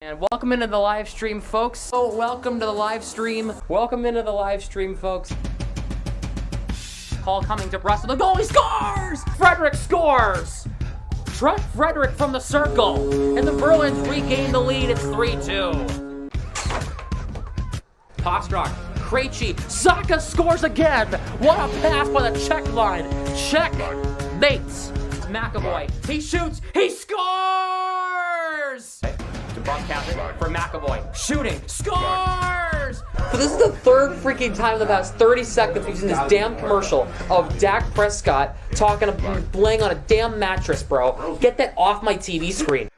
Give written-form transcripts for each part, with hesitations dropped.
And welcome into the live stream, folks. Oh, welcome to the live stream. Welcome into the live stream, folks. Call coming to Brussels. The goalie scores! Frederick scores! Trent Frederick from the circle. And the Bruins regain the lead. It's 3-2. Postrock, Krejci, Zacha scores again. What a pass by the check line. Check, mates. McAvoy, he shoots, he scores! Broadcasting for McAvoy, shooting, scores! So this is the third freaking time in the past 30 seconds we've seen this damn commercial of Dak Prescott laying on a damn mattress, bro. Get that off my TV screen.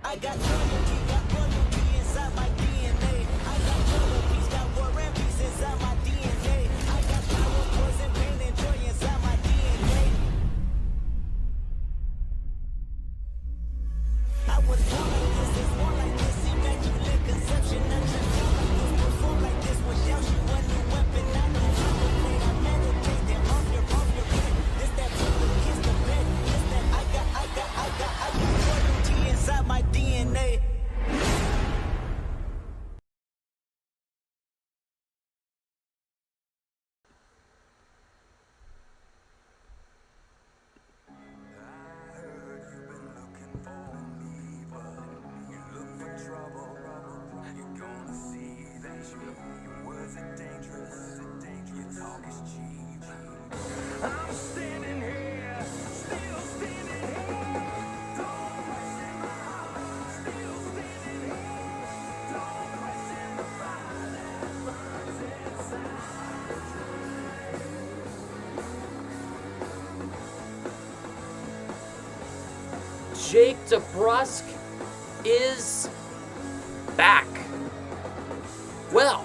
I got loyalty inside my DNA. I got peace, got war and peace inside my DNA. I got power, poison, pain, and joy inside my DNA. I was born like this, is born like this, immaculate conception. I transform like this, perform like this, without you, a new weapon. I know how to play, I meditate, then off your head. This that people kiss the bed. This that I got loyalty inside my DNA. Jake DeBrusk is back. Well,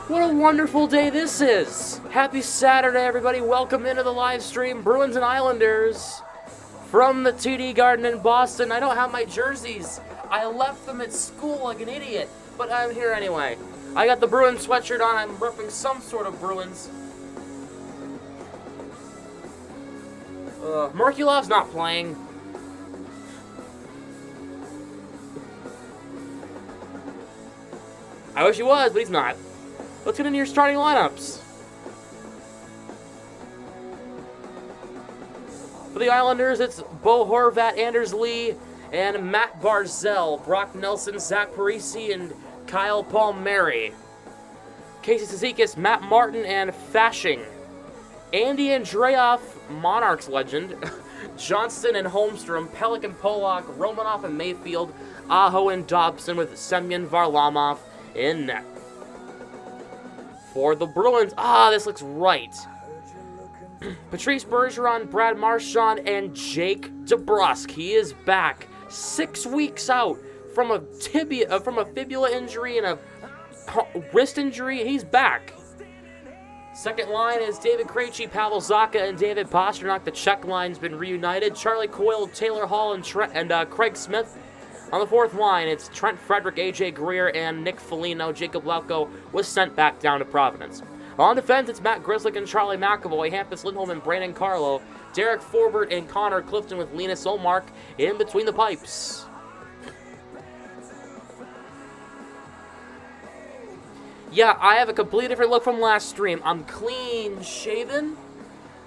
what a wonderful day this is. Happy Saturday, everybody. Welcome into the live stream. Bruins and Islanders from the TD Garden in Boston. I don't have my jerseys. I left them at school like an idiot, but I'm here anyway. I got the Bruins sweatshirt on. I'm repping some sort of Bruins. Merkulov's not playing. I wish he was, but he's not. Let's get into your starting lineups. For the Islanders, it's Bo Horvat, Anders Lee, and Matt Barzal, Brock Nelson, Zach Parise, and Kyle Palmieri. Casey Cizikas, Matt Martin, and Fashing. Andy Andreoff, Monarchs legend, Johnston and Holmstrom, Pelican Polak, Romanoff and Mayfield, Aho and Dobson with Semyon Varlamov in net. For the Bruins, this looks right. Patrice Bergeron, Brad Marchand, and Jake DeBrusk. He is back 6 weeks out from a fibula injury and a wrist injury. He's back. Second line is David Krejci, Pavel Zacha, and David Pastrnak. The Czech line's been reunited. Charlie Coyle, Taylor Hall, and Craig Smith. On the fourth line, it's Trent Frederick, AJ Greer, and Nick Foligno. Jacob Lauko was sent back down to Providence. On defense, it's Matt Grzelcyk and Charlie McAvoy, Hampus Lindholm and Brandon Carlo, Derek Forbert and Connor Clifton with Linus Olmark in between the pipes. Yeah, I have a completely different look from last stream. I'm clean shaven.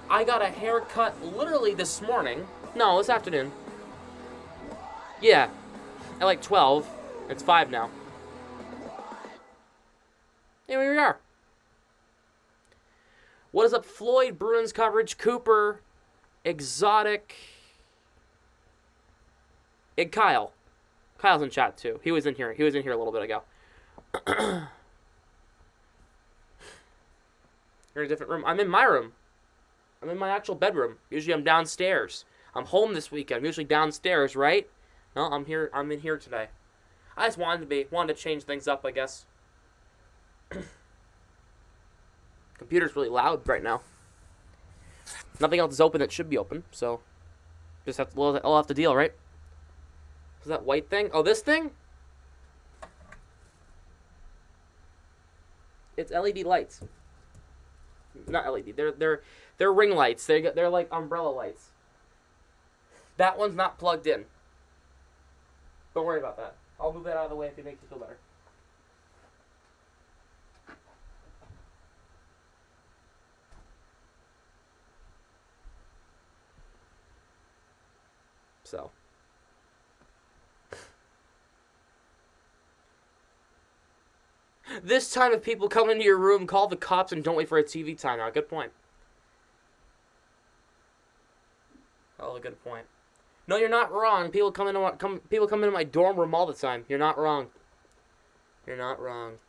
I got a haircut literally this morning. No, this afternoon. Yeah. At like 12. It's 5 now. And here we are. What is up, Floyd? Bruins coverage. Cooper. Exotic. And Kyle. Kyle's in chat too. He was in here. He was in here a little bit ago. You're in a different room. I'm in my room. I'm in my actual bedroom. Usually I'm downstairs. I'm home this weekend. I'm usually downstairs, right? No, I'm here. I'm in here today. I just wanted to change things up, I guess. Computer's really loud right now. Nothing else is open that should be open, so just have to, we'll have to deal, right? Is that white thing? Oh, this thing? It's LED lights. Not LED. They're ring lights. They're like umbrella lights. That one's not plugged in. Don't worry about that. I'll move that out of the way if it makes you feel better. So. This time, if people come into your room, call the cops and don't wait for a TV timeout. Good point. Oh, a good point. No, you're not wrong. People come into my dorm room all the time. You're not wrong. You're not wrong.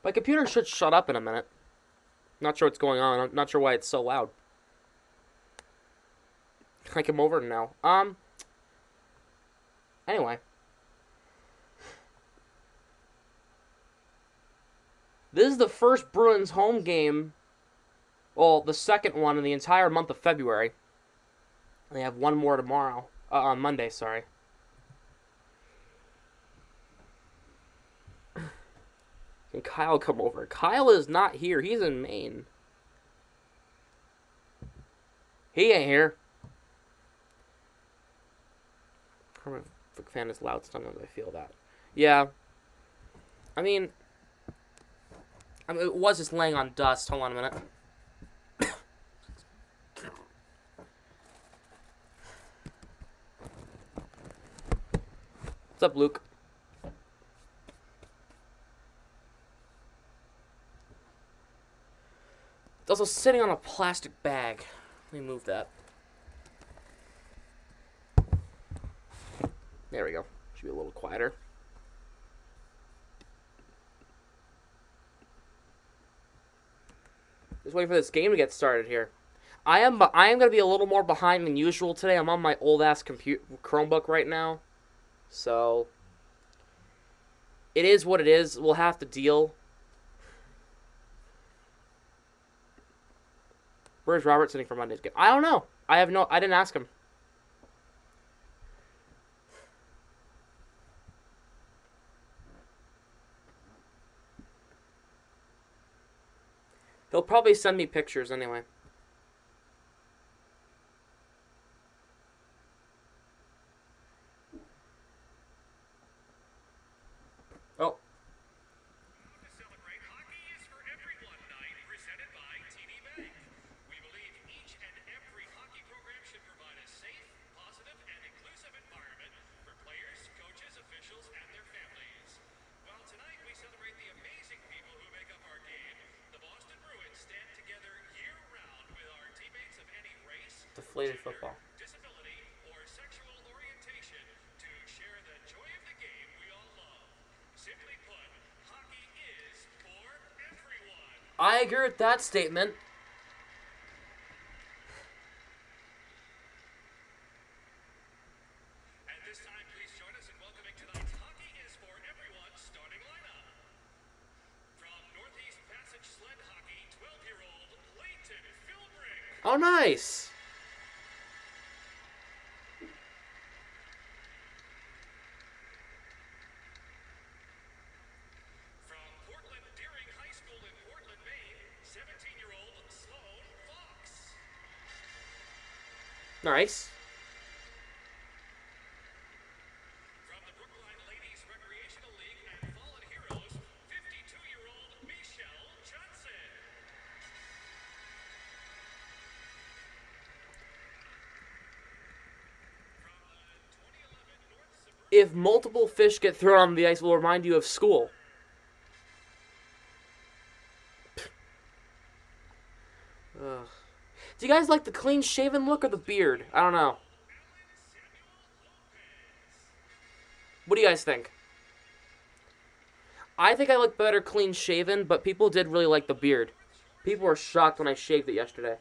My computer should shut up in a minute. Not sure what's going on. I'm not sure why it's so loud. I come over now. Anyway. This is the first Bruins home game. Well, the second one in the entire month of February. They have one more tomorrow. On Monday, sorry. Can Kyle come over? Kyle is not here. He's in Maine. He ain't here. I'm a fan of his loud sometimes. I feel that. Yeah. I mean, it was just laying on dust. Hold on a minute. What's up, Luke? It's also sitting on a plastic bag. Let me move that. There we go. Should be a little quieter. Just waiting for this game to get started here. I am going to be a little more behind than usual today. I'm on my old-ass Chromebook right now. So, it is what it is. We'll have to deal. Where's Robert sitting for Monday's game? I don't know. I didn't ask him. They'll probably send me pictures anyway. Oh. To celebrate, Hockey is for Everyone Night, presented by TD Bank. We believe each and every hockey program should provide a safe, positive, and inclusive environment for players, coaches, officials, and their families. Well, tonight we celebrate the amazing people who make up our game. The Boston Bruins stand together year-round with our teammates of any race, Deflated gender, football. disability, or sexual orientation to share the joy of the game we all love. Simply put, hockey is for everyone. I agree with that statement. At this time, please join us in welcoming tonight's Hockey is for Everyone starting lineup. From Northeast Passage Sled Hockey, 12-year-old Leighton Philbrick. Oh, nice. From Portland Deering High School in Portland, Maine, 17-year-old Sloan Fox. Nice. From the Brookline Ladies Recreational League and Fallen Heroes, 52-year-old Michelle Johnson. From the 2011 North Suburban. If multiple fish get thrown on the ice, will remind you of school. Ugh. Do you guys like the clean-shaven look or the beard? I don't know. What do you guys think? I think I look better clean-shaven, but people did really like the beard. People were shocked when I shaved it yesterday.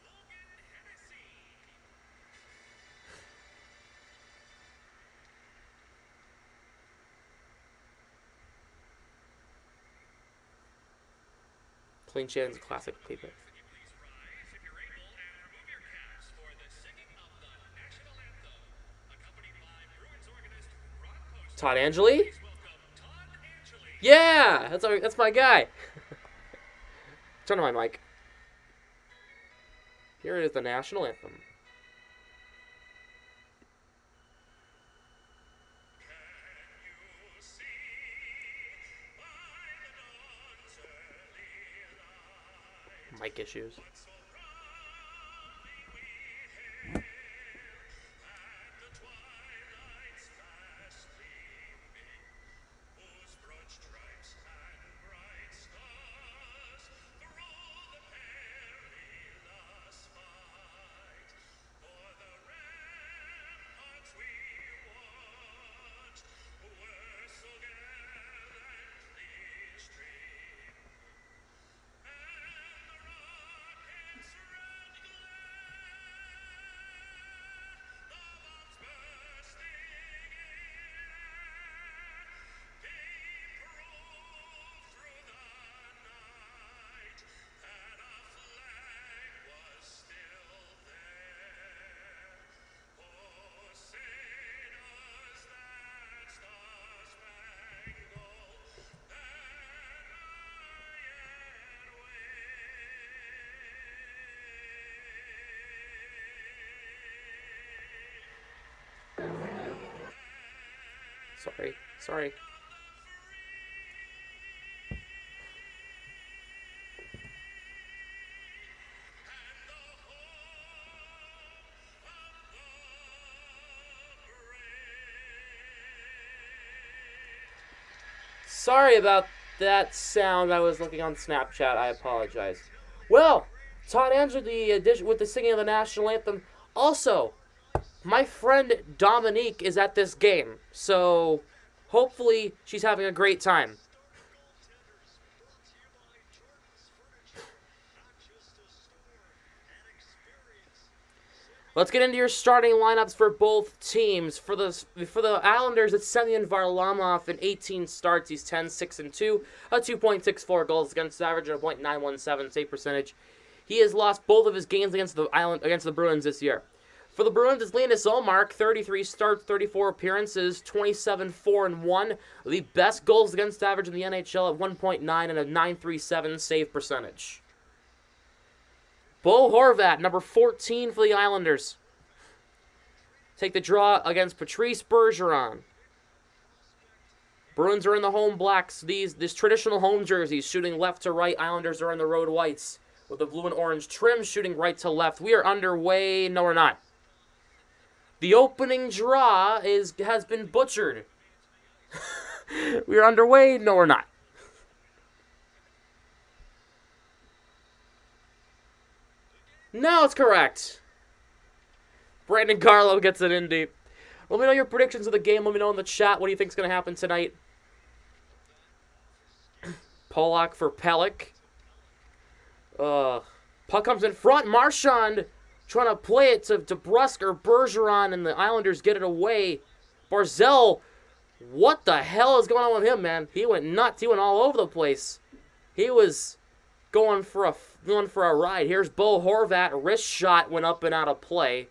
Clean Shannon's a classic. Keep it. Todd Angeli? Yeah! That's my guy. Turn on my mic. Here is the national anthem. Mic issues. Sorry. Sorry about that sound. I was looking on Snapchat. I apologize. Well, Todd answered the addition with the singing of the national anthem. Also, my friend Dominique is at this game, so hopefully she's having a great time. Let's get into your starting lineups for both teams. For the Islanders, it's Semyon Varlamov in 18 starts. He's 10-6-2, a 2.64 goals against average, and a .917 save percentage. He has lost both of his games against the Bruins this year. For the Bruins, it's Linus Ullmark, 33 starts, 34 appearances, 27-4-1. The best goals against average in the NHL at 1.9 and a .937 save percentage. Bo Horvat, number 14 for the Islanders. Take the draw against Patrice Bergeron. Bruins are in the home blacks. This traditional home jerseys, shooting left to right. Islanders are in the road whites with the blue and orange trim, shooting right to left. We are underway. No, we're not. The opening draw has been butchered. We are underway. No, we're not. No, it's correct. Brandon Carlo gets it in deep. Let me know your predictions of the game. Let me know in the chat what do you think is going to happen tonight. Pollock for Pellick. Puck comes in front. Marchand trying to play it to Brusque or Bergeron, and the Islanders get it away. Barzell, what the hell is going on with him, man? He went nuts. He went all over the place. He was going for a ride. Here's Bo Horvat. Wrist shot went up and out of play.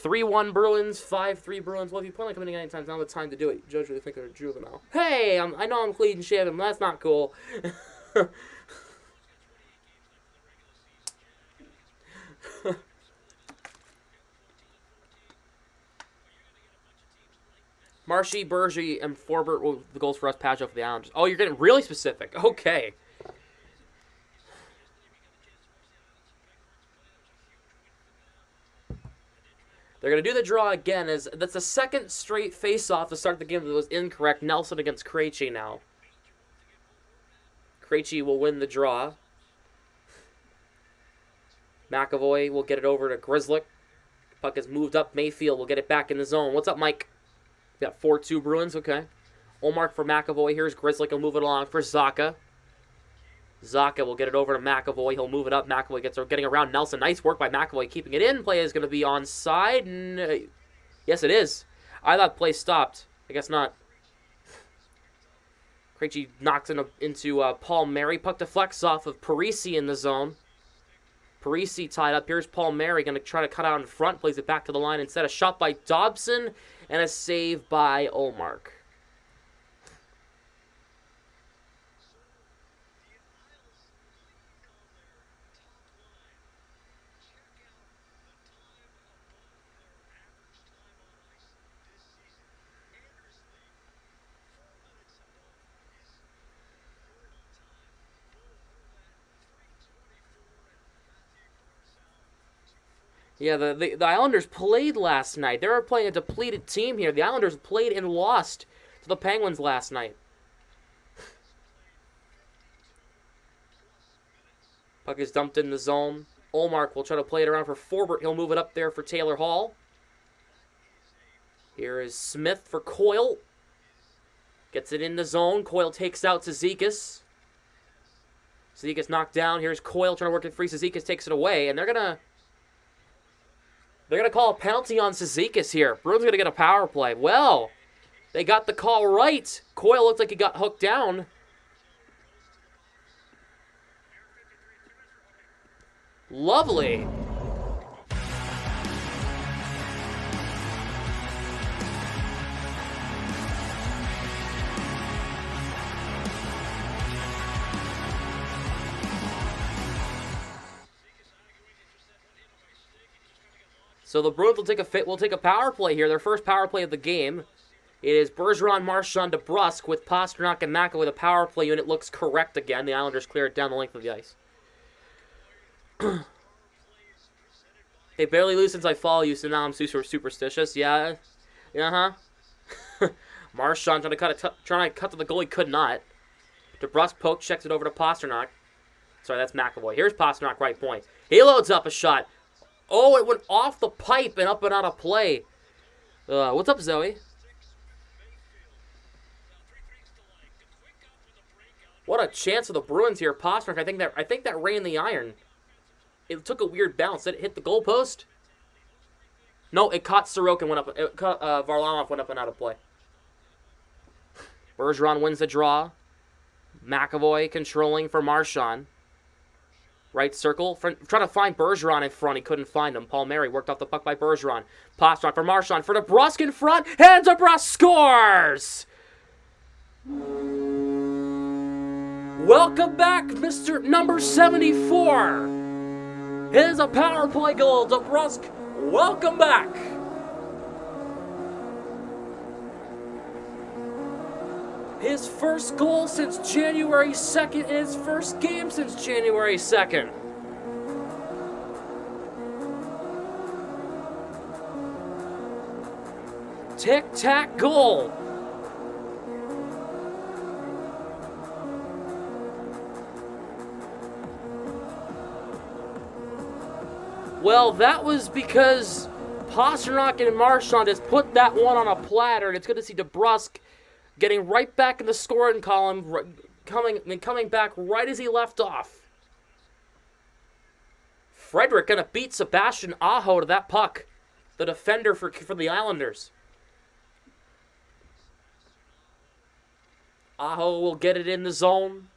3-1 Bruins, 5-3 Bruins. Well, if you plan on coming in anytime, now's the time to do it. You judge really think they're juvenile. Hey, I know I'm clean shaven, but that's not cool. Marshy, Bergie, and Forbert will the goals for us. Pageau for the Islanders. Oh, you're getting really specific. Okay. They're going to do the draw again. That's the second straight face-off to start the game that was incorrect. Nelson against Krejci now. Krejci will win the draw. McAvoy will get it over to Grzelcyk. Puck is moved up. Mayfield will get it back in the zone. What's up, Mike? We got 4-2 Bruins. Okay. Ullmark for McAvoy. Here's Grzelcyk. He'll move it along for Zacha. Zacha will get it over to McAvoy. He'll move it up. McAvoy getting around Nelson. Nice work by McAvoy keeping it in. Play is going to be onside. Yes, it is. I thought play stopped. I guess not. Krejci knocks into Paul Mary. Puck deflects off of Parisi in the zone. Parisi tied up. Here's Paul Mary going to try to cut out in front. Plays it back to the line instead. A shot by Dobson and a save by Olmark. Yeah, the Islanders played last night. They were playing a depleted team here. The Islanders played and lost to the Penguins last night. Puck is dumped in the zone. Olmark will try to play it around for Forbert. He'll move it up there for Taylor Hall. Here is Smith for Coyle. Gets it in the zone. Coyle takes out Cizikas. Cizikas knocked down. Here's Coyle trying to work it free. Cizikas takes it away, and they're gonna call a penalty on Cizikas here. Bruins gonna get a power play. Well, they got the call right. Coyle looked like he got hooked down. Lovely. So the Bruins will take a power play here, their first power play of the game. It is Bergeron, Marchand, DeBrusk with Pastrnak and McAvoy. The power play unit looks correct again. The Islanders clear it down the length of the ice. They barely lose since I follow you, so now I'm super superstitious. Yeah, Marchand trying to cut to the goalie, could not. DeBrusk poke, checks it over to Pastrnak. Sorry, that's McAvoy. Here's Pastrnak, right point. He loads up a shot. Oh, it went off the pipe and up and out of play. What's up, Zoe? What a chance for the Bruins here. Pastrnak, I think that ran the iron. It took a weird bounce. Did it hit the goalpost? No, it caught Sorokin, went up. It caught Varlamov, went up and out of play. Bergeron wins the draw. McAvoy controlling for Marchand. Right circle. Trying to find Bergeron in front. He couldn't find him. Paul Mary worked off the puck by Bergeron. Pastrnak for Marchand. For DeBrusk in front. And DeBrusk scores! Welcome back, Mr. Number 74. It is a power play goal. DeBrusk, welcome back. His first goal since January 2nd, and his first game since January 2nd. Tic-tac goal. Well, that was because Pastrnak and Marchand has put that one on a platter, and it's good to see DeBrusk getting right back in the scoring column, coming back right as he left off. Frederick gonna beat Sebastian Aho to that puck, the defender for the Islanders. Aho will get it in the zone,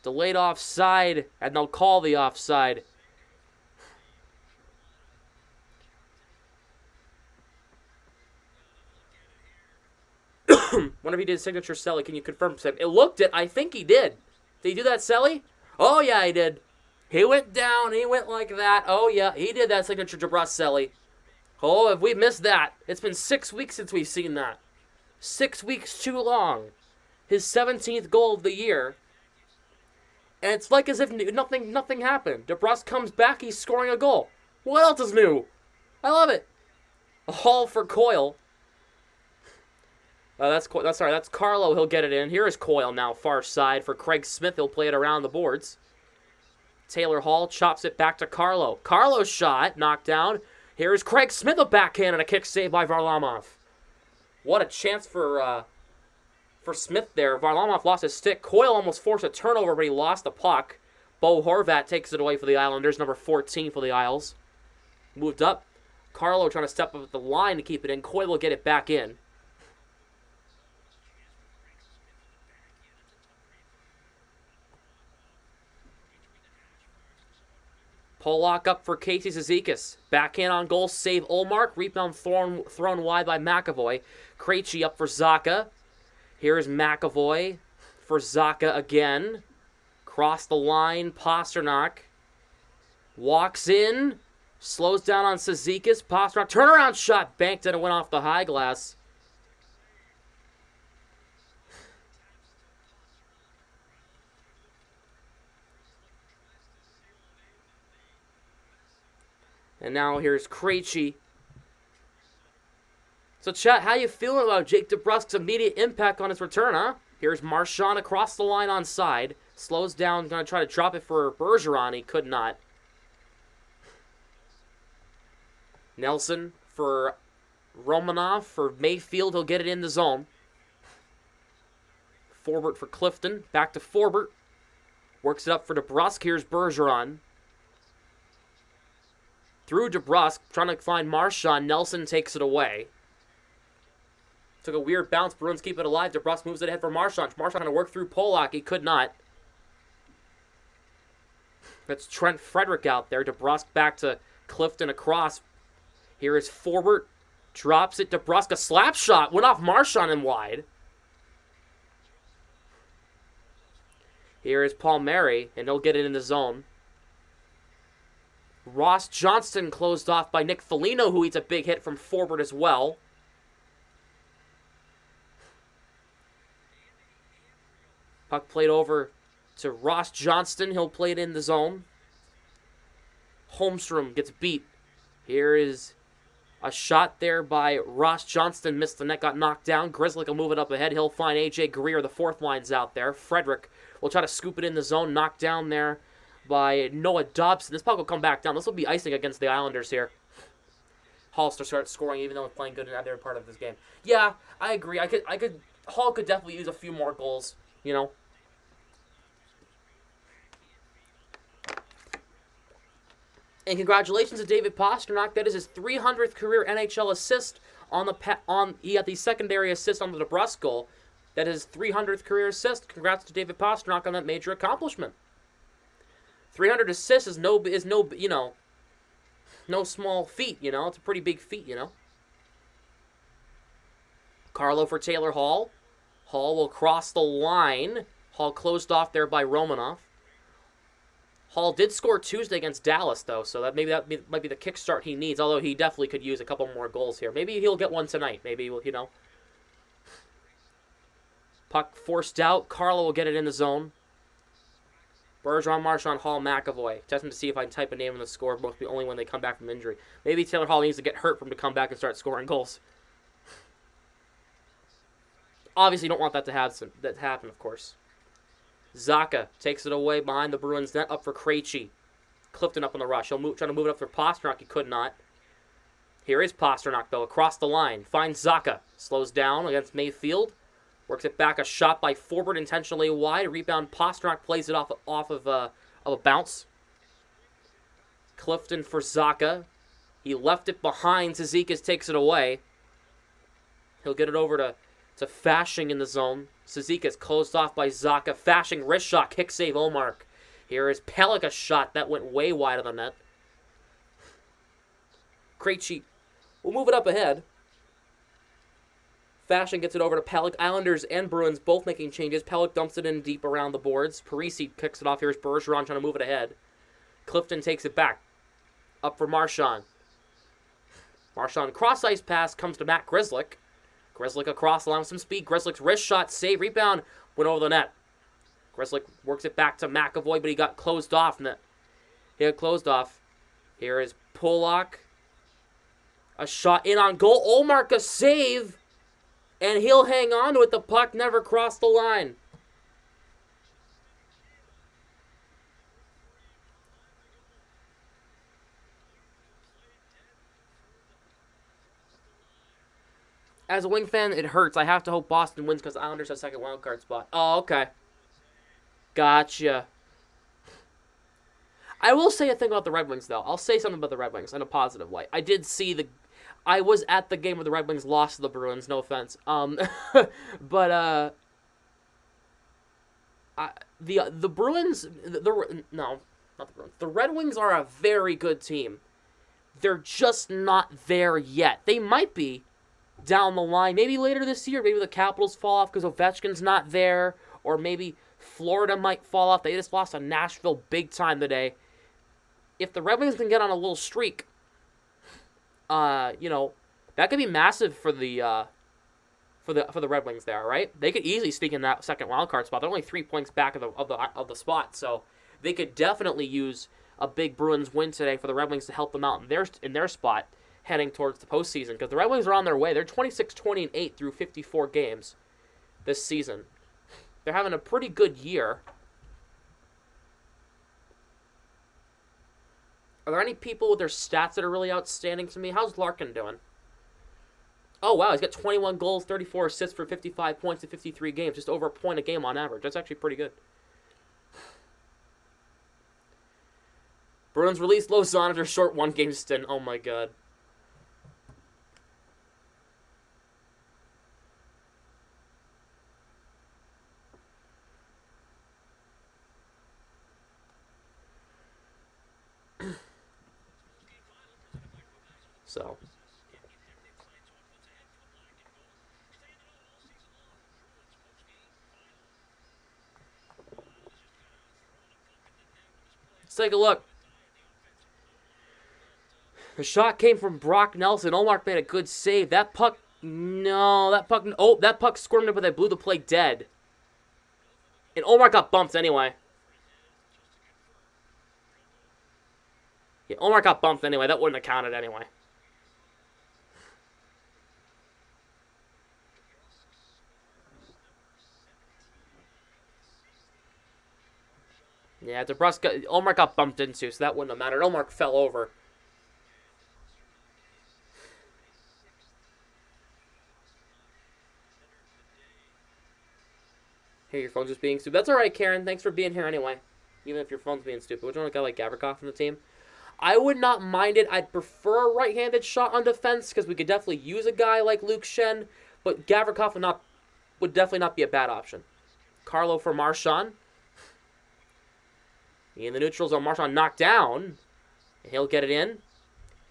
delayed offside, and they'll call the offside. Wonder if he did signature Selly. Can you confirm? It looked it. I think he did. Did he do that, Selly? Oh, yeah, he did. He went down. He went like that. Oh, yeah, he did that signature DeBrusk Selly. Oh, have we missed that? It's been 6 weeks since we've seen that. 6 weeks too long. His 17th goal of the year. And it's like as if nothing happened. DeBrusk comes back. He's scoring a goal. What else is new? I love it. A haul for Coyle. That's Carlo. He'll get it in. Here is Coyle now, far side for Craig Smith. He'll play it around the boards. Taylor Hall chops it back to Carlo. Carlo's shot, knocked down. Here is Craig Smith, a backhand and a kick saved by Varlamov. What a chance for Smith there. Varlamov lost his stick. Coyle almost forced a turnover, but he lost the puck. Bo Horvat takes it away for the Islanders, number 14 for the Isles. Moved up. Carlo trying to step up the line to keep it in. Coyle will get it back in. Pollock up for Casey Zizekas. Backhand on goal, save Olmark. Rebound thrown wide by McAvoy. Krejci up for Zacha. Here's McAvoy for Zacha again. Cross the line, Pasternak. Walks in. Slows down on Zizekas. Pasternak, turnaround shot. Banked it and went off the high glass. And now here's Krejci. So, chat, how you feeling about Jake DeBrusk's immediate impact on his return, huh? Here's Marchand across the line on side. Slows down, going to try to drop it for Bergeron. He could not. Nelson for Romanov. For Mayfield, he'll get it in the zone. Forbert for Clifton. Back to Forbert. Works it up for DeBrusk. Here's Bergeron. Through DeBrusk, trying to find Marchand. Nelson takes it away. Took a weird bounce. Bruins keep it alive. DeBrusk moves it ahead for Marchand. Marchand going to work through Pollock. He could not. That's Trent Frederick out there. DeBrusk back to Clifton across. Here is Forbert. Drops it. DeBrusk, a slap shot. Went off Marchand and wide. Here is Palmieri, and he'll get it in the zone. Ross Johnston closed off by Nick Foligno, who eats a big hit from Forbert as well. Puck played over to Ross Johnston. He'll play it in the zone. Holmstrom gets beat. Here is a shot there by Ross Johnston. Missed the net, got knocked down. Grizzly will move it up ahead. He'll find A.J. Greer. The fourth line's out there. Frederick will try to scoop it in the zone. Knocked down there by Noah Dobson. This puck will come back down. This will be icing against the Islanders here. Hollister starts scoring even though he's playing good in either part of this game. Yeah, I agree. Hall could definitely use a few more goals, you know. And congratulations to David Pasternak. That is his 300th career NHL assist he had the secondary assist on the DeBrusk goal. That is his 300th career assist. Congrats to David Pasternak on that major accomplishment. 300 assists is no small feat, you know. It's a pretty big feat, you know. Carlo for Taylor Hall. Hall will cross the line. Hall closed off there by Romanov. Hall did score Tuesday against Dallas, though, so that might be the kickstart he needs, although he definitely could use a couple more goals here. Maybe he'll get one tonight. Maybe, you know. Puck forced out. Carlo will get it in the zone. Bergeron, Marchand, Hall, McAvoy. Testing to see if I can type a name in the scorebook, only when they come back from injury. Maybe Taylor Hall needs to get hurt for him to come back and start scoring goals. Obviously, you don't want that to happen, of course. Zacha takes it away behind the Bruins net, up for Krejci. Clifton up on the rush. He'll try to move it up for Pasternak. He could not. Here is Pasternak, though, across the line. Finds Zacha. Slows down against Mayfield. Works it back. A shot by Forbert intentionally wide. Rebound. Pasternak plays it off of a bounce. Clifton for Zacha. He left it behind. Zizekas takes it away. He'll get it over to Fashing in the zone. Zizekas closed off by Zacha. Fashing wrist shot. Kick save Olmark. Here is Pellick, a shot that went way wide of the net. Krejci will move it up ahead. Fashing gets it over to Pellick. Islanders and Bruins both making changes. Pellick dumps it in deep around the boards. Parisi kicks it off. Here's Bergeron trying to move it ahead. Clifton takes it back. Up for Marchand. Marchand cross-ice pass comes to Matt Grzelcyk. Grzelcyk across the line with some speed. Grzelcyk's wrist shot, save, rebound, went over the net. Grzelcyk works it back to McAvoy, but he got closed off. He got closed off. Here is Pollock. A shot in on goal. Olmark, a save. And he'll hang on to it. The puck never crossed the line. As a Wing fan, it hurts. I have to hope Boston wins because Islanders have second wildcard spot. Oh, okay. Gotcha. I will say a thing about the Red Wings, though. I'll say something about the Red Wings in a positive light. I was at the game where the Red Wings lost to the Bruins. No offense. But the Bruins. No, not the Bruins. The Red Wings are a very good team. They're just not there yet. They might be down the line. Maybe later this year. Maybe the Capitals fall off because Ovechkin's not there. Or maybe Florida might fall off. They just lost to Nashville big time today. If the Red Wings can get on a little streak, that could be massive for the Red Wings there, right? They could easily sneak in that second wild card spot. They're only 3 points back of the spot, so they could definitely use a big Bruins win today for the Red Wings to help them out in their spot heading towards the postseason. Because the Red Wings are on their way. They're 26-20-8 through 54 games this season. They're having a pretty good year. Are there any people with their stats that are really outstanding to me? How's Larkin doing? Oh, wow, he's got 21 goals, 34 assists for 55 points in 53 games. Just over a point a game on average. That's actually pretty good. Bruins released Lausanne after a short one-game stint. Oh, my God. So... let's take a look. The shot came from Brock Nelson. Ullmark made a good save. That puck squirmed up, but they blew the play dead. And Ullmark got bumped anyway. Yeah, Ullmark got bumped anyway. That wouldn't have counted anyway. Yeah, Ullmark got bumped into, so that wouldn't have mattered. Ullmark fell over. Hey, your phone's just being stupid. That's alright, Karen. Thanks for being here anyway. Even if your phone's being stupid. Would you want a guy like Gavrikov on the team? I would not mind it. I'd prefer a right-handed shot on defense, because we could definitely use a guy like Luke Shen, but Gavrikov would definitely not be a bad option. Carlo for Marchand. In the neutrals on Marchand knocked down. He'll get it in.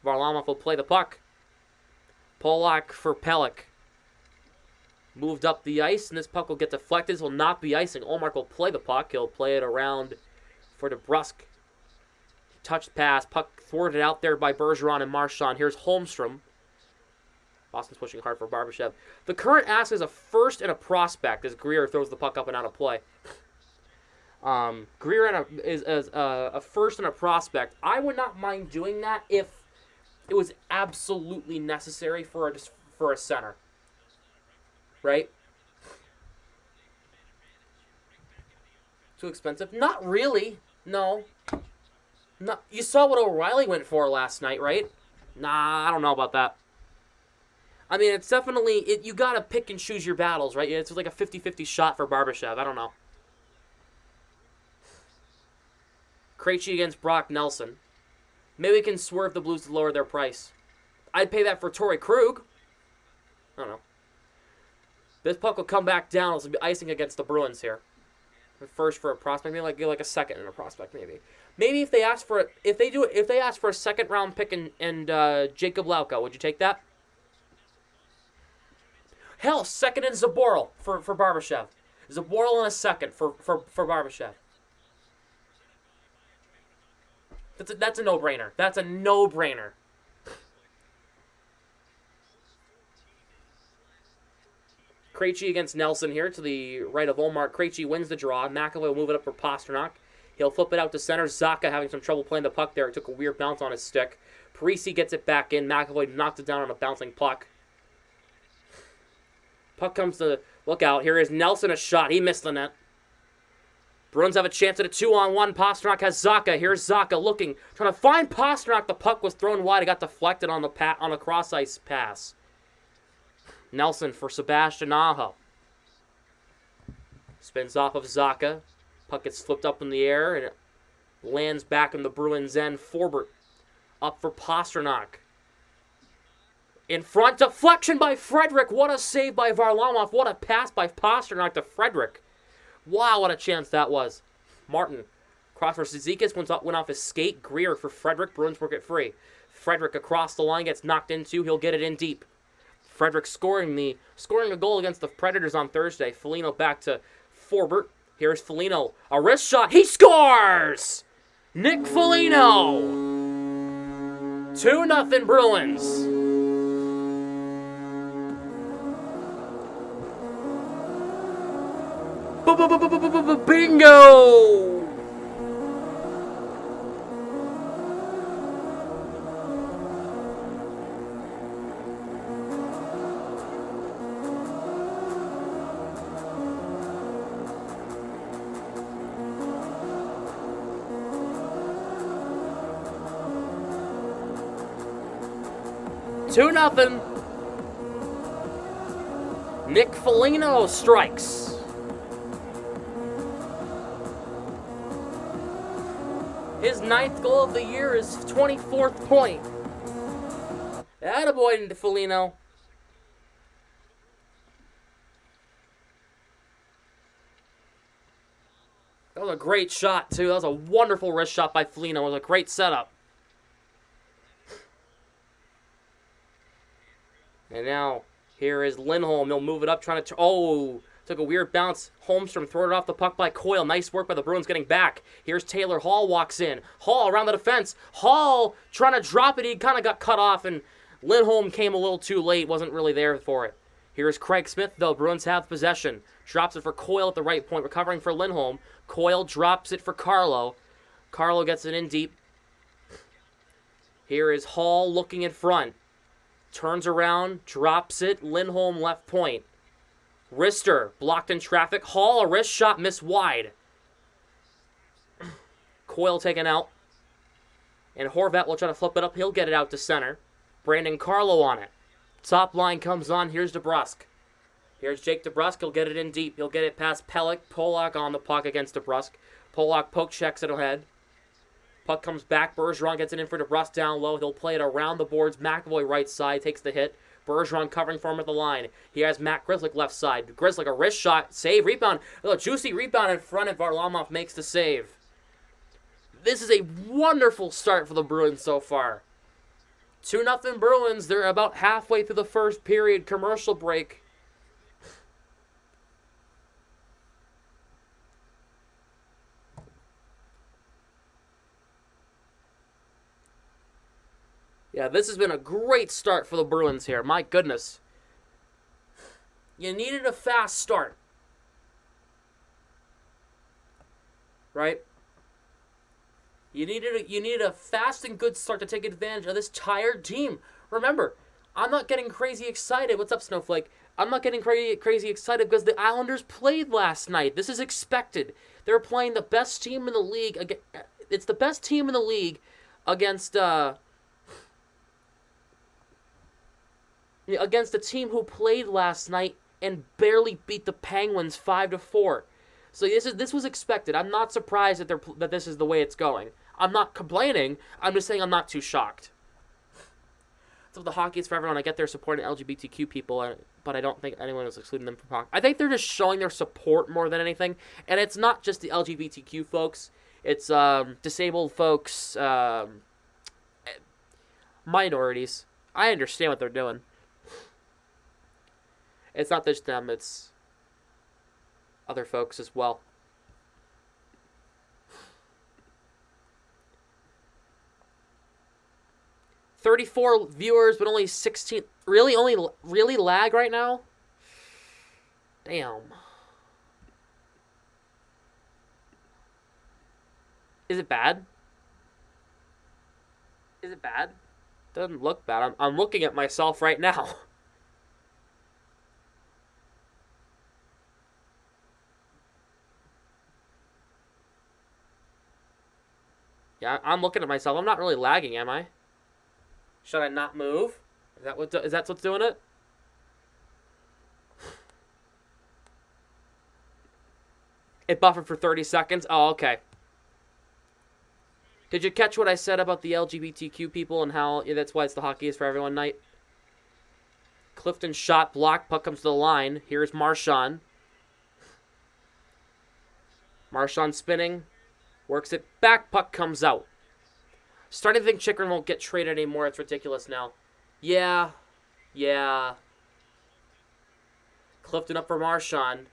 Varlamov will play the puck. Polak for Pelech. Moved up the ice, and this puck will get deflected. This will not be icing. Ullmark will play the puck. He'll play it around for DeBrusk. Touched pass. Puck thwarted out there by Bergeron and Marchand. Here's Holmstrom. Boston's pushing hard for Barbashev. The current ask is a first and a prospect as Greer throws the puck up and out of play. Greer is a first and a prospect. I would not mind doing that if it was absolutely necessary for a center. Right? Too expensive? Not really. No. You saw what O'Reilly went for last night, right? Nah, I don't know about that. I mean, it's definitely... you gotta pick and choose your battles, right? It's like a 50-50 shot for Barbashev. I don't know. Krejci against Brock Nelson. Maybe we can swerve the Blues to lower their price. I'd pay that for Torrey Krug. I don't know. This puck will come back down. It'll be icing against the Bruins here. First for a prospect, maybe like a second and a prospect, maybe. Maybe if they ask for if they ask for a second round pick and Jacob Lauka, would you take that? Hell, second and Zaboral for Barbashev. Zaboral and a second for Barbashev. That's a no-brainer. That's a no-brainer. Krejci against Nelson here to the right of Ullmark. Krejci wins the draw. McAvoy will move it up for Pasternak. He'll flip it out to center. Zaka having some trouble playing the puck there. It took a weird bounce on his stick. Parisi gets it back in. McAvoy knocks it down on a bouncing puck. Puck comes to look out. Here is Nelson, a shot. He missed the net. Bruins have a chance at a 2-on-1. Pasternak has Zaka. Here's Zaka looking, trying to find Pasternak. The puck was thrown wide. It got deflected on a cross-ice pass. Nelson for Sebastian Aho. Spins off of Zaka. Puck gets flipped up in the air, and it lands back in the Bruins' end. Forbert up for Pasternak. In front, deflection by Frederick. What a save by Varlamov. What a pass by Pasternak to Frederick. Wow, what a chance that was. Martin Cross for Zizekas, went off his skate. Greer for Frederick. Bruins work it free. Frederick across the line, gets knocked into. He'll get it in deep. Frederick scoring a goal against the Predators on Thursday. Foligno back to Forbert. Here's Foligno. A wrist shot. He scores! Nick Foligno! 2-0 Bruins. Bingo! Two nothing. Nick Foligno strikes. His 9th goal of the year, his 24th point. Attaboy to Foligno. That was a great shot, too. That was a wonderful wrist shot by Foligno. It was a great setup. And now, here is Lindholm. He'll move it up, trying to... took a weird bounce. Holmstrom throw it off the puck by Coyle. Nice work by the Bruins getting back. Here's Taylor. Hall walks in. Hall around the defense. Hall trying to drop it. He kind of got cut off, and Lindholm came a little too late. Wasn't really there for it. Here's Craig Smith, though. Bruins have possession. Drops it for Coyle at the right point. Recovering for Lindholm. Coyle drops it for Carlo. Carlo gets it in deep. Here is Hall looking in front. Turns around, drops it. Lindholm left point. Rister blocked in traffic. Hall, a wrist shot, missed wide. Coyle taken out. And Horvat will try to flip it up. He'll get it out to center. Brandon Carlo on it. Top line comes on. Here's DeBrusk. Here's Jake DeBrusk. He'll get it in deep. He'll get it past Pellick. Polak on the puck against DeBrusk. Polak poke checks it ahead. Puck comes back. Bergeron gets it in for DeBrusk down low. He'll play it around the boards. McAvoy right side takes the hit. Bergeron covering for him at the line. He has Matt Grzelcyk left side. Grzelcyk a wrist shot. Save. Rebound. A juicy rebound in front, and Varlamov makes the save. This is a wonderful start for the Bruins so far. 2-0 Bruins. They're about halfway through the first period. Commercial break. Yeah, this has been a great start for the Bruins here. My goodness. You needed a fast start. Right? You needed a fast and good start to take advantage of this tired team. Remember, I'm not getting crazy excited. What's up, Snowflake? I'm not getting crazy excited because the Islanders played last night. This is expected. They're playing the best team in the league. It's the best team in the league against a team who played last night and barely beat the Penguins 5-4. So this was expected. I'm not surprised that this is the way it's going. I'm not complaining. I'm just saying I'm not too shocked. So the hockey is for everyone. I get they're supporting LGBTQ people, but I don't think anyone is excluding them from hockey. I think they're just showing their support more than anything. And it's not just the LGBTQ folks. It's disabled folks, minorities. I understand what they're doing. It's not just them, it's other folks as well. $34 viewers, but only 16. Really lag right now? Damn. Is it bad? Is it bad? Doesn't look bad. I'm looking at myself right now. Yeah, I'm looking at myself. I'm not really lagging, am I? Should I not move? Is that what's doing it? It buffered for 30 seconds. Oh, okay. Did you catch what I said about the LGBTQ people and how that's why it's the hockey is for everyone night? Clifton shot blocked. Puck comes to the line. Here's Marchand. Marchand spinning. Works it back, puck comes out. Starting to think Chikrin won't get traded anymore. It's ridiculous now. Yeah. Clifton up for Marchand.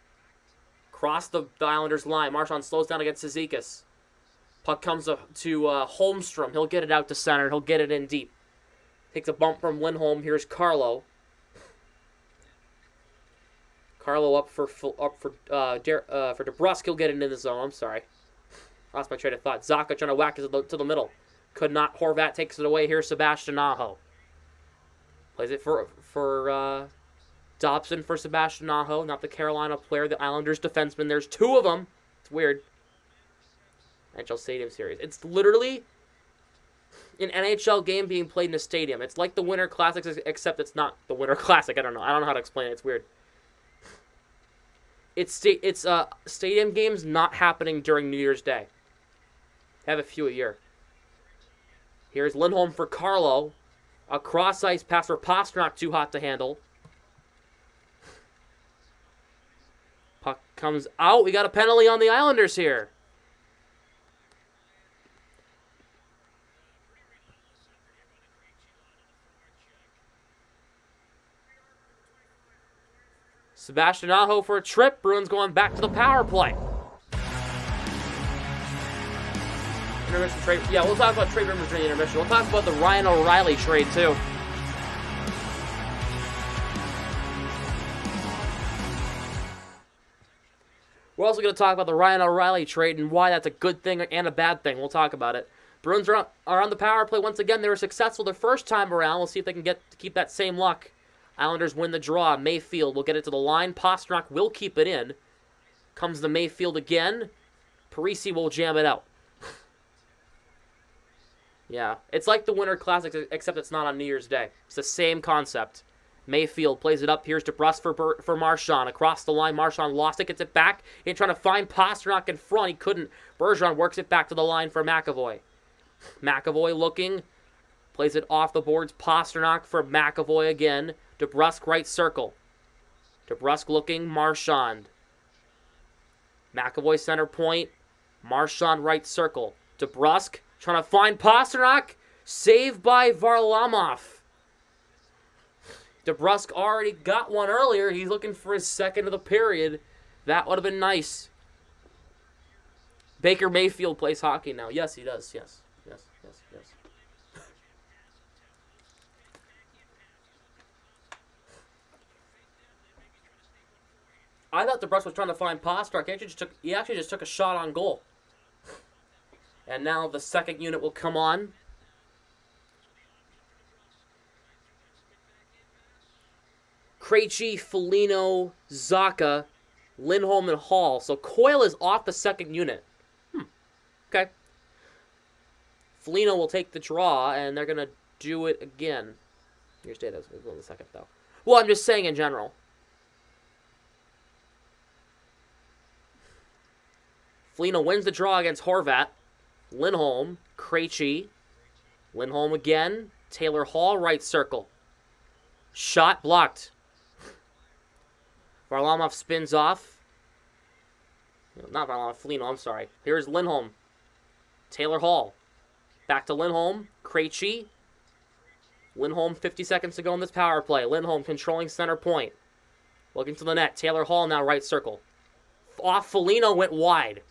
Cross the Islanders line. Marchand slows down against Cizikas. Puck comes to Holmstrom. He'll get it out to center. He'll get it in deep. Takes a bump from Lindholm. Here's Carlo. Carlo up for DeBrusk. He'll get it in the zone. I'm sorry. Lost my train of thought. Zacha trying to whack it to the middle. Could not. Horvat takes it away. Here's Sebastian Aho. Plays it for Dobson for Sebastian Aho. Not the Carolina player. The Islanders defenseman. There's two of them. It's weird. NHL Stadium Series. It's literally an NHL game being played in a stadium. It's like the Winter Classics, except it's not the Winter Classic. I don't know how to explain it. It's weird. It's stadium games not happening during New Year's Day. Have a few a year. Here's Lindholm for Carlo. A cross-ice pass for Pastrnak, too hot to handle. Puck comes out. We got a penalty on the Islanders here. Sebastian Aho for a trip. Bruins going back to the power play. Intermission trade. Yeah, we'll talk about trade rumors during the intermission. We'll talk about the Ryan O'Reilly trade, too. We're also going to talk about the Ryan O'Reilly trade and why that's a good thing and a bad thing. We'll talk about it. Bruins are on the power play once again. They were successful the first time around. We'll see if they can keep that same luck. Islanders win the draw. Mayfield will get it to the line. Pastrnak will keep it in. Comes to Mayfield again. Parisi will jam it out. Yeah, it's like the Winter Classics, except it's not on New Year's Day. It's the same concept. Mayfield plays it up. Here's DeBrusk for Marchand. Across the line, Marchand lost it, gets it back. He's trying to find Pastrnak in front. He couldn't. Bergeron works it back to the line for McAvoy. McAvoy looking. Plays it off the boards. Pastrnak for McAvoy again. DeBrusk right circle. DeBrusk looking. Marchand. McAvoy center point. Marchand right circle. DeBrusk trying to find Pastrnak. Saved by Varlamov. DeBrusk already got one earlier. He's looking for his second of the period. That would have been nice. Baker Mayfield plays hockey now. Yes, he does. Yes. I thought DeBrusk was trying to find Pastrnak. He actually just took a shot on goal. And now the second unit will come on. Krejci, Foligno, Zacha, Lindholm, and Hall. So Coyle is off the second unit. Okay. Foligno will take the draw, and they're going to do it again. Here's data. We'll go in a second, though. Well, I'm just saying in general. Foligno wins the draw against Horvat. Lindholm, Krejci. Lindholm again. Taylor Hall, right circle. Shot blocked. Varlamov spins off. Not Varlamov, Foligno, I'm sorry. Here's Lindholm. Taylor Hall. Back to Lindholm. Krejci. Lindholm, 50 seconds to go in this power play. Lindholm controlling center point. Looking to the net. Taylor Hall now right circle. Off Foligno went wide.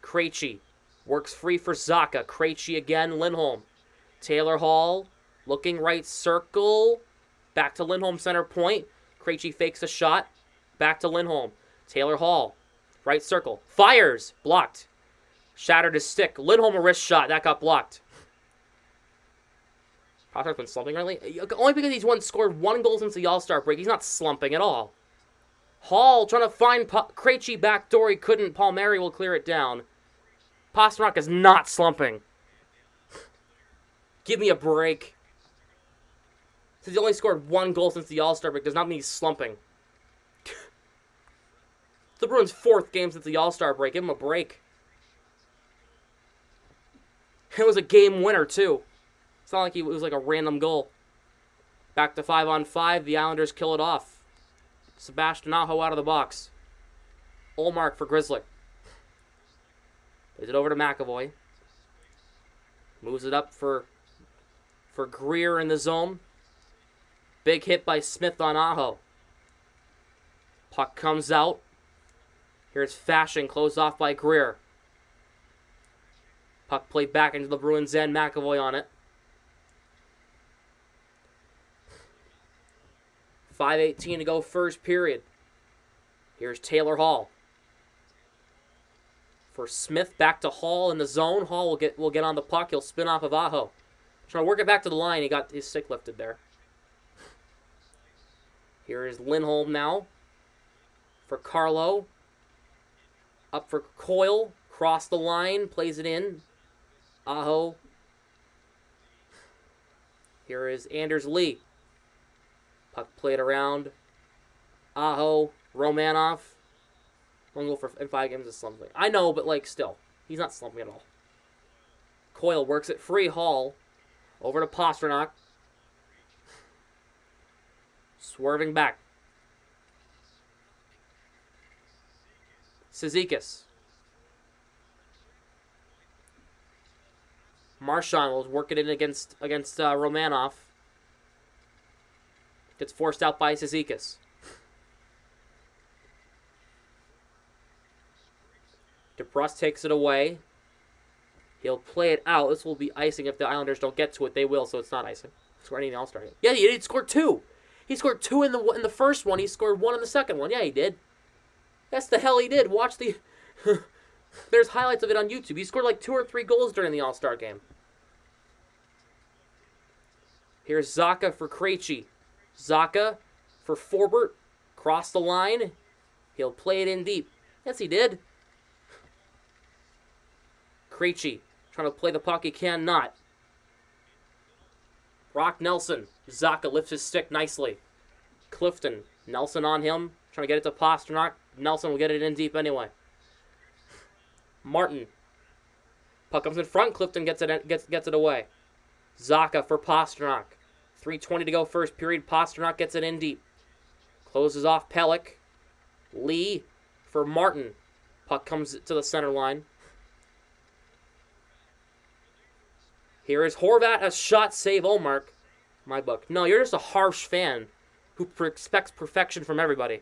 Krejci works free for Zacha. Krejci again. Lindholm. Taylor Hall looking right circle. Back to Lindholm center point. Krejci fakes a shot. Back to Lindholm. Taylor Hall. Right circle. Fires. Blocked. Shattered his stick. Lindholm a wrist shot. That got blocked. Pastrnak's been slumping lately. Only because he's scored one goal since the All-Star break. He's not slumping at all. Hall trying to find Krejci backdoor. He couldn't. Palmieri will clear it down. Pastrnak is not slumping. Give me a break. Since he only scored one goal since the All-Star break does not mean he's slumping. The Bruins' fourth game since the All-Star break. Give him a break. It was a game winner, too. It's not like it was like a random goal. Back to 5-on-5. The Islanders kill it off. Sebastian Aho out of the box. Ullmark for Grizzly. Plays it over to McAvoy. Moves it up for Greer in the zone. Big hit by Smith on Aho. Puck comes out. Here's Fashion, closed off by Greer. Puck played back into the Bruins end. McAvoy on it. 5:18 to go first period. Here's Taylor Hall. For Smith, back to Hall in the zone. Hall will get on the puck. He'll spin off of Aho. Trying to work it back to the line. He got his stick lifted there. Here is Lindholm now. For Carlo. Up for Coyle. Cross the line. Plays it in. Aho. Here is Anders Lee. Puck played around. Aho. Romanov. One goal in 5 games is slumping. I know, but like still. He's not slumping at all. Coyle works it free. Hall. Over to Pasternak. Swerving back. Cizikas. Marchand was working it against Romanov. Gets forced out by Cizikas. DeBrus takes it away. He'll play it out. This will be icing if the Islanders don't get to it. They will, so it's not icing. Score anything else starting. Yeah, he did. He scored 2. He scored 2 in the first one. He scored 1 in the second one. Yeah, he did. That's the hell he did. Watch the... There's highlights of it on YouTube. He scored like 2 or 3 goals during the All-Star game. Here's Zacha for Krejci. Zacha for Forbert. Cross the line. He'll play it in deep. Yes, he did. Krejci trying to play the puck. He cannot. Brock Nelson. Zacha lifts his stick nicely. Clifton. Nelson on him. Trying to get it to Pasternak. Nelson will get it in deep anyway. Martin. Puck comes in front. Clifton gets it away. Zacha for Pasternak. 3:20 to go first period. Pasternak gets it in deep. Closes off Pelech. Lee for Martin. Puck comes to the center line. Here is Horvat, a shot, save Olmark. My book. No, you're just a harsh fan who expects perfection from everybody.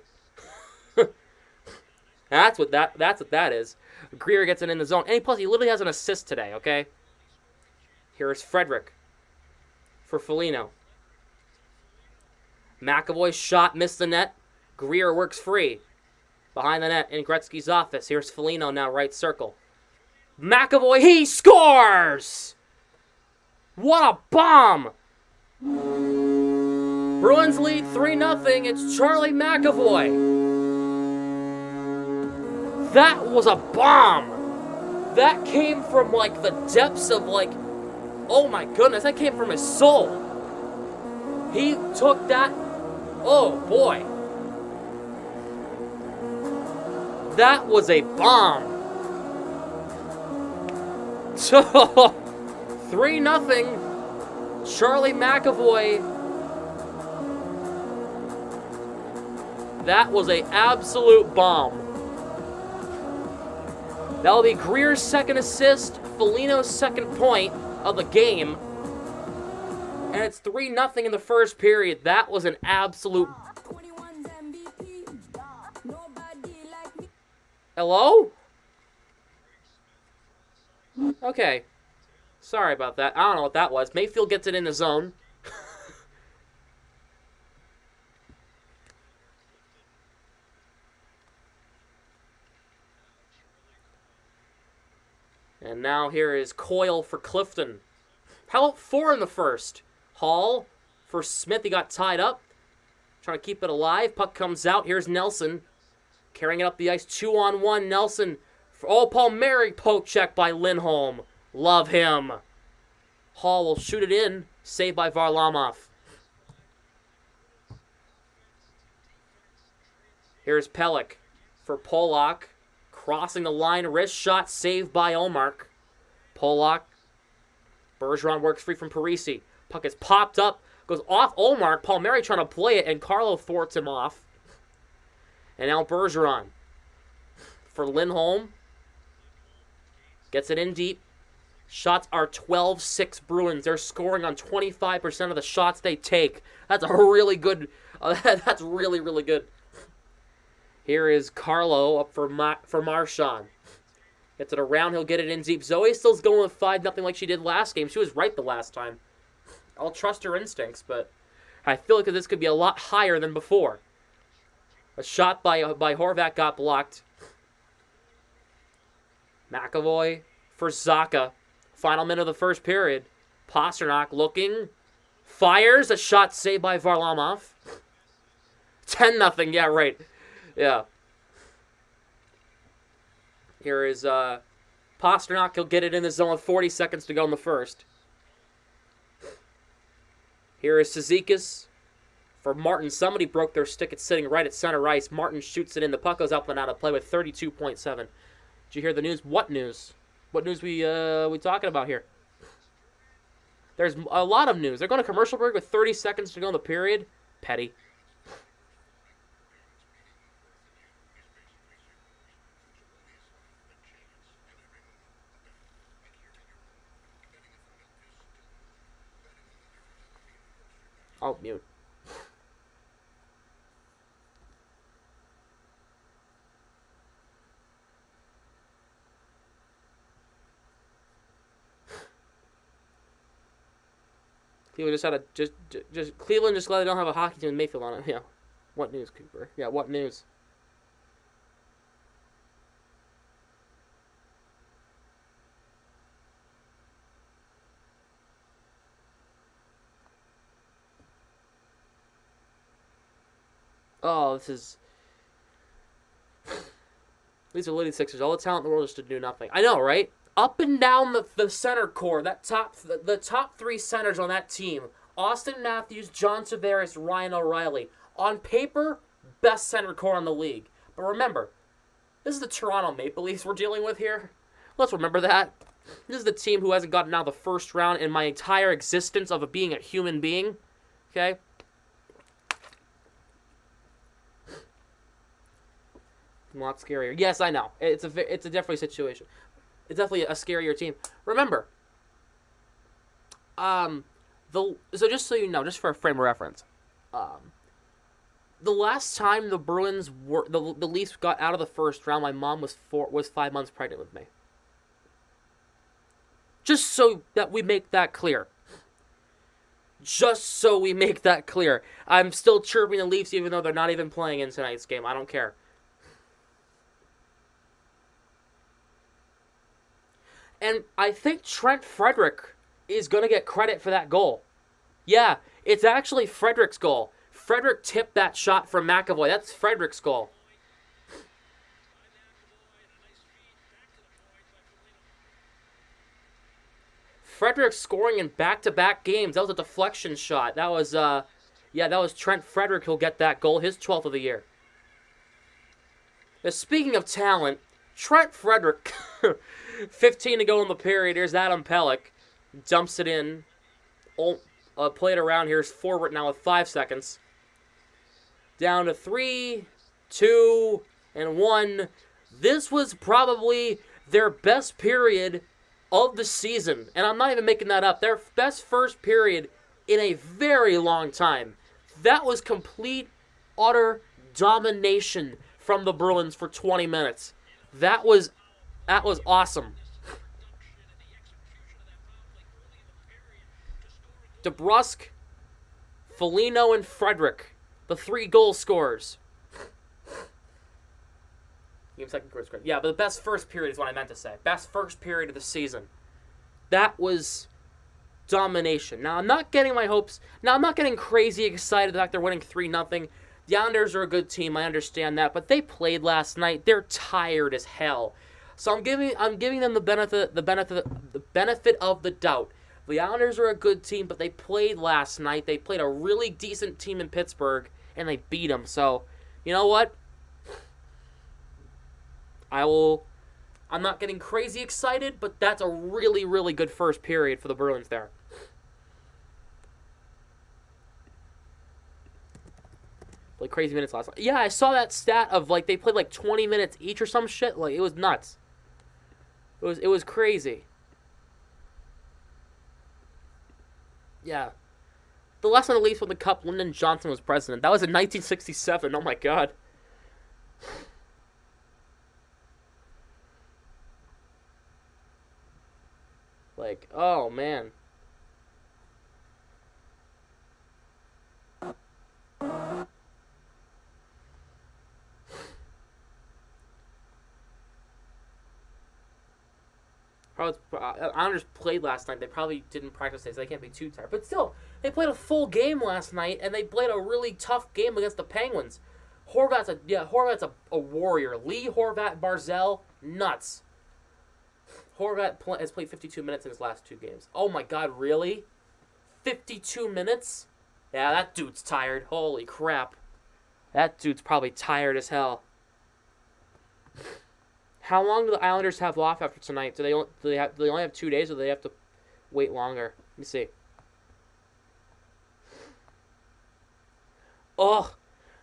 That's what that is. Greer gets it in the zone. And plus, he literally has an assist today, okay? Here is Frederick for Foligno. McAvoy's shot missed the net. Greer works free. Behind the net in Gretzky's office. Here's Foligno now, right circle. McAvoy, he scores! What a bomb! Bruins lead 3-0. It's Charlie McAvoy. That was a bomb. That came from like the depths of like, oh my goodness, that came from his soul. He took that, oh boy. That was a bomb. So, 3-0. Charlie McAvoy. That was an absolute bomb. That'll be Greer's second assist, Foligno's second point of the game. And it's 3-0 in the first period. That was an absolute... Hello? Okay. Sorry about that. I don't know what that was. Mayfield gets it in the zone. And now here is Coyle for Clifton. How about 4 in the first? Hall for Smith. He got tied up. Trying to keep it alive. Puck comes out. Here's Nelson. Carrying it up the ice. 2-on-1. Nelson. Oh, Palmieri poke check by Lindholm. Love him. Hall will shoot it in. Saved by Varlamov. Here's Pelech for Polak. Crossing the line, wrist shot, saved by Olmark. Polak. Bergeron works free from Parisi. Puck is popped up, goes off Olmark. Palmieri trying to play it, and Carlo thwarts him off. And now Bergeron for Lindholm. Gets it in deep. Shots are 12-6 Bruins. They're scoring on 25% of the shots they take. That's a really good. That's really, really good. Here is Carlo up for Marchand. Gets it around. He'll get it in deep. Zoe still's going with 5-0 like she did last game. She was right the last time. I'll trust her instincts, but I feel like this could be a lot higher than before. A shot by Horvat got blocked. McAvoy for Zacha. Final minute of the first period. Pasternak looking. Fires. A shot saved by Varlamov. 10-0. Yeah, right. Yeah. Here is Pasternak. He'll get it in the zone with 40 seconds to go in the first. Here is Cizikas for Martin. Somebody broke their stick. It's sitting right at center ice. Martin shoots it in. The puck goes up and out of play with 32.7. Did you hear the news? What news? What news we talking about here? There's a lot of news. They're going to commercial break with 30 seconds to go in the period. Petty. Oh, mute. Cleveland just had a just Cleveland just glad they don't have a hockey team in Mayfield on it. Yeah. What news, Cooper? Yeah, what news? Oh, this is. These are Lady Sixers. All the talent in the world is to do nothing. I know, right? Up and down the center core, the top three centers on that team: Austin Matthews, John Tavares, Ryan O'Reilly. On paper, best center core in the league. But remember, this is the Toronto Maple Leafs we're dealing with here. Let's remember that. This is the team who hasn't gotten out of the first round in my entire existence of being a human being. Okay. A lot scarier. Yes, I know. It's a definitely situation. It's definitely a scarier team. Remember, so just so you know, just for a frame of reference, the last time the Bruins were the Leafs got out of the first round, my mom was 5 months pregnant with me. Just so that we make that clear. Just so we make that clear. I'm still chirping the Leafs even though they're not even playing in tonight's game. I don't care. And I think Trent Frederick is going to get credit for that goal. Yeah, it's actually Frederick's goal. Frederick tipped that shot from McAvoy. That's Frederick's goal. Frederick scoring in back-to-back games. That was a deflection shot. That was, that was Trent Frederick who'll get that goal, his 12th of the year. Now, speaking of talent, Trent Frederick, 15 to go in the period. Here's Adam Pelech. Dumps it in. Play it around. Here's forward now with 5 seconds. Down to 3, 2, and 1. This was probably their best period of the season. And I'm not even making that up. Their best first period in a very long time. That was complete, utter domination from the Bruins for 20 minutes. That was awesome. DeBrusk, Foligno, and Frederick, the 3 goal scorers. Game second quarter score. Yeah, but the best first period is what I meant to say. Best first period of the season. That was domination. Now, I'm not getting my hopes. Now, I'm not getting crazy excited the fact they're winning 3-0. The Islanders are a good team, I understand that, but they played last night. They're tired as hell. So I'm giving them the benefit of the doubt. The Islanders are a good team, but they played last night. They played a really decent team in Pittsburgh, and they beat them. So, you know what? I'm not getting crazy excited, but that's a really, really good first period for the Bruins there. Like crazy minutes last night. Yeah, I saw that stat of like they played like 20 minutes each or some shit. Like it was nuts. It was crazy. Yeah. The last time the Leafs won the Cup, Lyndon Johnson was president. That was in 1967. Oh my God. Like, oh man. Islanders played last night. They probably didn't practice today, so they can't be too tired. But still, they played a full game last night, and they played a really tough game against the Penguins. Horvat's a warrior. Lee, Horvat, Barzal, nuts. Horvat has played 52 minutes in his last 2 games. Oh my God, really? 52 minutes? Yeah, that dude's tired. Holy crap. That dude's probably tired as hell. How long do the Islanders have off after tonight? Do they only have 2 days, or do they have to wait longer? Let me see. Oh,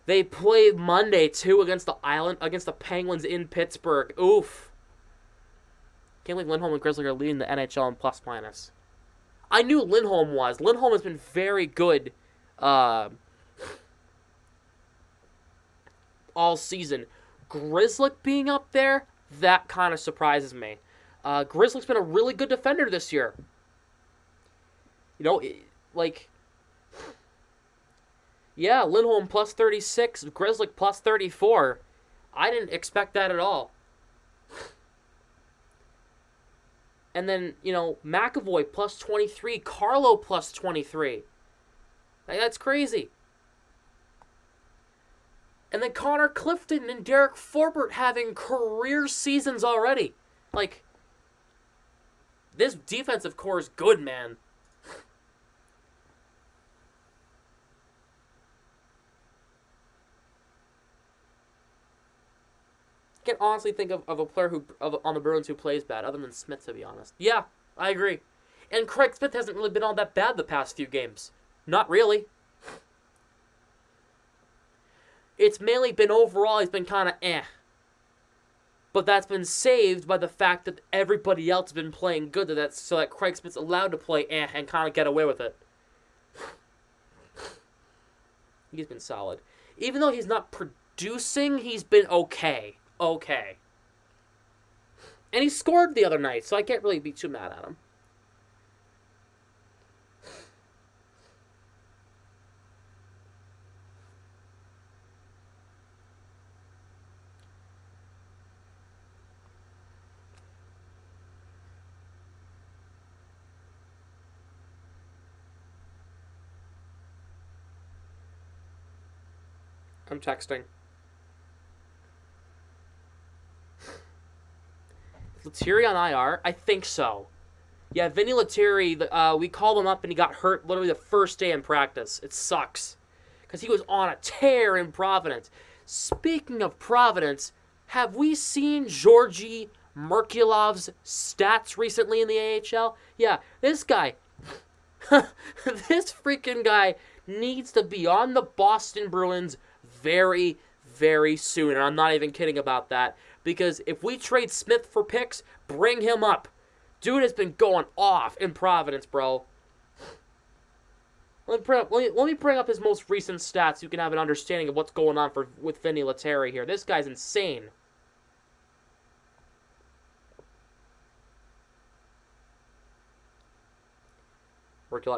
they play Monday too against the Penguins in Pittsburgh. Oof. Can't believe Lindholm and Grizzly are leading the NHL in plus minus. I knew Lindholm was. Lindholm has been very good all season. Grizzlick being up there, that kind of surprises me. Grizzlick's been a really good defender this year. You know, yeah, Lindholm plus 36, Grizzlick plus 34. I didn't expect that at all. And then, you know, McAvoy plus 23, Carlo plus 23. Like, that's crazy. And then Connor Clifton and Derek Forbort having career seasons already. Like, this defensive core is good, man. I can't honestly think of a player on the Bruins who plays bad, other than Smith, to be honest. Yeah, I agree. And Craig Smith hasn't really been all that bad the past few games. Not really. It's mainly been overall, he's been kind of eh. But that's been saved by the fact that everybody else has been playing good, so that Craig Smith's allowed to play eh and kind of get away with it. He's been solid. Even though he's not producing, he's been okay. Okay. And he scored the other night, so I can't really be too mad at him. I'm texting. Lettieri on IR? I think so. Yeah, Vinny Lettieri, we called him up and he got hurt literally the first day in practice. It sucks. Because he was on a tear in Providence. Speaking of Providence, have we seen Georgi Merkulov's stats recently in the AHL? Yeah, this guy, this freaking guy needs to be on the Boston Bruins very, very soon. And I'm not even kidding about that. Because if we trade Smith for picks, bring him up. Dude has been going off in Providence, bro. Let me bring up his most recent stats so you can have an understanding of what's going on with Vinny Lettieri here. This guy's insane.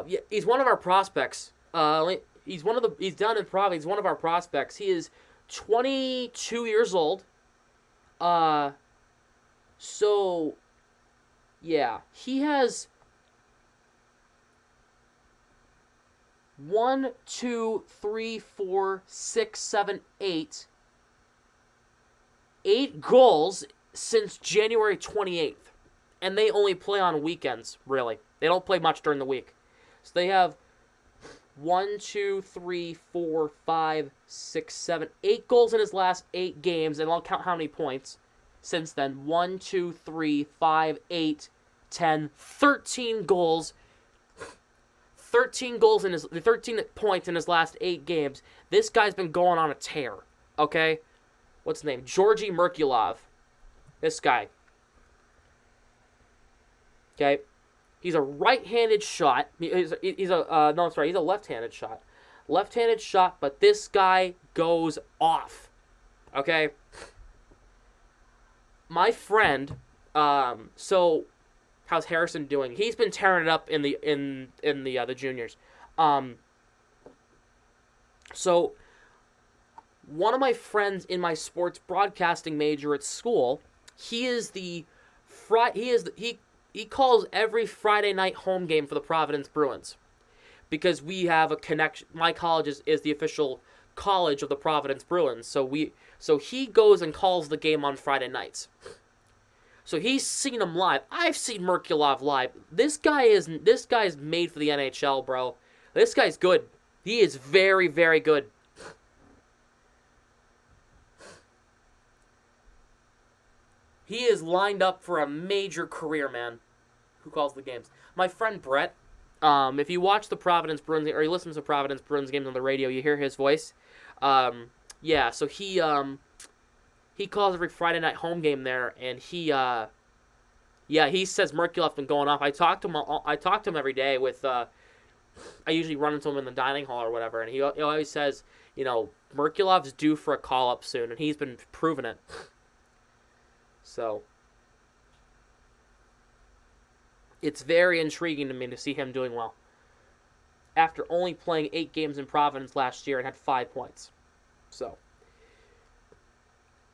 Yeah, he's one of our prospects. He's down in Providence. He's one of our prospects. He is 22 years old. So, yeah, he has 1, 2, 3, 4, 6, 7, 8 goals since January 28th. And they only play on weekends, really. They don't play much during the week. So they have 1, 2, 3, 4, 5, 6, 7, 8 goals in his last 8 games, and I'll count how many points since then. 1, 2, 3, 5, 8, 10, 13 goals. 13 points in his last 8 games. This guy's been going on a tear. Okay? What's his name? Georgi Merkulov. This guy. Okay, he's a right-handed shot. He's a no, I'm sorry, he's a left-handed shot. Left-handed shot, but this guy goes off. Okay. My friend, so how's Harrison doing? He's been tearing it up in the juniors. So one of my friends in my sports broadcasting major at school, he calls every Friday night home game for the Providence Bruins because we have a connection. My college is the official college of the Providence Bruins, so he goes and calls the game on Friday nights. So he's seen him live. I've seen Merkulov live. This guy's made for the NHL, bro. This guy's good. He is very, very good. He is lined up for a major career, man. Who calls the games? My friend Brett. If you watch the Providence Bruins, or you listen to Providence Bruins games on the radio, you hear his voice. Yeah, so he calls every Friday night home game there, and he says Merkulov's been going off. I talk to him every day with, I usually run into him in the dining hall or whatever, and he always says, Merkulov's due for a call-up soon, and he's been proving it. So, it's very intriguing to me to see him doing well. After only playing 8 games in Providence last year and had 5 points. So,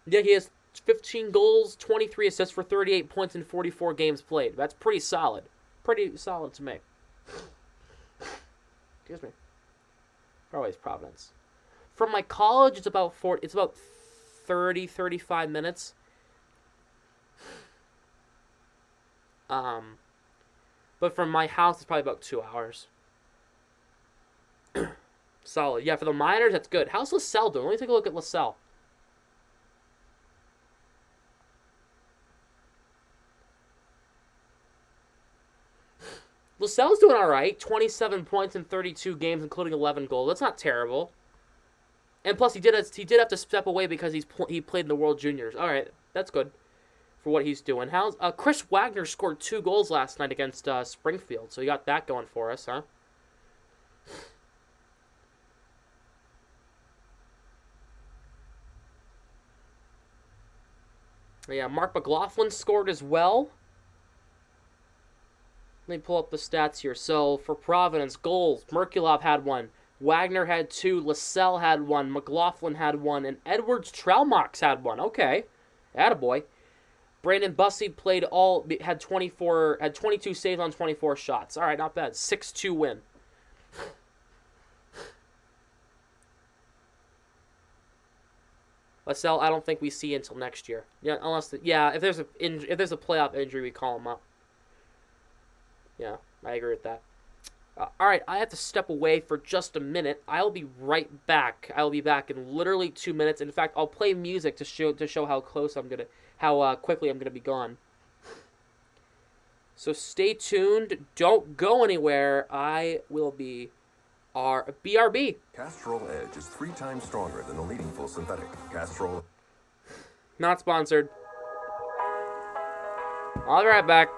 yeah, he has 15 goals, 23 assists for 38 points in 44 games played. That's pretty solid. Pretty solid to me. Excuse me. Always Providence. From my college, it's about 30, 35 minutes. But from my house, it's probably about 2 hours. Solid. Yeah, for the Miners, that's good. How's LaSalle doing? Let me take a look at LaSalle. LaSalle's doing all right. 27 points in 32 games, including 11 goals. That's not terrible. And plus, he did have to step away because he played in the World Juniors. All right, that's good for what he's doing. How's Chris Wagner scored 2 goals last night against Springfield, so you got that going for us, huh? Yeah, Mark McLaughlin scored as well. Let me pull up the stats here. So, for Providence, goals, Merkulov had 1. Wagner had 2. LaSalle had 1. McLaughlin had 1. And Edwards Traumax had 1. Okay. Attaboy. Brandon Bussey had 22 saves on 24 shots. All right, not bad. 6-2 win. LaSalle, I don't think we see until next year. Yeah, if there's a playoff injury, we call him up. Yeah, I agree with that. All right, I have to step away for just a minute. I'll be right back. I'll be back in literally 2 minutes. In fact, I'll play music to show how quickly I'm gonna be gone. So stay tuned. Don't go anywhere. I will be BRB. Castrol Edge is 3 times stronger than the leading full synthetic. Castrol. Not sponsored. I'll be right back.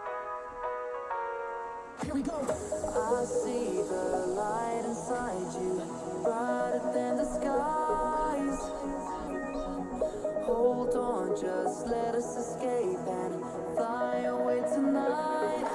Here we go. I see the light inside you, brighter than the skies. Hold on, just let us escape and fly away tonight.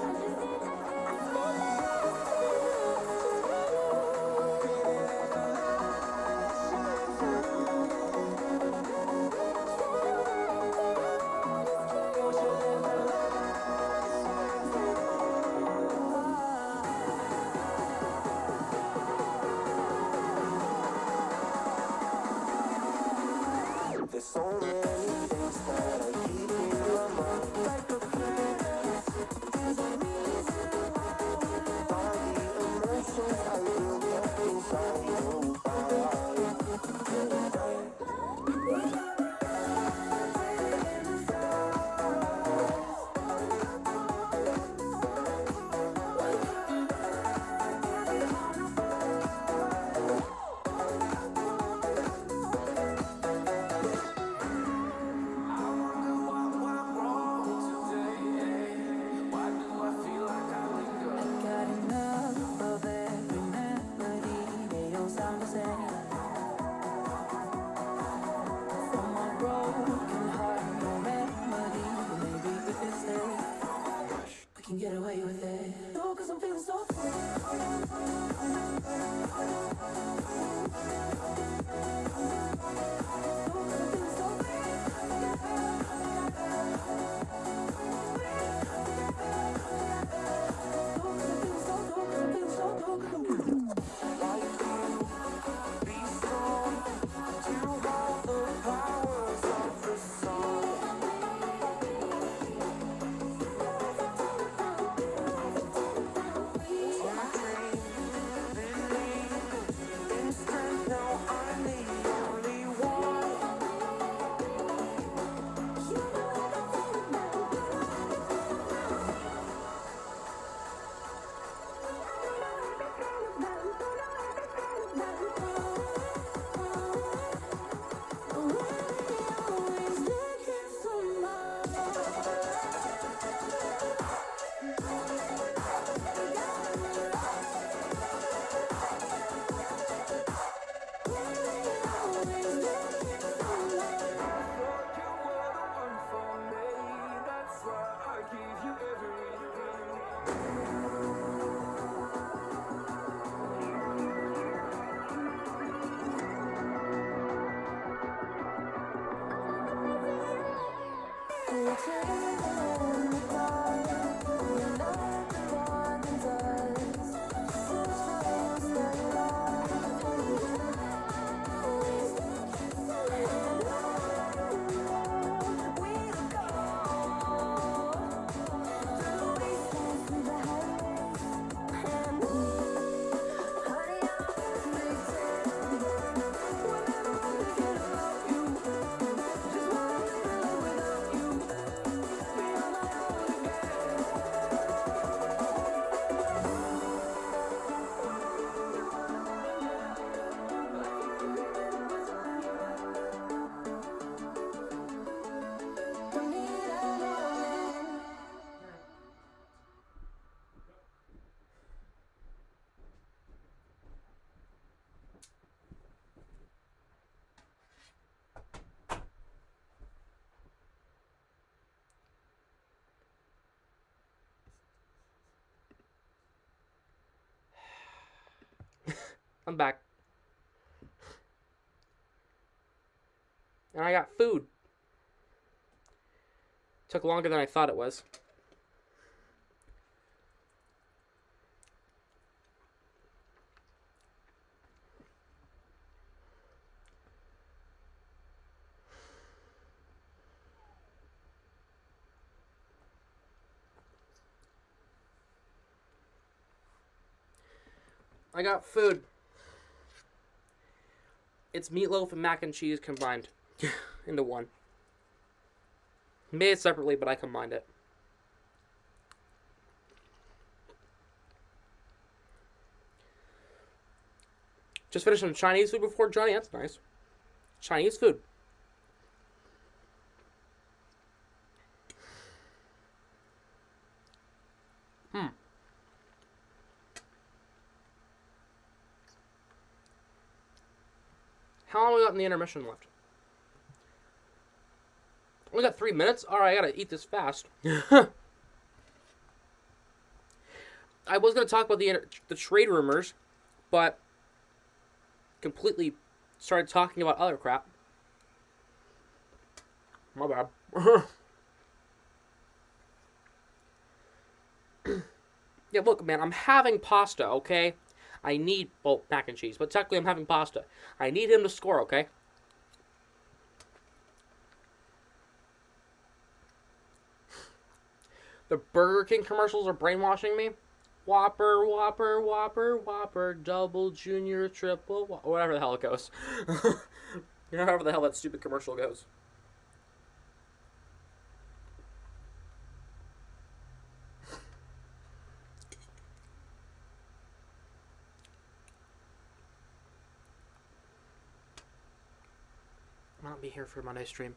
There's so many things that are keeping me I'm back. And I got food. Took longer than I thought it was. I got food. It's meatloaf and mac and cheese combined into one. Made it separately, but I combined it. Just finished some Chinese food before, Johnny. That's nice. Chinese food. How long we got in the intermission left? We got 3 minutes? Alright, I gotta eat this fast. I was gonna talk about the trade rumors, but completely started talking about other crap. My bad. Yeah, look, man, I'm having pasta, okay? I need, well, mac and cheese, but technically I'm having pasta. I need him to score, okay? The Burger King commercials are brainwashing me. Whopper, Whopper, Whopper, Whopper, double, junior, triple, whatever the hell it goes. You know, however the hell that stupid commercial goes. I won't be here for Monday stream.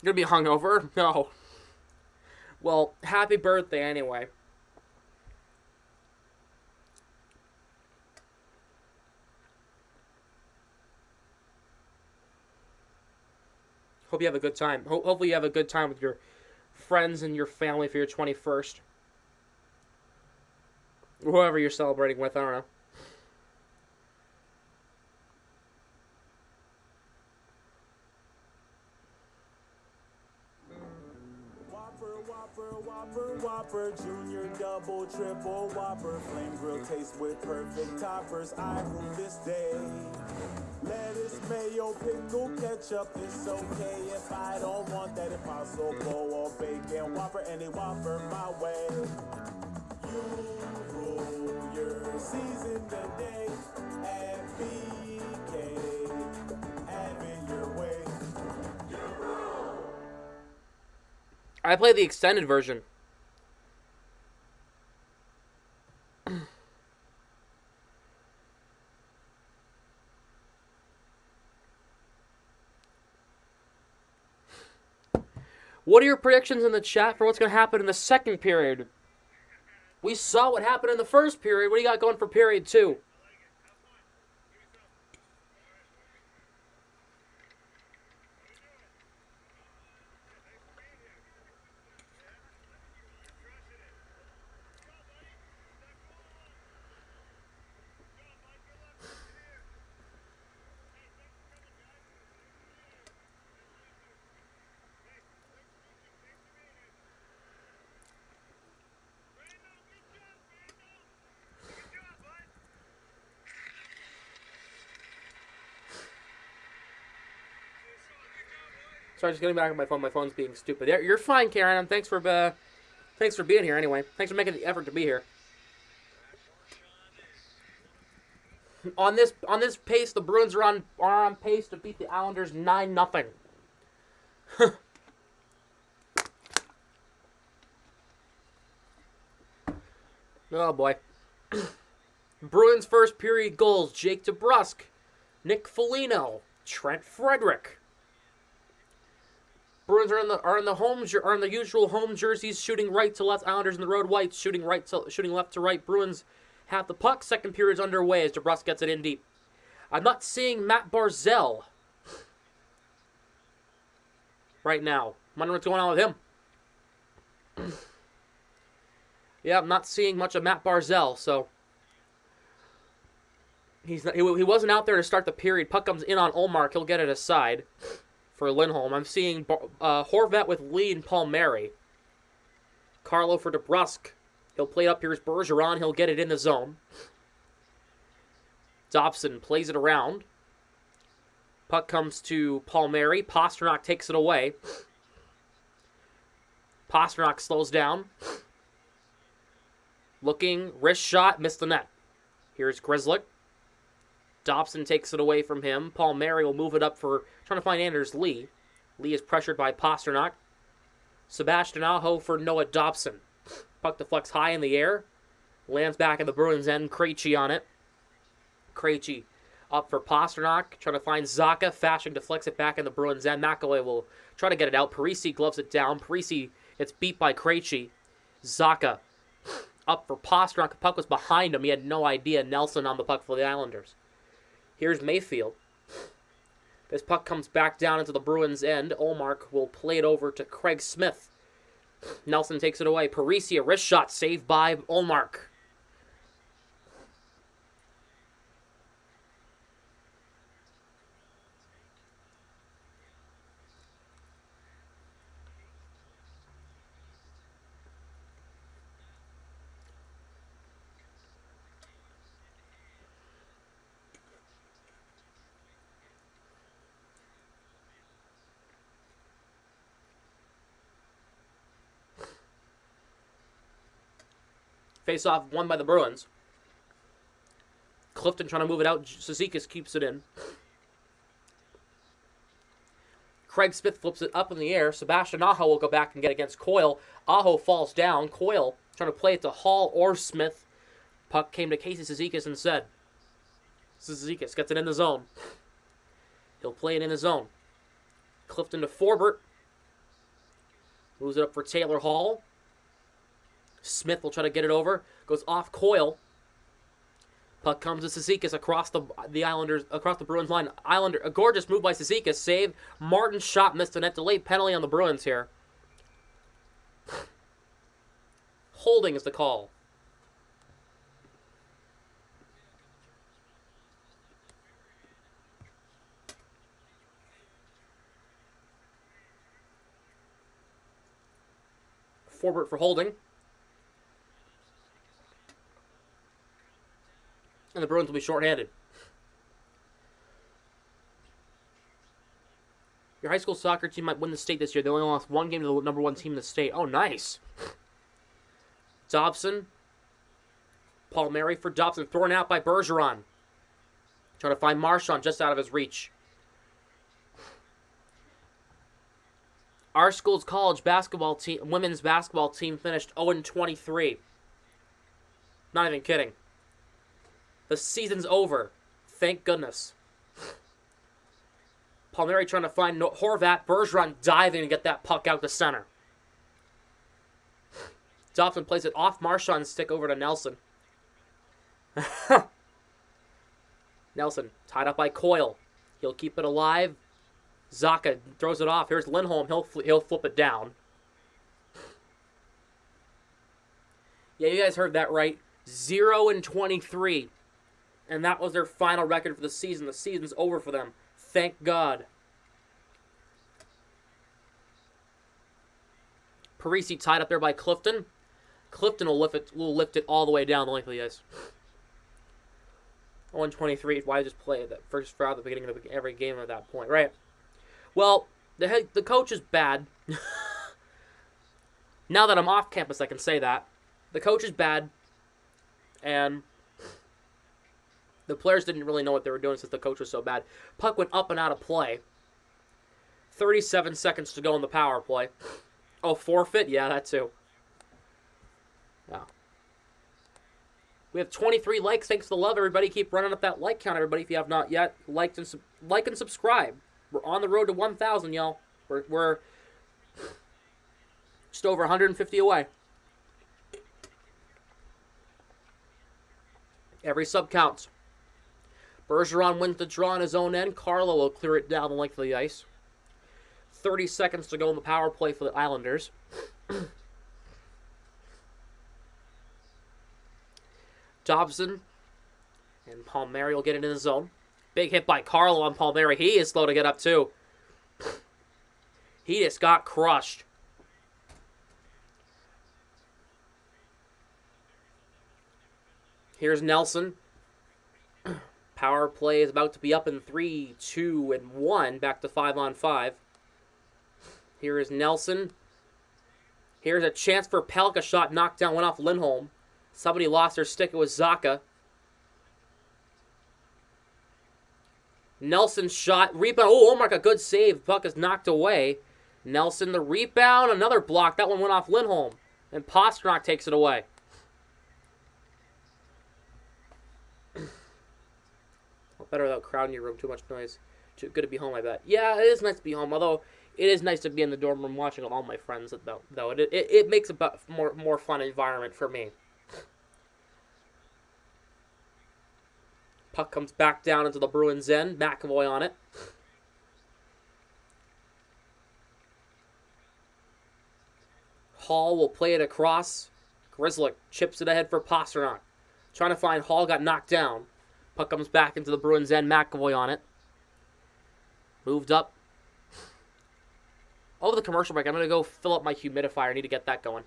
You're gonna be hungover? No. Well, happy birthday anyway. Hope you have a good time. Hopefully you have a good time with your friends and your family for your 21st. Whoever you're celebrating with, I don't know. Whopper, junior, double, triple, Whopper, flame grill taste with perfect toppers. I rule this day. Lettuce, mayo, pickle, ketchup, it's okay if I don't want that Impossible or bacon Whopper, any Whopper my way. You rule your season today at BK, have it your way. I played the extended version. What are your predictions in the chat for what's going to happen in the second period? We saw what happened in the first period. What do you got going for period 2? Sorry, just getting back on my phone. My phone's being stupid. You're fine, Karen. And thanks for being here anyway. Thanks for making the effort to be here. On this pace, the Bruins are on pace to beat the Islanders 9-0. Oh boy. Bruins first period goals: Jake DeBrusk, Nick Foligno, Trent Frederick. Bruins are in the usual home jerseys, shooting right to left. Islanders in the road whites, shooting left to right. Bruins have the puck. Second period's underway as DeBrusk gets it in deep. I'm not seeing Matt Barzal right now. I'm wondering what's going on with him. Yeah, I'm not seeing much of Matt Barzal, so He wasn't out there to start the period. Puck comes in on Olmark. He'll get it aside for Lindholm. I'm seeing Horvat with Lee and Palmieri. Carlo for DeBrusque. He'll play it up. Here's Bergeron. He'll get it in the zone. Dobson plays it around. Puck comes to Palmieri. Pastrnak takes it away. Pastrnak slows down. Looking, wrist shot, missed the net. Here's Grzelcyk. Dobson takes it away from him. Palmieri will move it up for trying to find Anders Lee. Lee is pressured by Pastrnak. Sebastian Aho for Noah Dobson. Puck deflects high in the air. Lands back in the Bruins end. Krejci on it. Krejci up for Pastrnak. Trying to find Zacha. Fashion deflects it back in the Bruins end. McAvoy will try to get it out. Parisi gloves it down. Parisi gets beat by Krejci. Zacha up for Pastrnak. The puck was behind him. He had no idea. Nelson on the puck for the Islanders. Here's Mayfield. This puck comes back down into the Bruins' end. Olmark will play it over to Craig Smith. Nelson takes it away. Parisi, a wrist shot saved by Olmark. Face-off won by the Bruins. Clifton trying to move it out. Cizikas keeps it in. Craig Smith flips it up in the air. Sebastian Aho will go back and get against Coyle. Aho falls down. Coyle trying to play it to Hall or Smith. Puck came to Casey Cizikas instead. Cizikas gets it in the zone. He'll play it in the zone. Clifton to Forbert. Moves it up for Taylor Hall. Smith will try to get it over. Goes off Coyle. Puck comes to Cizikas across the Islanders, across the Bruins line. A gorgeous move by Cizikas. Save. Martin's shot missed the net. Delayed penalty on the Bruins here. Holding is the call. Forbert for holding. And the Bruins will be shorthanded. Your high school soccer team might win the state this year. They only lost one game to the number one team in the state. Oh, nice. Dobson. Palmieri for Dobson. Thrown out by Bergeron. Trying to find Marchand just out of his reach. Our school's college basketball team, women's basketball team finished 0-23. Not even kidding. The season's over. Thank goodness. Palmieri trying to find Horvat. Bergeron diving to get that puck out to center. Dobson plays it off Marchand's stick over to Nelson. Nelson tied up by Coyle. He'll keep it alive. Zacha throws it off. Here's Lindholm. He'll flip it down. Yeah, you guys heard that right. 0-23. And that was their final record for the season. The season's over for them. Thank God. Parisi tied up there by Clifton. Clifton will lift it all the way down the length of the ice. 1-23. Why just play that first foul at the beginning of every game at that point, right? Well, the coach is bad. Now that I'm off campus, I can say that. The coach is bad. And the players didn't really know what they were doing since the coach was so bad. Puck went up and out of play. 37 seconds to go in the power play. Oh, forfeit? Yeah, that too. Yeah. We have 23 likes. Thanks to the love, everybody. Keep running up that like count, everybody. If you have not yet, like and subscribe. We're on the road to 1,000, y'all. We're just over 150 away. Every sub counts. Bergeron wins the draw on his own end. Carlo will clear it down the length of the ice. 30 seconds to go in the power play for the Islanders. Dobson And Palmieri will get it in the zone. Big hit by Carlo on Palmieri. He is slow to get up, too. He just got crushed. Here's Nelson. Power play is about to be up in 3, 2, and 1. Back to 5-on-5. Here is Nelson. Here's a chance for Pelk. A shot knocked down, went off Lindholm. Somebody lost their stick. It was Zacha. Nelson shot. Rebound. Oh, Omar, a good save. Puck is knocked away. Nelson, the rebound. Another block. That one went off Lindholm. And Pastrnak takes it away. Better without crowd in your room. Too much noise. Too good to be home, I bet. Yeah, it is nice to be home. Although, it is nice to be in the dorm room watching all my friends, though. It makes a more fun environment for me. Puck comes back down into the Bruins' end. McAvoy on it. Hall will play it across. Grzelcyk chips it ahead for Pastrnak. Trying to find Hall, got knocked down. Puck comes back into the Bruins' end. McAvoy on it. Moved up. Over the commercial break, I'm going to go fill up my humidifier. I need to get that going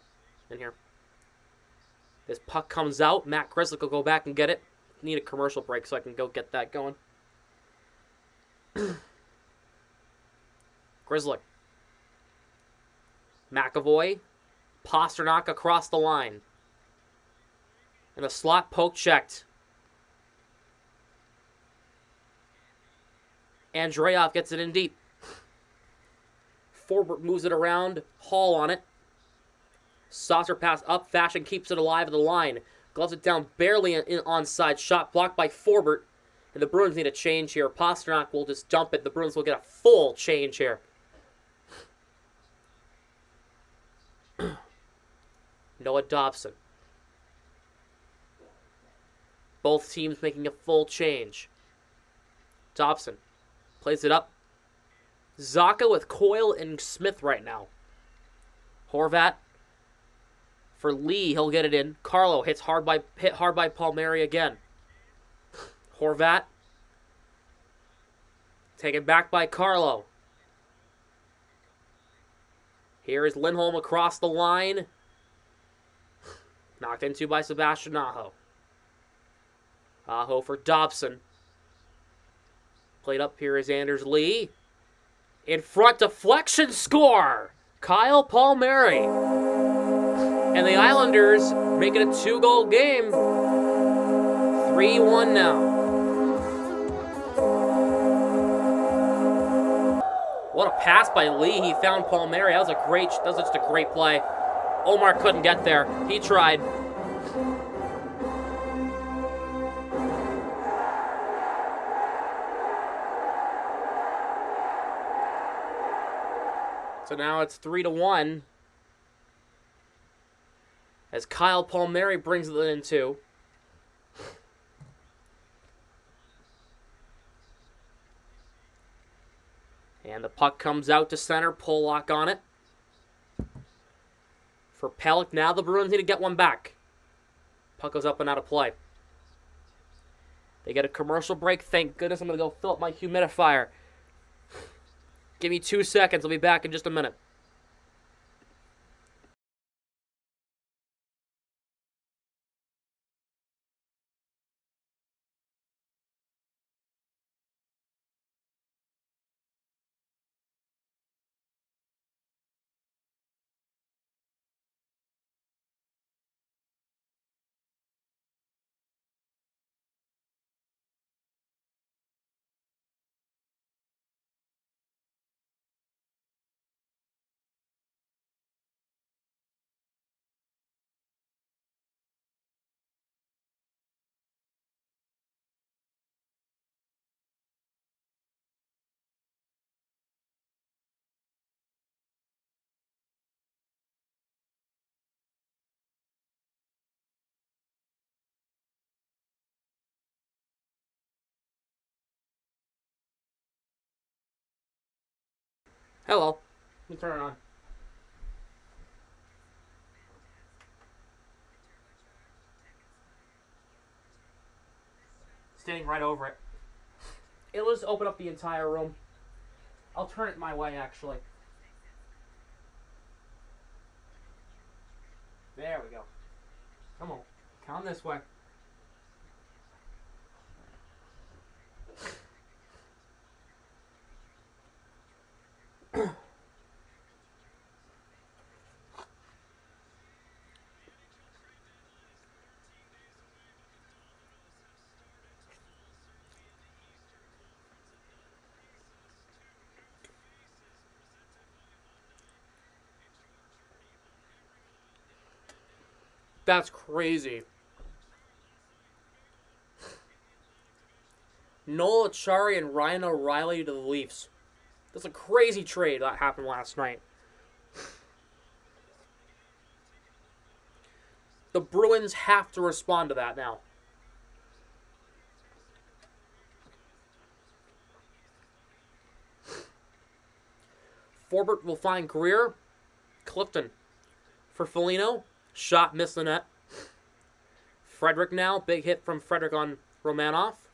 in here. This puck comes out. Matt Grzelcyk will go back and get it. Need a commercial break so I can go get that going. Grzelcyk. McAvoy. Pastrnak across the line. And the slot poke checked. Andreev gets it in deep. Forbert moves it around. Hall on it. Saucer pass up. Fashion keeps it alive at the line. Gloves it down barely onside. Shot blocked by Forbert. And the Bruins need a change here. Pastrnak will just dump it. The Bruins will get a full change here. Noah Dobson. Both teams making a full change. Dobson plays it up. Zacha with Coyle and Smith right now. Horvat for Lee. He'll get it in. Carlo hit hard by Palmieri again. Horvat taken back by Carlo. Here is Lindholm across the line. Knocked into by Sebastian Aho. Aho for Dobson. Played up here is Anders Lee. In front, deflection score! Kyle Palmieri. And the Islanders make it a 2-goal game. 3-1 now. What a pass by Lee. He found Palmieri. That was just a great play. Omar couldn't get there. He tried. So now it's 3-1. As Kyle Palmieri brings it in too. And the puck comes out to center. Pollock on it. For Pellick, now the Bruins need to get one back. Puck goes up and out of play. They get a commercial break. Thank goodness. I'm going to go fill up my humidifier. Give me 2 seconds. I'll be back in just a minute. Hello. Let me turn it on. standing right over it. It'll just open up the entire room. I'll turn it my way, actually. There we go. Come on. Come this way. That's crazy. Noel Achari and Ryan O'Reilly to the Leafs. That's a crazy trade that happened last night. The Bruins have to respond to that now. Forbert will find Greer. Clifton for Foligno. Shot, missed the net. Frederick now. Big hit from Frederick on Romanoff.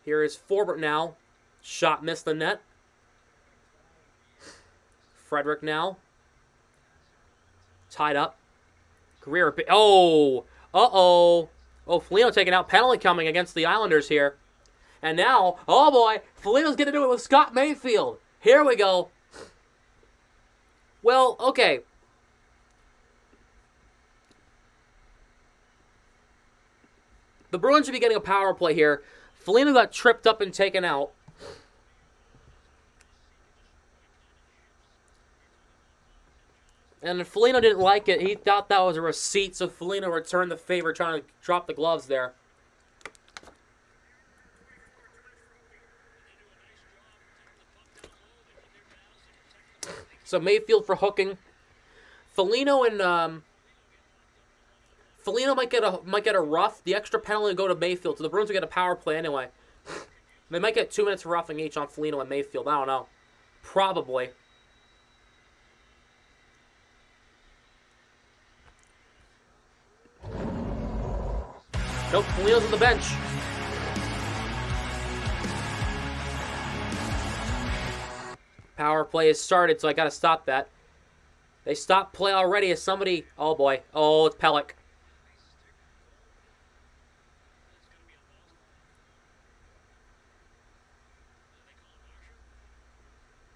Here is Forbert now. Shot, missed the net. Frederick now. Tied up. Greer. Oh! Uh-oh. Oh, Foligno taking out. Penalty coming against the Islanders here. And now, oh boy, Foligno's going to do it with Scott Mayfield. Here we go. Well, okay. The Bruins should be getting a power play here. Foligno got tripped up and taken out. And Foligno didn't like it. He thought that was a receipt, so Foligno returned the favor, trying to drop the gloves there. So Mayfield for hooking. Foligno and Foligno might get a rough. The extra penalty will go to Mayfield, so the Bruins will get a power play anyway. They might get 2 minutes of roughing each on Foligno and Mayfield. I don't know. Probably. Nope, Foligno's on the bench. Power play has started, so I gotta stop that. They stopped play already as somebody... Oh boy. Oh, it's Pellick.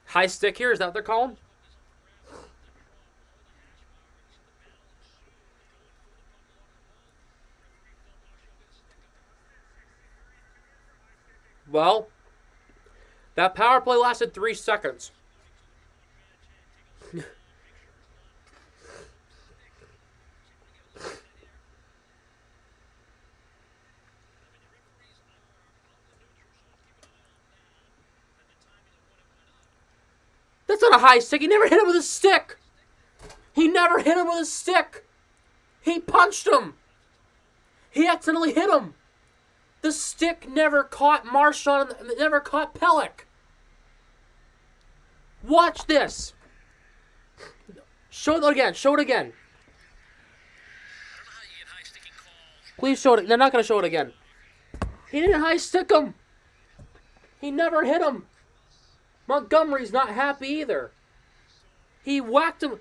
High stick here, is that what they're calling? Well, that power play lasted 3 seconds. That's not a high stick. He never hit him with a stick. He never hit him with a stick. He punched him. He accidentally hit him. The stick never caught Marchand, never caught Pellick. Watch this. Show it again. Show it again. Please show it. They're not going to show it again. He didn't high stick him. He never hit him. Montgomery's not happy either. He whacked him.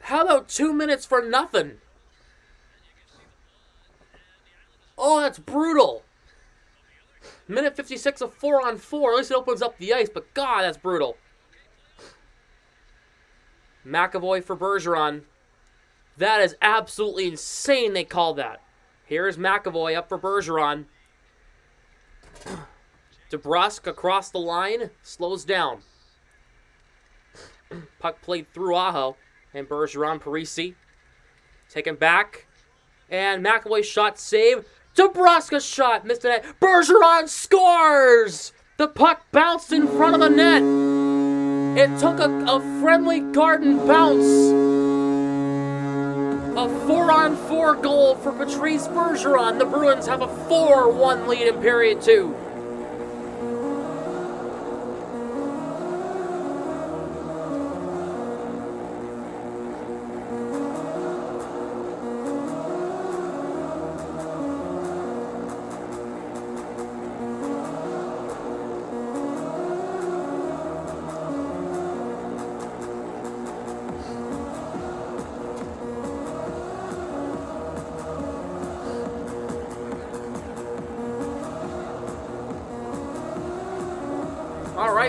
How about 2 minutes for nothing? Oh, that's brutal. Minute 56 of 4-on-4. At least it opens up the ice, but God, that's brutal. McAvoy for Bergeron. That is absolutely insane they call that. Here's McAvoy up for Bergeron. DeBrusk across the line. Slows down. Puck played through Aho. And Bergeron, Parisi. Taken back. And McAvoy shot save. DeBrusk shot. Missed the net. Bergeron scores! The puck bounced in front of the net. It took a friendly garden bounce. A 4-on-4 goal for Patrice Bergeron. The Bruins have a 4-1 lead in period 2.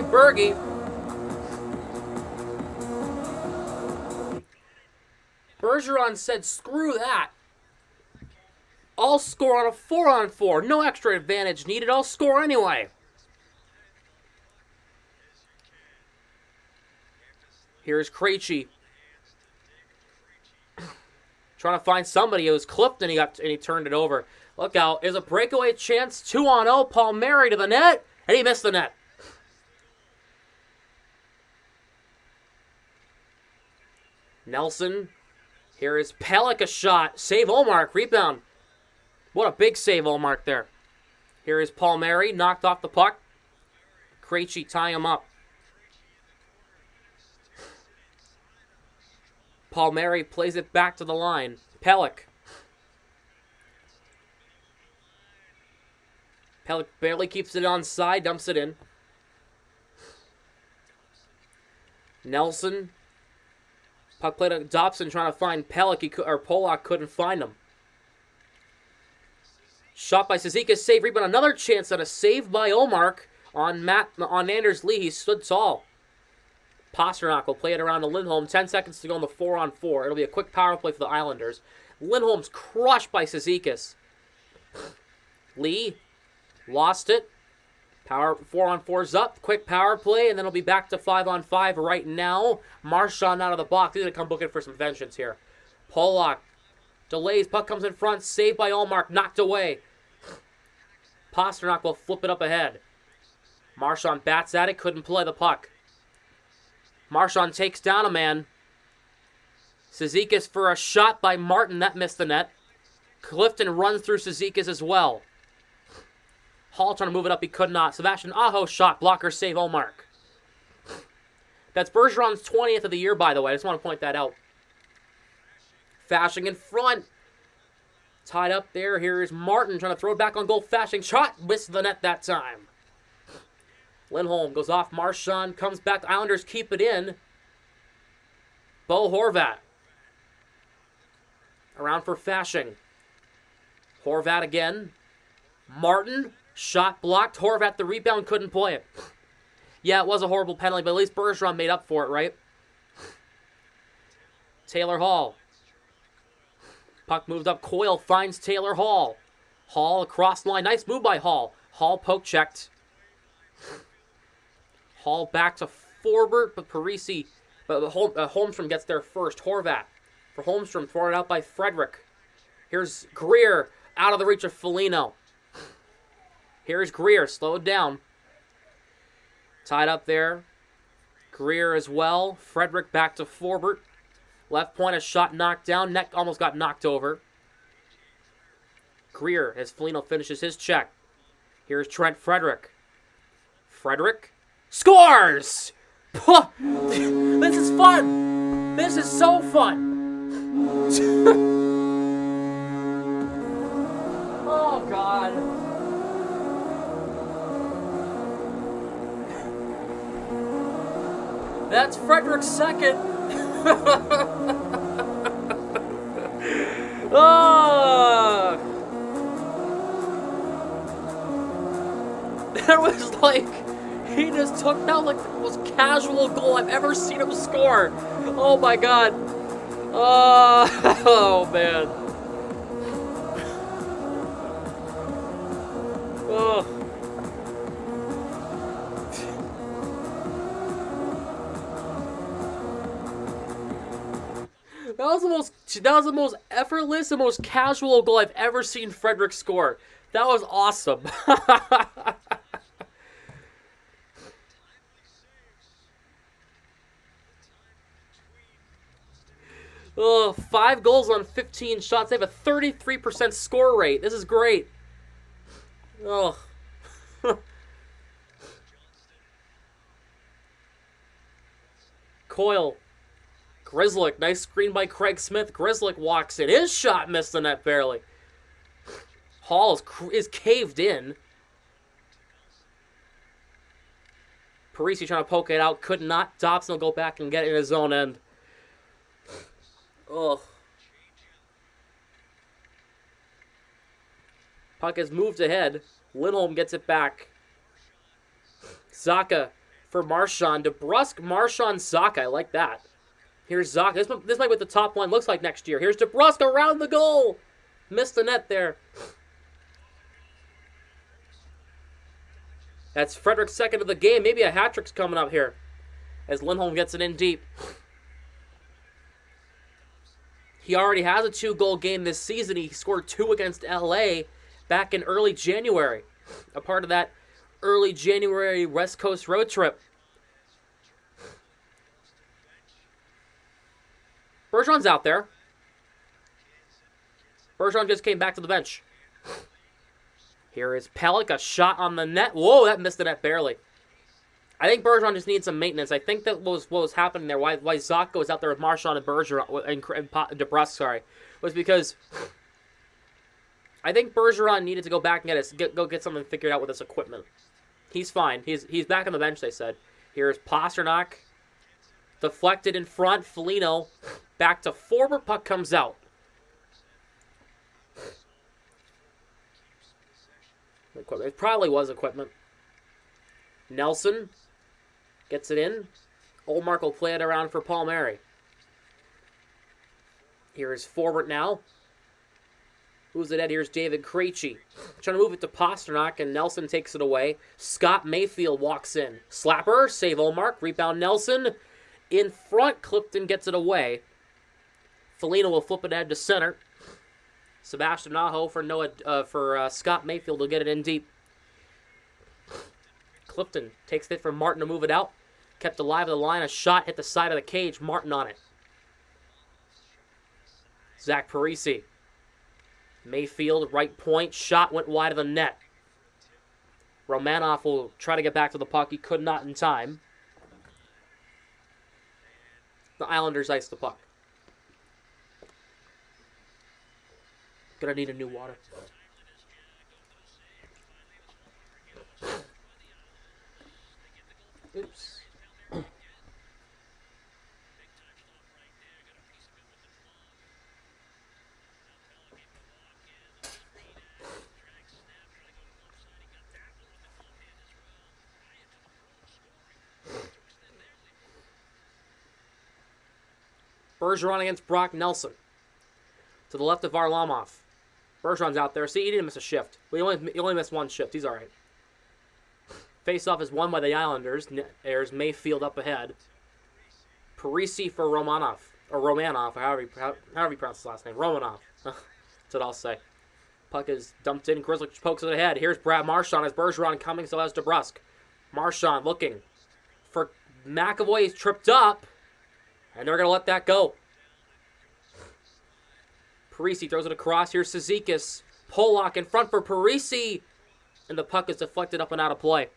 right, Bergie. Bergeron said, screw that. I'll score on a 4-on-4. No extra advantage needed. I'll score anyway. Here's Krejci. Trying to find somebody. It was Clifton. And he turned it over. Look out. There's a breakaway chance. 2-on-0. Palmieri to the net. And he missed the net. Nelson. Here is Pelech, a shot. Save Olmark. Rebound. What a big save, Olmark, there. Here is Palmieri. Knocked off the puck. Krejci tying him up. Palmieri plays it back to the line. Pelech. Pelech barely keeps it on side. Dumps it in. Nelson. Puck played to Dobson trying to find Pelech, Polak couldn't find him. Shot by Cizikas, save, rebound, another chance at a save by Olmark on Anders Lee. He stood tall. Pasternak will play it around to Lindholm. 10 seconds to go on the 4-on-4. It'll be a quick power play for the Islanders. Lindholm's crushed by Cizikas. Lee lost it. 4-on-4's up. Quick power play, and then it'll be back to 5-on-5 right now. Marchand out of the box. He's going to come looking for some vengeance here. Polak delays. Puck comes in front. Saved by Olmark. Knocked away. Pasternak will flip it up ahead. Marchand bats at it. Couldn't play the puck. Marchand takes down a man. Cizikas for a shot by Martin. That missed the net. Clifton runs through Cizikas as well. Hall trying to move it up. He could not. Sebastian Aho shot. Blocker save Olmark. That's Bergeron's 20th of the year, by the way. I just want to point that out. Fashing in front. Tied up there. Here is Martin trying to throw it back on goal. Fashing shot. Missed the net that time. Lindholm goes off Marchand. Comes back. Islanders keep it in. Bo Horvat. Around for Fashing. Horvat again. Martin. Shot blocked. Horvat the rebound. Couldn't play it. Yeah, it was a horrible penalty, but at least Bergeron made up for it, right? Taylor Hall. Puck moved up. Coyle finds Taylor Hall. Hall across the line. Nice move by Hall. Hall poke checked. Hall back to Forbert, but Parisi. But Holmstrom gets there first. Horvat for Holmstrom. Thrown out by Frederick. Here's Greer out of the reach of Foligno. Here's Greer, slowed down. Tied up there. Greer as well. Frederick back to Forbert. Left point, a shot knocked down. Net almost got knocked over. Greer as Foligno finishes his check. Here's Trent Frederick. Frederick scores! This is fun! This is so fun! Oh, God. That's Frederick's second. Oh! That was like, he just took down like the most casual goal I've ever seen him score. Oh my God. Oh man. Oh. That was the most effortless and most casual goal I've ever seen Frederick score. That was awesome. Oh, 5 goals on 15 shots. They have a 33% score rate. This is great. Oh. Coyle. Grzelcyk, nice screen by Craig Smith. Grzelcyk walks in. His shot missed the net barely. Hall is caved in. Parisi trying to poke it out. Could not. Dobson will go back and get it in his own end. Ugh. Puck has moved ahead. Lindholm gets it back. Zacha for Marchand. DeBrusque, Marchand, Zaka. I like that. Here's Zaka. This might be what the top line looks like next year. Here's DeBrusque around the goal. Missed the net there. That's Frederick's second of the game. Maybe a hat trick's coming up here as Lindholm gets it in deep. He already has a 2-goal game this season. He scored 2 against LA back in early January. A part of that early January West Coast road trip. Bergeron's out there. Bergeron just came back to the bench. Here is Pellick, a shot on the net. Whoa, that missed the net barely. I think Bergeron just needs some maintenance. I think that was what was happening there. Why Zaka was out there with Marchand and Bergeron and DeBrusque, was because I think Bergeron needed to go back and go get something figured out with his equipment. He's fine. He's back on the bench, they said. Here's Pasternak. Deflected in front. Foligno back to forward. Puck comes out. It probably was equipment. Nelson gets it in. Olmark will play it around for Palmieri. Here is forward now. Who's it at? Here's David Krejci. Trying to move it to Pasternak, and Nelson takes it away. Scott Mayfield walks in. Slapper, save Olmark. Rebound Nelson. In front, Clifton gets it away. Foligno will flip it ahead to center. Sebastian Aho for Scott Mayfield will get it in deep. Clifton takes it from Martin to move it out. Kept alive at the line. A shot hit the side of the cage. Martin on it. Zach Parise. Mayfield, right point. Shot went wide of the net. Romanov will try to get back to the puck. He could not in time. The Islanders ice the puck. Gonna need a new water. Oops. Bergeron against Brock Nelson. To the left of Varlamov. Bergeron's out there. See, he didn't miss a shift. He only missed one shift. He's all right. Face-off is won by the Islanders. There's Mayfield up ahead. Parise for Romanov. Or Romanov, or however you pronounce his last name. Romanov. That's what I'll say. Puck is dumped in. Grizzly pokes it ahead. Here's Brad Marchand as Bergeron coming, so as DeBrusque. Marchand looking for McAvoy. He's tripped up. And they're going to let that go. Parise throws it across. Here's Cizikas. Pollock in front for Parise. And the puck is deflected up and out of play.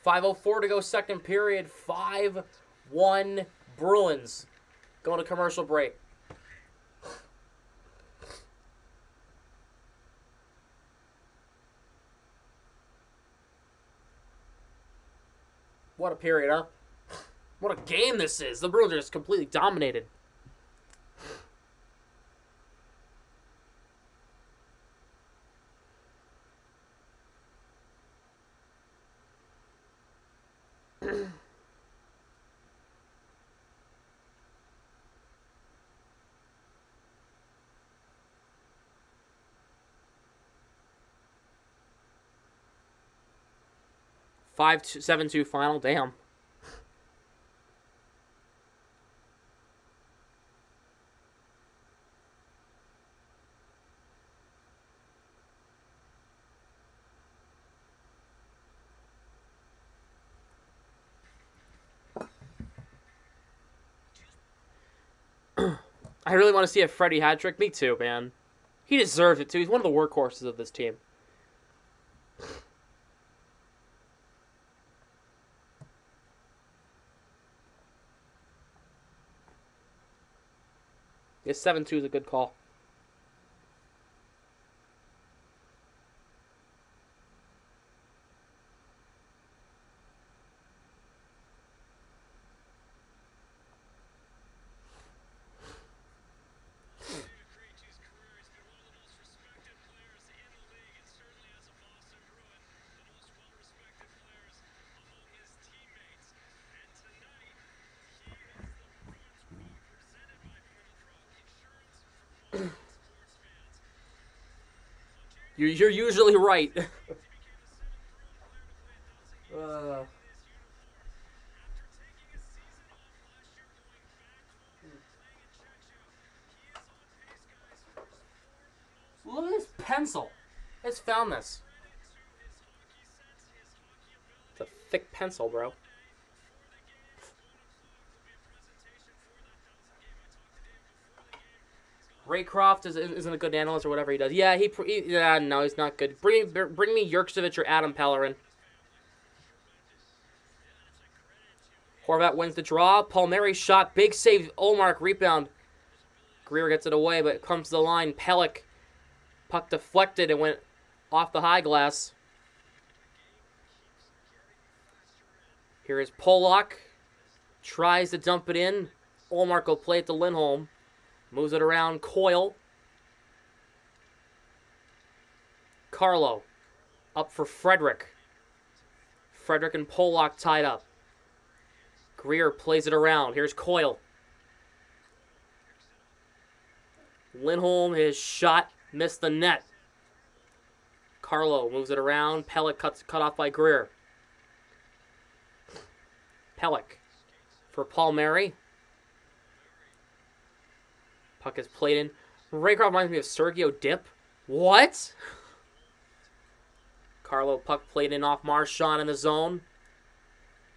.5:04 to go second period. 5-1 Bruins. Going to commercial break. What a period, huh? What a game this is. The Bruins are just completely dominated. Five 7-2 final. Damn. I really want to see a Freddie hat trick. Me too, man. He deserves it too. He's one of the workhorses of this team. This 7-2 is a good call. Krejci's career has been one of the most respected players in the league. It's You're usually right. Look at this pencil. It's found this. It's a thick pencil, bro. Raycroft isn't a good analyst or whatever he does. Yeah, no, he's not good. Bring me Yurksevich or Adam Pellerin. Horvat wins the draw. Palmieri shot. Big save. Olmark rebound. Greer gets it away, but it comes to the line. Pelech. Puck deflected and went off the high glass. Here is Pollock. Tries to dump it in. Olmark will play it to Lindholm. Moves it around. Coyle. Carlo. Up for Frederick. Frederick and Pollock tied up. Greer plays it around. Here's Coyle. Lindholm, his shot missed the net. Carlo moves it around. Pelech cut off by Greer. Pelech for Palmieri. Puck is played in. Raycroft reminds me of Sergio Dip. What? Carlo puck played in off Marchand in the zone.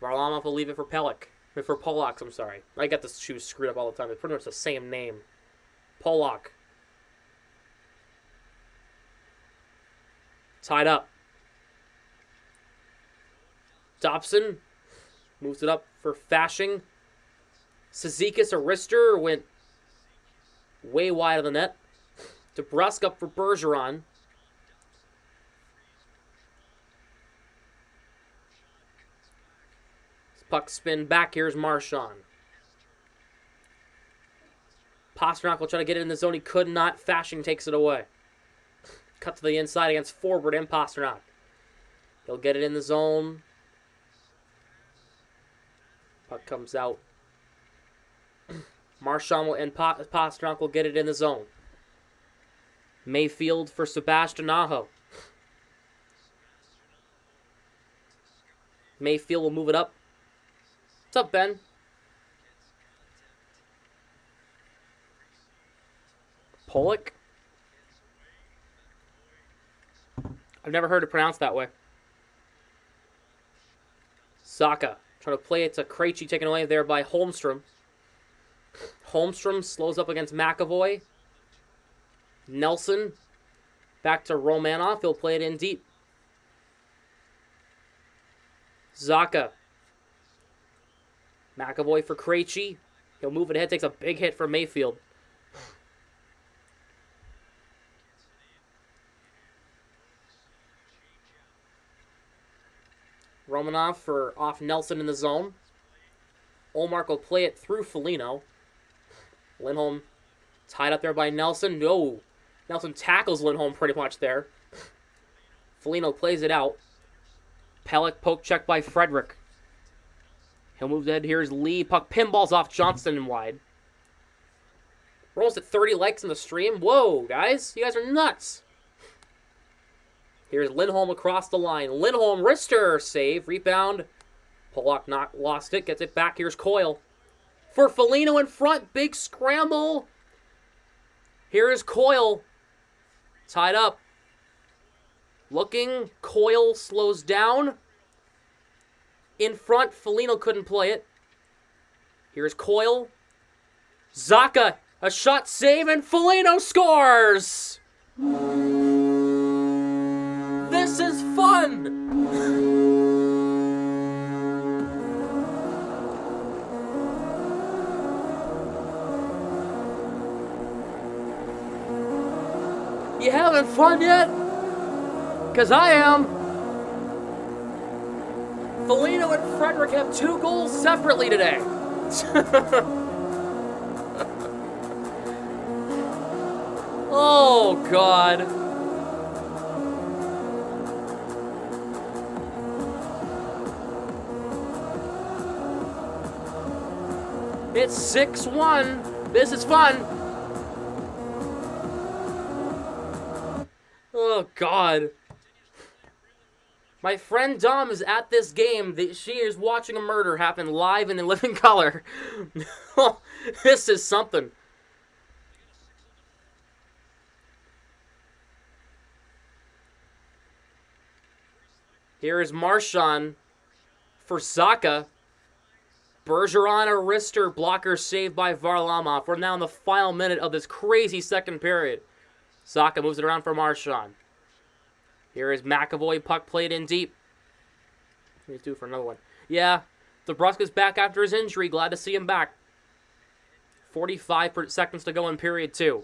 Varlamov will leave it for Pelech. For Pollock, I'm sorry. I get the shoes screwed up all the time. It's pretty much the same name. Pollock. Tied up. Dobson moves it up for Fashing. Cizikas or Rister went way wide of the net. DeBrusk up for Bergeron. Puck spin back. Here's Marchand. Pasternak will try to get it in the zone. He could not. Fashing takes it away. Cut to the inside against forward and Pasternak. He'll get it in the zone. Puck comes out. Marchand and Pasternak will get it in the zone. Mayfield for Sebastian Aho. Mayfield will move it up. What's up, Ben? Pollock? I've never heard it pronounced that way. Saka trying to play it to Krejci, taken away there by Holmstrom. Holmstrom slows up against McAvoy. Nelson back to Romanov. He'll play it in deep. Zaka. McAvoy for Krejci. He'll move it ahead, takes a big hit for Mayfield. Romanov for off Nelson in the zone. Olmark will play it through Foligno. Lindholm tied up there by Nelson. No. Nelson tackles Lindholm pretty much there. Foligno plays it out. Pelech poke check by Frederick. He'll move ahead. Here's Lee. Puck pinballs off Johnston and wide. We're almost at 30 likes in the stream. Whoa, guys. You guys are nuts. Here's Lindholm across the line. Lindholm, wrister save. Rebound. Pollock lost it. Gets it back. Here's Coyle. For Foligno in front. Big scramble. Here is Coyle. Tied up. Looking. Coyle slows down. In front. Foligno couldn't play it. Here's Coyle. Zaka. A shot save and Foligno scores! This is fun! You having fun yet? 'Cause I am. Foligno and Frederick have 2 goals separately today. Oh, God. It's 6-1. This is fun. Oh, God. My friend Dom is at this game. She is watching a murder happen live and in living color. This is something. Here is Marchand for Zaka. Bergeron, a wrister blocker saved by Varlamov. We're now in the final minute of this crazy second period. Zaka moves it around for Marchand. Here is McAvoy, puck played in deep. He's due for another one. Yeah, DeBruska's back after his injury. Glad to see him back. 45 seconds to go in period 2.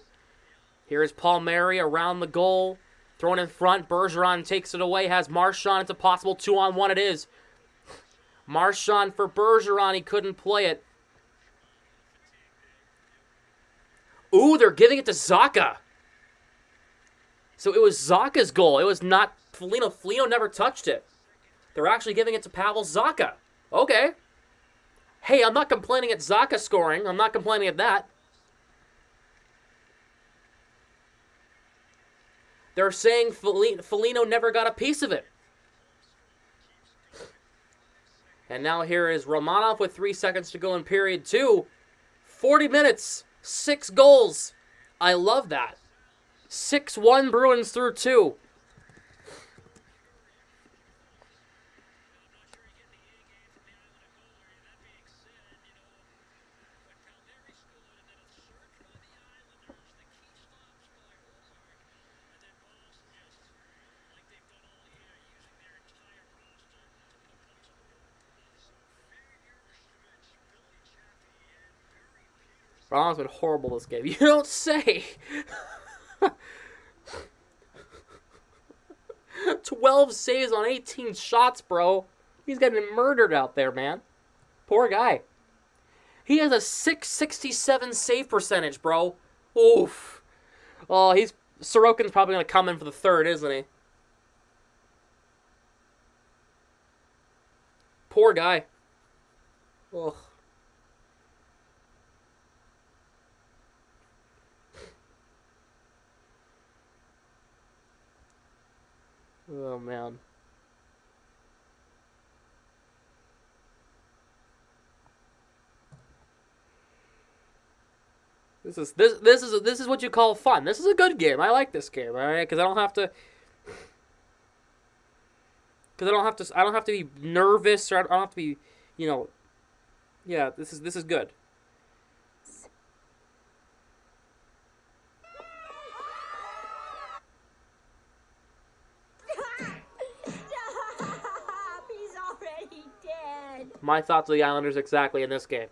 Here is Palmieri around the goal. Thrown in front. Bergeron takes it away. Has Marchand. It's a possible 2-on-1 it is. Marchand for Bergeron. He couldn't play it. Ooh, they're giving it to Zaka. So it was Zaka's goal. It was not Foligno. Foligno never touched it. They're actually giving it to Pavel Zaka. Okay. Hey, I'm not complaining at Zaka scoring. I'm not complaining at that. They're saying Foligno never got a piece of it. And now here is Romanov with 3 seconds to go in period 2. 40 minutes, 6 goals. I love that. 6-1 Bruins through 2. Romanov's been horrible this game. You don't say. 12 saves on 18 shots, bro. He's getting murdered out there, man. Poor guy. He has a .667 save percentage, bro. Oof. Oh, Sorokin's probably going to come in for the third, isn't he? Poor guy. Ugh. Oh, man. This is what you call fun. This is a good game. I like this game, all right? Because I don't have to. Because I don't have to be nervous, or I don't have to be, you know. Yeah, this is good. He's already dead. My thoughts of the Islanders exactly in this game.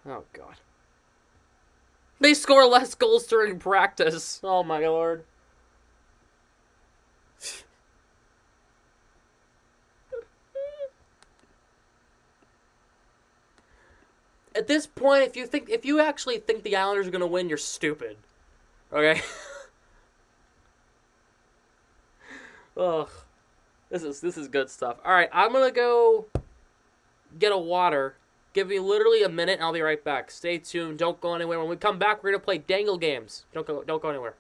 Oh, God. They score less goals during practice. Oh, my Lord. At this point, if you actually think the Islanders are going to win, you're stupid. Okay? Ugh. This is good stuff. All right, I'm going to go get a water. Give me literally a minute, and I'll be right back. Stay tuned. Don't go anywhere. When we come back, we're going to play Dangle games. Don't go anywhere.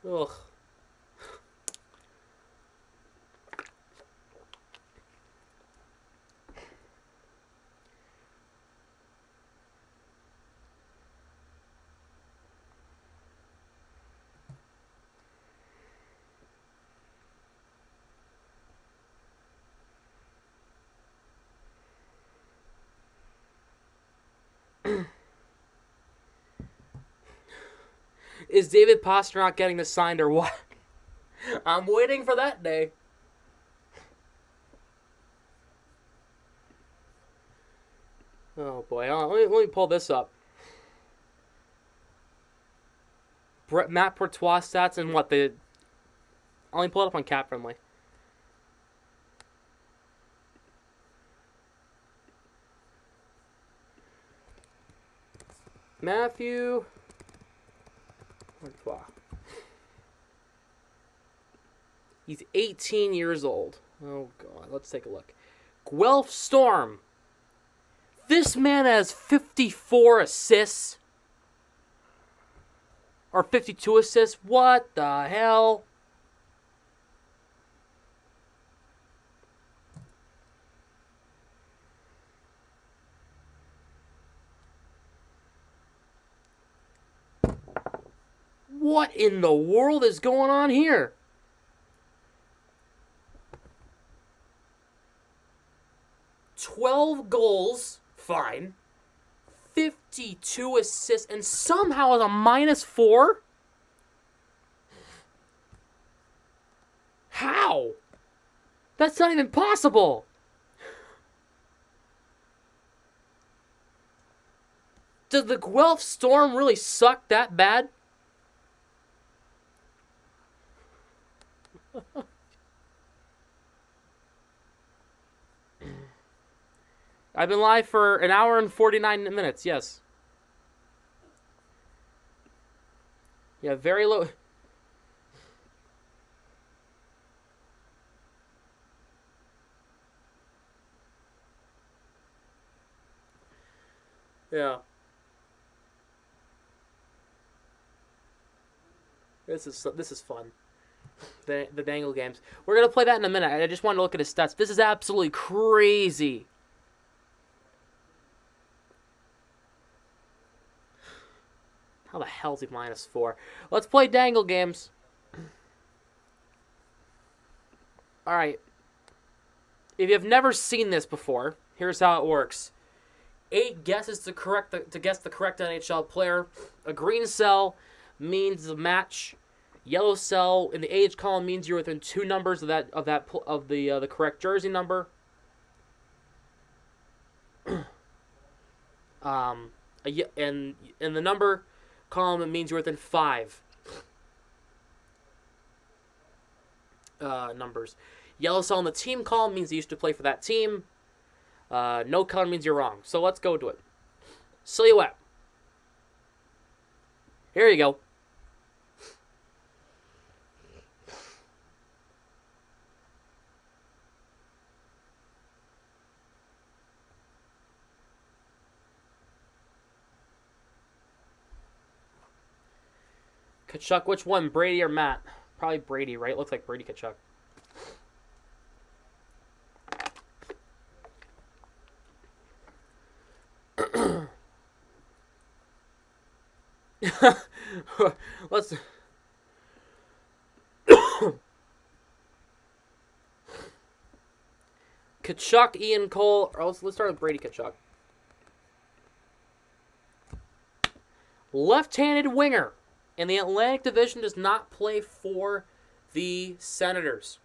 Ugh. Is David Pastrnak getting this signed or what? I'm waiting for that day. Oh boy, let me pull this up. Matt Courtois stats and what the... I'll only pull it up on Cap Friendly. Matthew Courtois. He's 18 years old. Oh god, let's take a look. Guelph Storm. This man has 54 assists. Or 52 assists. What the hell? What in the world is going on here? $12 goals, fine. 52 assists, and somehow is a -4? How? That's not even possible. Does the Guelph Storm really suck that bad? I've been live for an hour and 49 minutes, yes. Yeah, very low. Yeah. This is fun. The Dangle games. We're gonna play that in a minute. I just wanted to look at his stats. This is absolutely crazy. How the hell is he -4? Let's play Dangle games. Alright. If you've never seen this before, here's how it works. 8 guesses to guess the correct NHL player. A green cell means the match. Yellow cell in the age column means you're within 2 numbers of the correct jersey number. And in the number column, it means you're within 5 numbers. Yellow cell in the team column means you used to play for that team. No color means you're wrong. So let's go to it. Silhouette. Here you go. Kachuk, which one? Brady or Matt? Probably Brady, right? Looks like Brady Kachuk. Let's... Kachuk, Ian Cole... Or let's start with Brady Kachuk. Left-handed winger. And the Atlantic Division does not play for the Senators.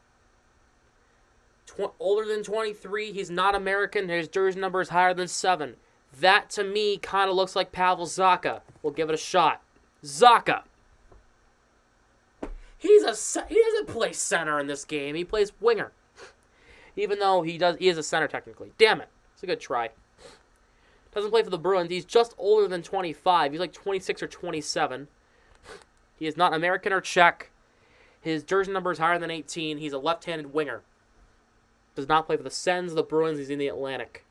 Older than 23, he's not American. His jersey number is higher than 7. That, to me, kind of looks like Pavel Zacha. We'll give it a shot. Zacha. He doesn't play center in this game. He plays winger. Even though he is a center technically. Damn it. It's a good try. Doesn't play for the Bruins. He's just older than 25. He's like 26 or 27. He is not American or Czech. His jersey number is higher than 18. He's a left-handed winger. Does not play for the Sens, the Bruins. He's in the Atlantic.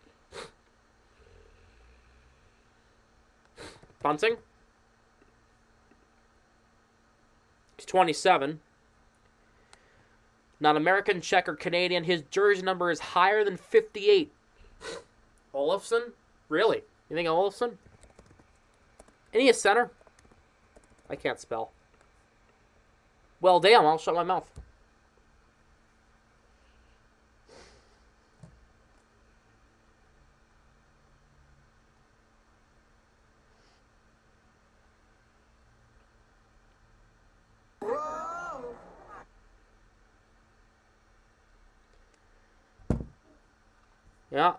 Bunting. He's 27. Not American, Czech, or Canadian. His jersey number is higher than 58. Olofsson? Really? You think Olofsson? Any a center? I can't spell. Well, damn, I'll shut my mouth. Yeah.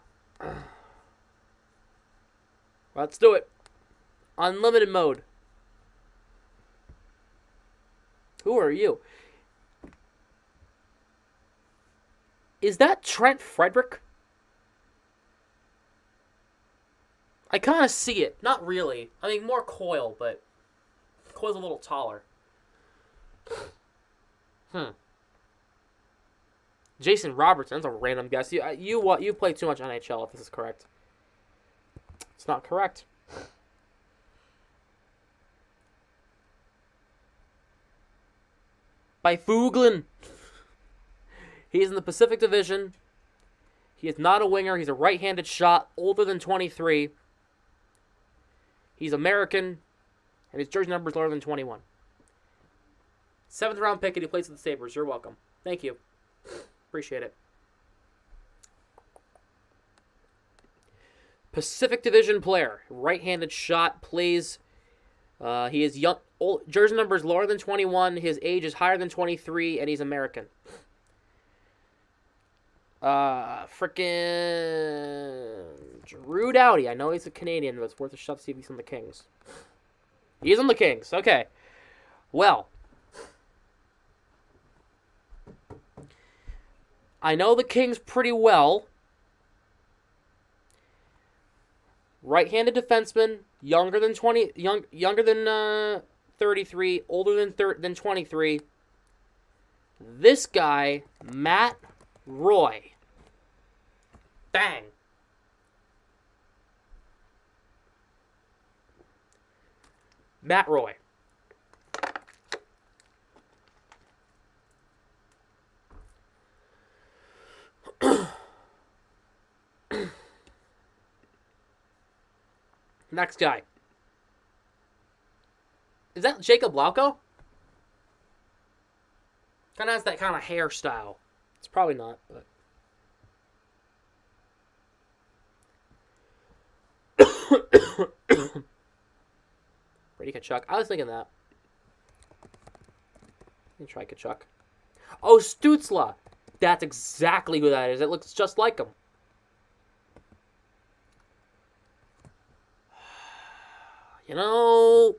Let's do it. Unlimited mode. Who are you? Is that Trent Frederick? I kind of see it. Not really. I mean, more Coyle, but Coyle's a little taller. Jason Robertson. That's a random guess. You play too much NHL if this is correct. It's not correct. By Fuglin. He's in the Pacific Division. He is not a winger. He's a right-handed shot, older than 23. He's American, and his jersey number is lower than 21. 7th round pick, and he plays for the Sabres. You're welcome. Thank you. Appreciate it. Pacific Division player, right-handed shot, plays. He is young. Jersey number is lower than 21. His age is higher than 23, and he's American. Frickin' Drew Doughty. I know he's a Canadian, but it's worth a shot to see if he's on the Kings. He's on the Kings. Okay. Well, I know the Kings pretty well. Right-handed defenseman, younger than 33, older than 23. This guy, Matt Roy. Bang. Matt Roy. Next guy. Is that Jacob Lauko? Kind of has that kind of hairstyle. It's probably not, but. Brady Tkachuk. I was thinking that. Let me try Tkachuk. Oh, Stützle. That's exactly who that is. It looks just like him. You know...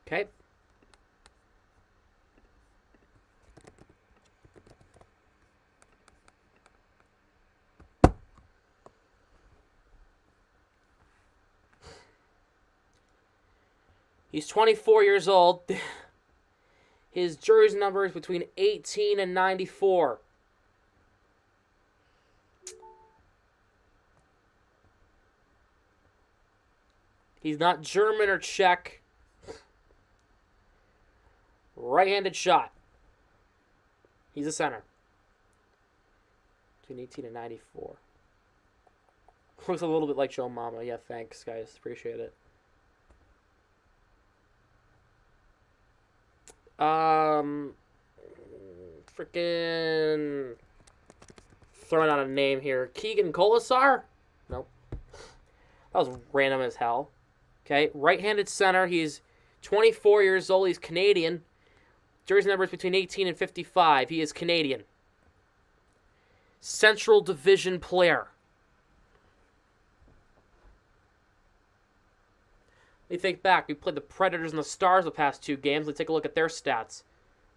Okay. He's 24 years old. His jersey number is between 18 and 94. He's not German or Czech. Right-handed shot. He's a center. Between 18 and 94. Looks a little bit like Joe Mama. Yeah, thanks, guys. Appreciate it. Freaking Throwing out a name here. Keegan Colasar? Nope. That was random as hell. Okay, right-handed center. He's 24 years old. He's Canadian. Jersey number is between 18 and 55. He is Canadian. Central Division player. Let me think back. We played the Predators and the Stars the past 2 games. Let's take a look at their stats.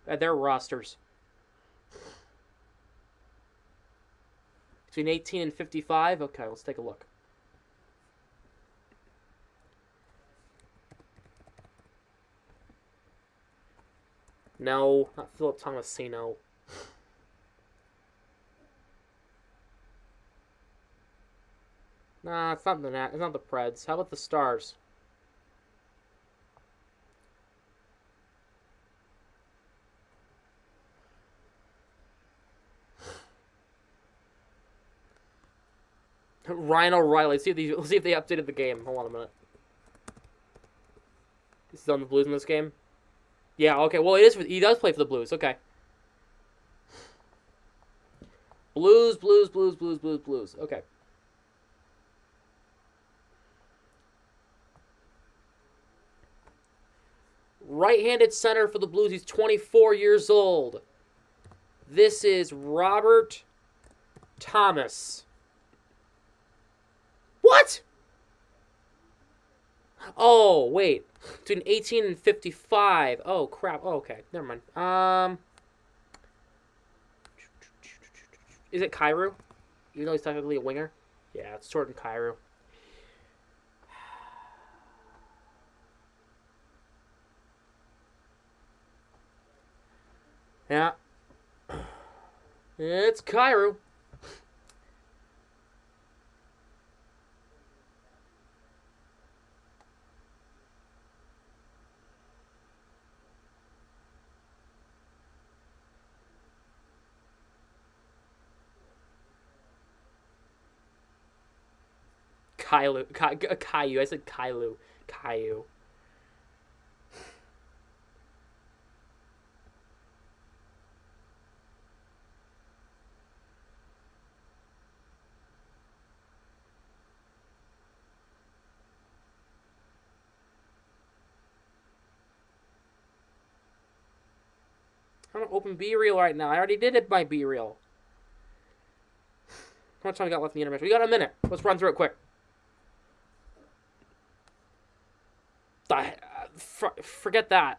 At their rosters. Between 18 and 55. Okay, let's take a look. No, not Philip Tomasino. Nah, it's not the Preds. How about the Stars? Ryan O'Reilly. Let's see if they updated the game. Hold on a minute. Is he on the Blues in this game? Yeah. Okay. Well, he does play for the Blues. Okay. Blues. Okay. Right-handed center for the Blues. He's 24 years old. This is Robert Thomas. What? Oh, wait. Between 18 and 55. Oh, crap. Oh, okay. Never mind. Is it Kyrou? Even though he's technically a winger? Yeah, it's Jordan Kyrou. Yeah. It's Kyrou. Caillou. I said Caillou. Caillou. I'm gonna open B-Reel right now. I already did it by B-Reel. How much time we got left in the intermission? We got a minute. Let's run through it quick. Forget that.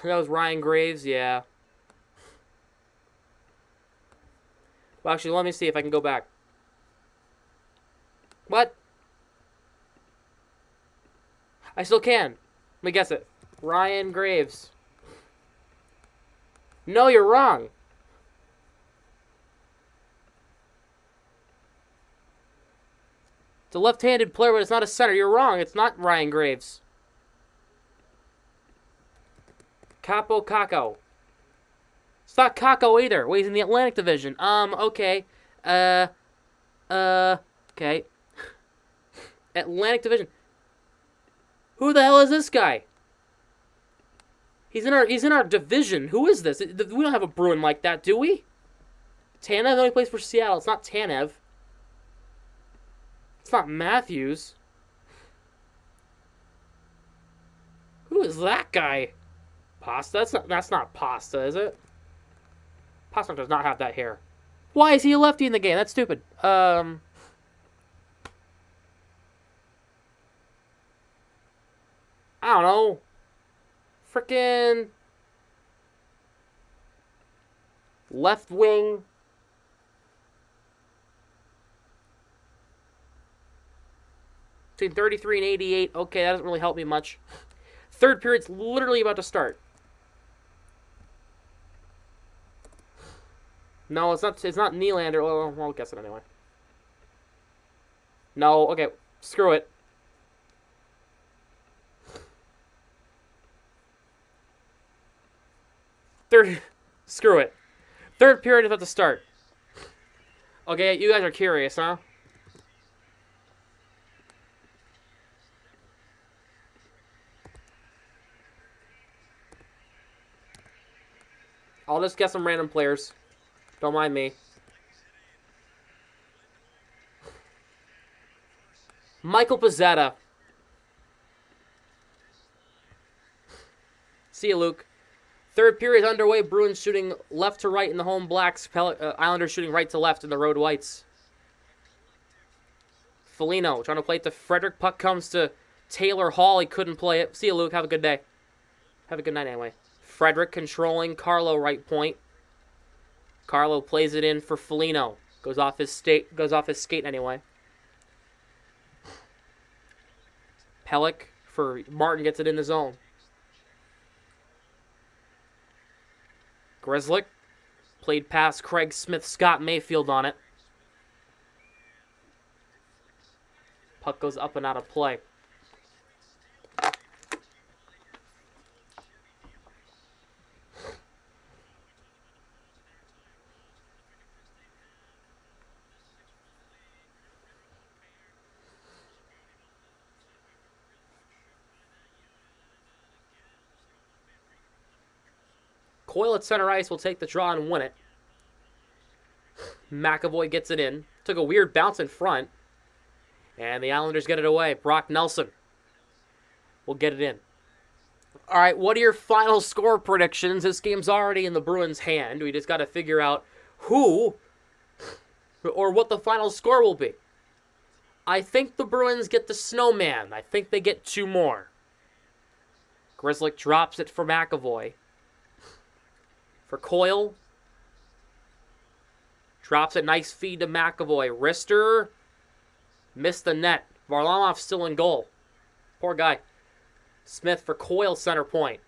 That was Ryan Graves, yeah. Well, actually, let me see if I can go back. What? I still can. Let me guess it. Ryan Graves. No, you're wrong. It's a left-handed player, but it's not a center. You're wrong. It's not Ryan Graves. Capo Caco. It's not Caco either. Well, he's in the Atlantic Division. Okay. Okay. Atlantic Division. Who the hell is this guy? He's in our division. Who is this? We don't have a Bruin like that, do we? Tanev only plays for Seattle. It's not Tanev. It's not Matthews. Who is that guy? Pasta? That's not Pasta, is it? Pasta does not have that hair. Why is he a lefty in the game? That's stupid. I don't know. Frickin' left wing. Between 33 and 88. Okay, that doesn't really help me much. Third period's literally about to start. No, it's not Nylander. Well, I'll guess it anyway. No, okay. Screw it. Third, screw it. Third period is about to start. Okay, you guys are curious, huh? I'll just get some random players. Don't mind me. Michael Pizzetta. See you, Luke. Third period underway. Bruins shooting left to right in the home blacks. Islanders shooting right to left in the road whites. Foligno trying to play it to Frederick. Puck comes to Taylor Hall. He couldn't play it. See you, Luke. Have a good day. Have a good night anyway. Frederick controlling Carlo right point. Carlo plays it in for Foligno. Goes off his skate anyway. Pellick for Martin gets it in the zone. Grzelcyk played past Craig Smith, Scott Mayfield on it. Puck goes up and out of play. Coyle at center ice will take the draw and win it. McAvoy gets it in. Took a weird bounce in front. And the Islanders get it away. Brock Nelson will get it in. All right, what are your final score predictions? This game's already in the Bruins' hand. We just got to figure out who or what the final score will be. I think the Bruins get the Snowman. I think they get 2 more. Grzelcyk drops it for McAvoy. For Coyle. Drops a nice feed to McAvoy. Rister missed the net. Varlamov still in goal. Poor guy. Smith for Coyle, center point.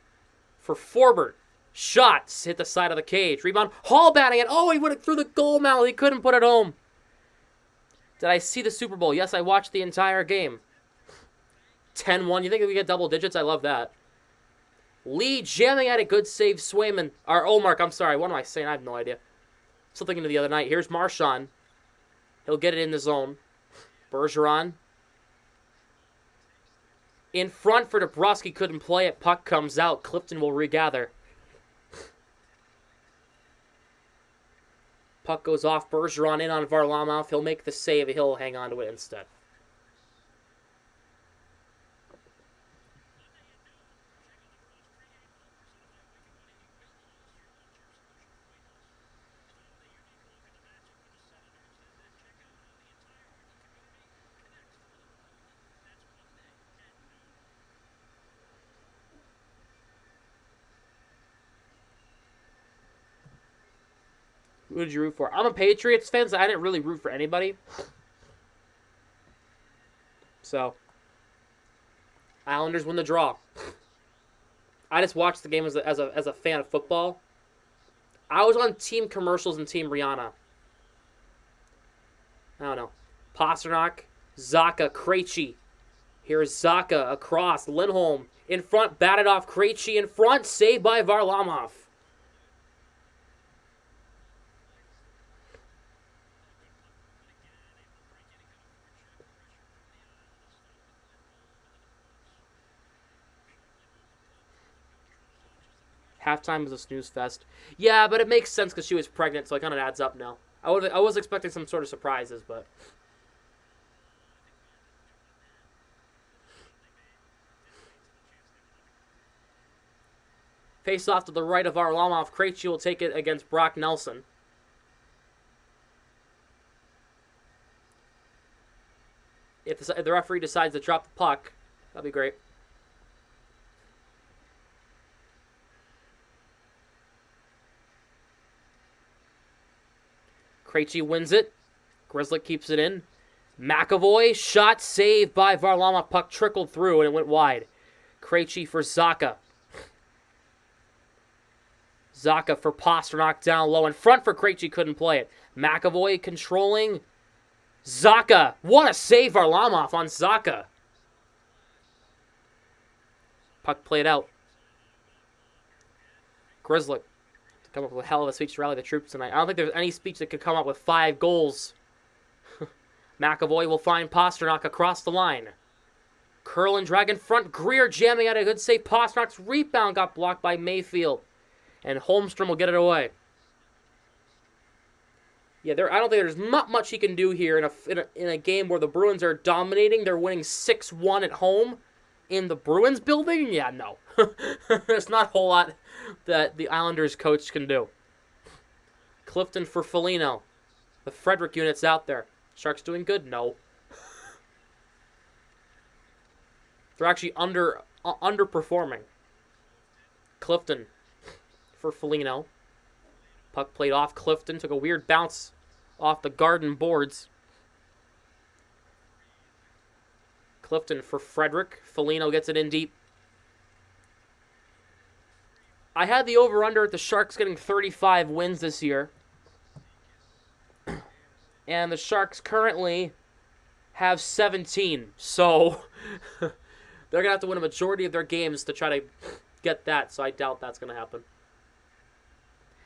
For Forbert. Shots hit the side of the cage. Rebound. Hall batting it. Oh, he went through the goal mouth. He couldn't put it home. Did I see the Super Bowl? Yes, I watched the entire game. 10-1. You think we get double digits? I love that. Lee jamming at a good save. Swayman. Or Omark, I'm sorry. What am I saying? I have no idea. Still thinking of the other night. Here's Marchand. He'll get it in the zone. Bergeron. In front for Dabrowski. Couldn't play it. Puck comes out. Clifton will regather. Puck goes off. Bergeron in on Varlamov. He'll make the save. He'll hang on to it instead. Who did you root for? I'm a Patriots fan, so I didn't really root for anybody. So, Islanders win the draw. I just watched the game as a fan of football. I was on Team Commercials and Team Rihanna. I don't know. Pasternak, Zacha, Krejci. Here's Zacha across. Lindholm in front, batted off. Krejci in front, saved by Varlamov. Halftime was a snooze fest. Yeah, but it makes sense because she was pregnant, so it kind of adds up now. I was expecting some sort of surprises, but... Face off to the right of Varlamov. Krejci will take it against Brock Nelson. If the referee decides to drop the puck, that'd be great. Krejci wins it. Grzelcyk keeps it in. McAvoy, shot saved by Varlamov. Puck trickled through and it went wide. Krejci for Zacha. Zacha for Pasternak down low. In front for Krejci, couldn't play it. McAvoy controlling. Zacha. What a save, Varlamov on Zacha. Puck played out. Grzelcyk Come up with a hell of a speech to rally the troops tonight. I don't think there's any speech that could come up with 5 goals. McAvoy will find Pasternak across the line. Curl and drag in front. Greer jamming out a good save. Pasternak's rebound got blocked by Mayfield. And Holmstrom will get it away. Yeah, I don't think there's not much he can do here in a game where the Bruins are dominating. They're winning 6-1 at home in the Bruins building. Yeah, no. There's not a whole lot that the Islanders coach can do. Clifton for Foligno. The Frederick unit's out there. Sharks doing good? No. They're actually underperforming. Clifton for Foligno. Puck played off Clifton. Took a weird bounce off the garden boards. Clifton for Frederick. Foligno gets it in deep. I had the over-under at the Sharks getting 35 wins this year. And the Sharks currently have 17. So they're going to have to win a majority of their games to try to get that. So I doubt that's going to happen.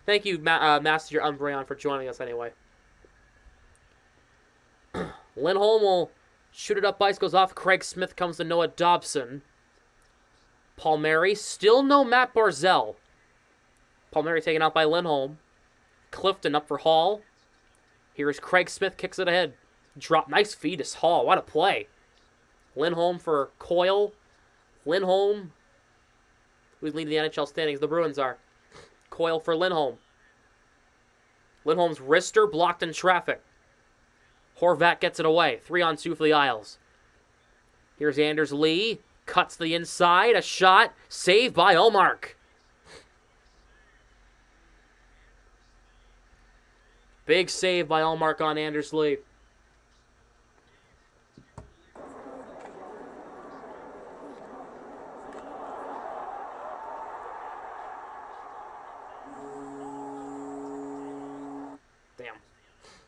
Thank you, Master Umbreon, for joining us anyway. Lindholm will shoot it up. Ice goes off. Craig Smith comes to Noah Dobson. Palmieri. Still no Matt Barzell. Palmieri taken out by Lindholm. Clifton up for Hall. Here's Craig Smith. Kicks it ahead. Drop. Nice feed to Hall. What a play. Lindholm for Coyle. Lindholm. Who's leading the NHL standings? The Bruins are. Coyle for Lindholm. Lindholm's wrister blocked in traffic. Horvat gets it away. 3-on-2 for the Isles. Here's Anders Lee. Cuts the inside. A shot. Saved by Ullmark. Big save by Ullmark on Anders Lee. Damn.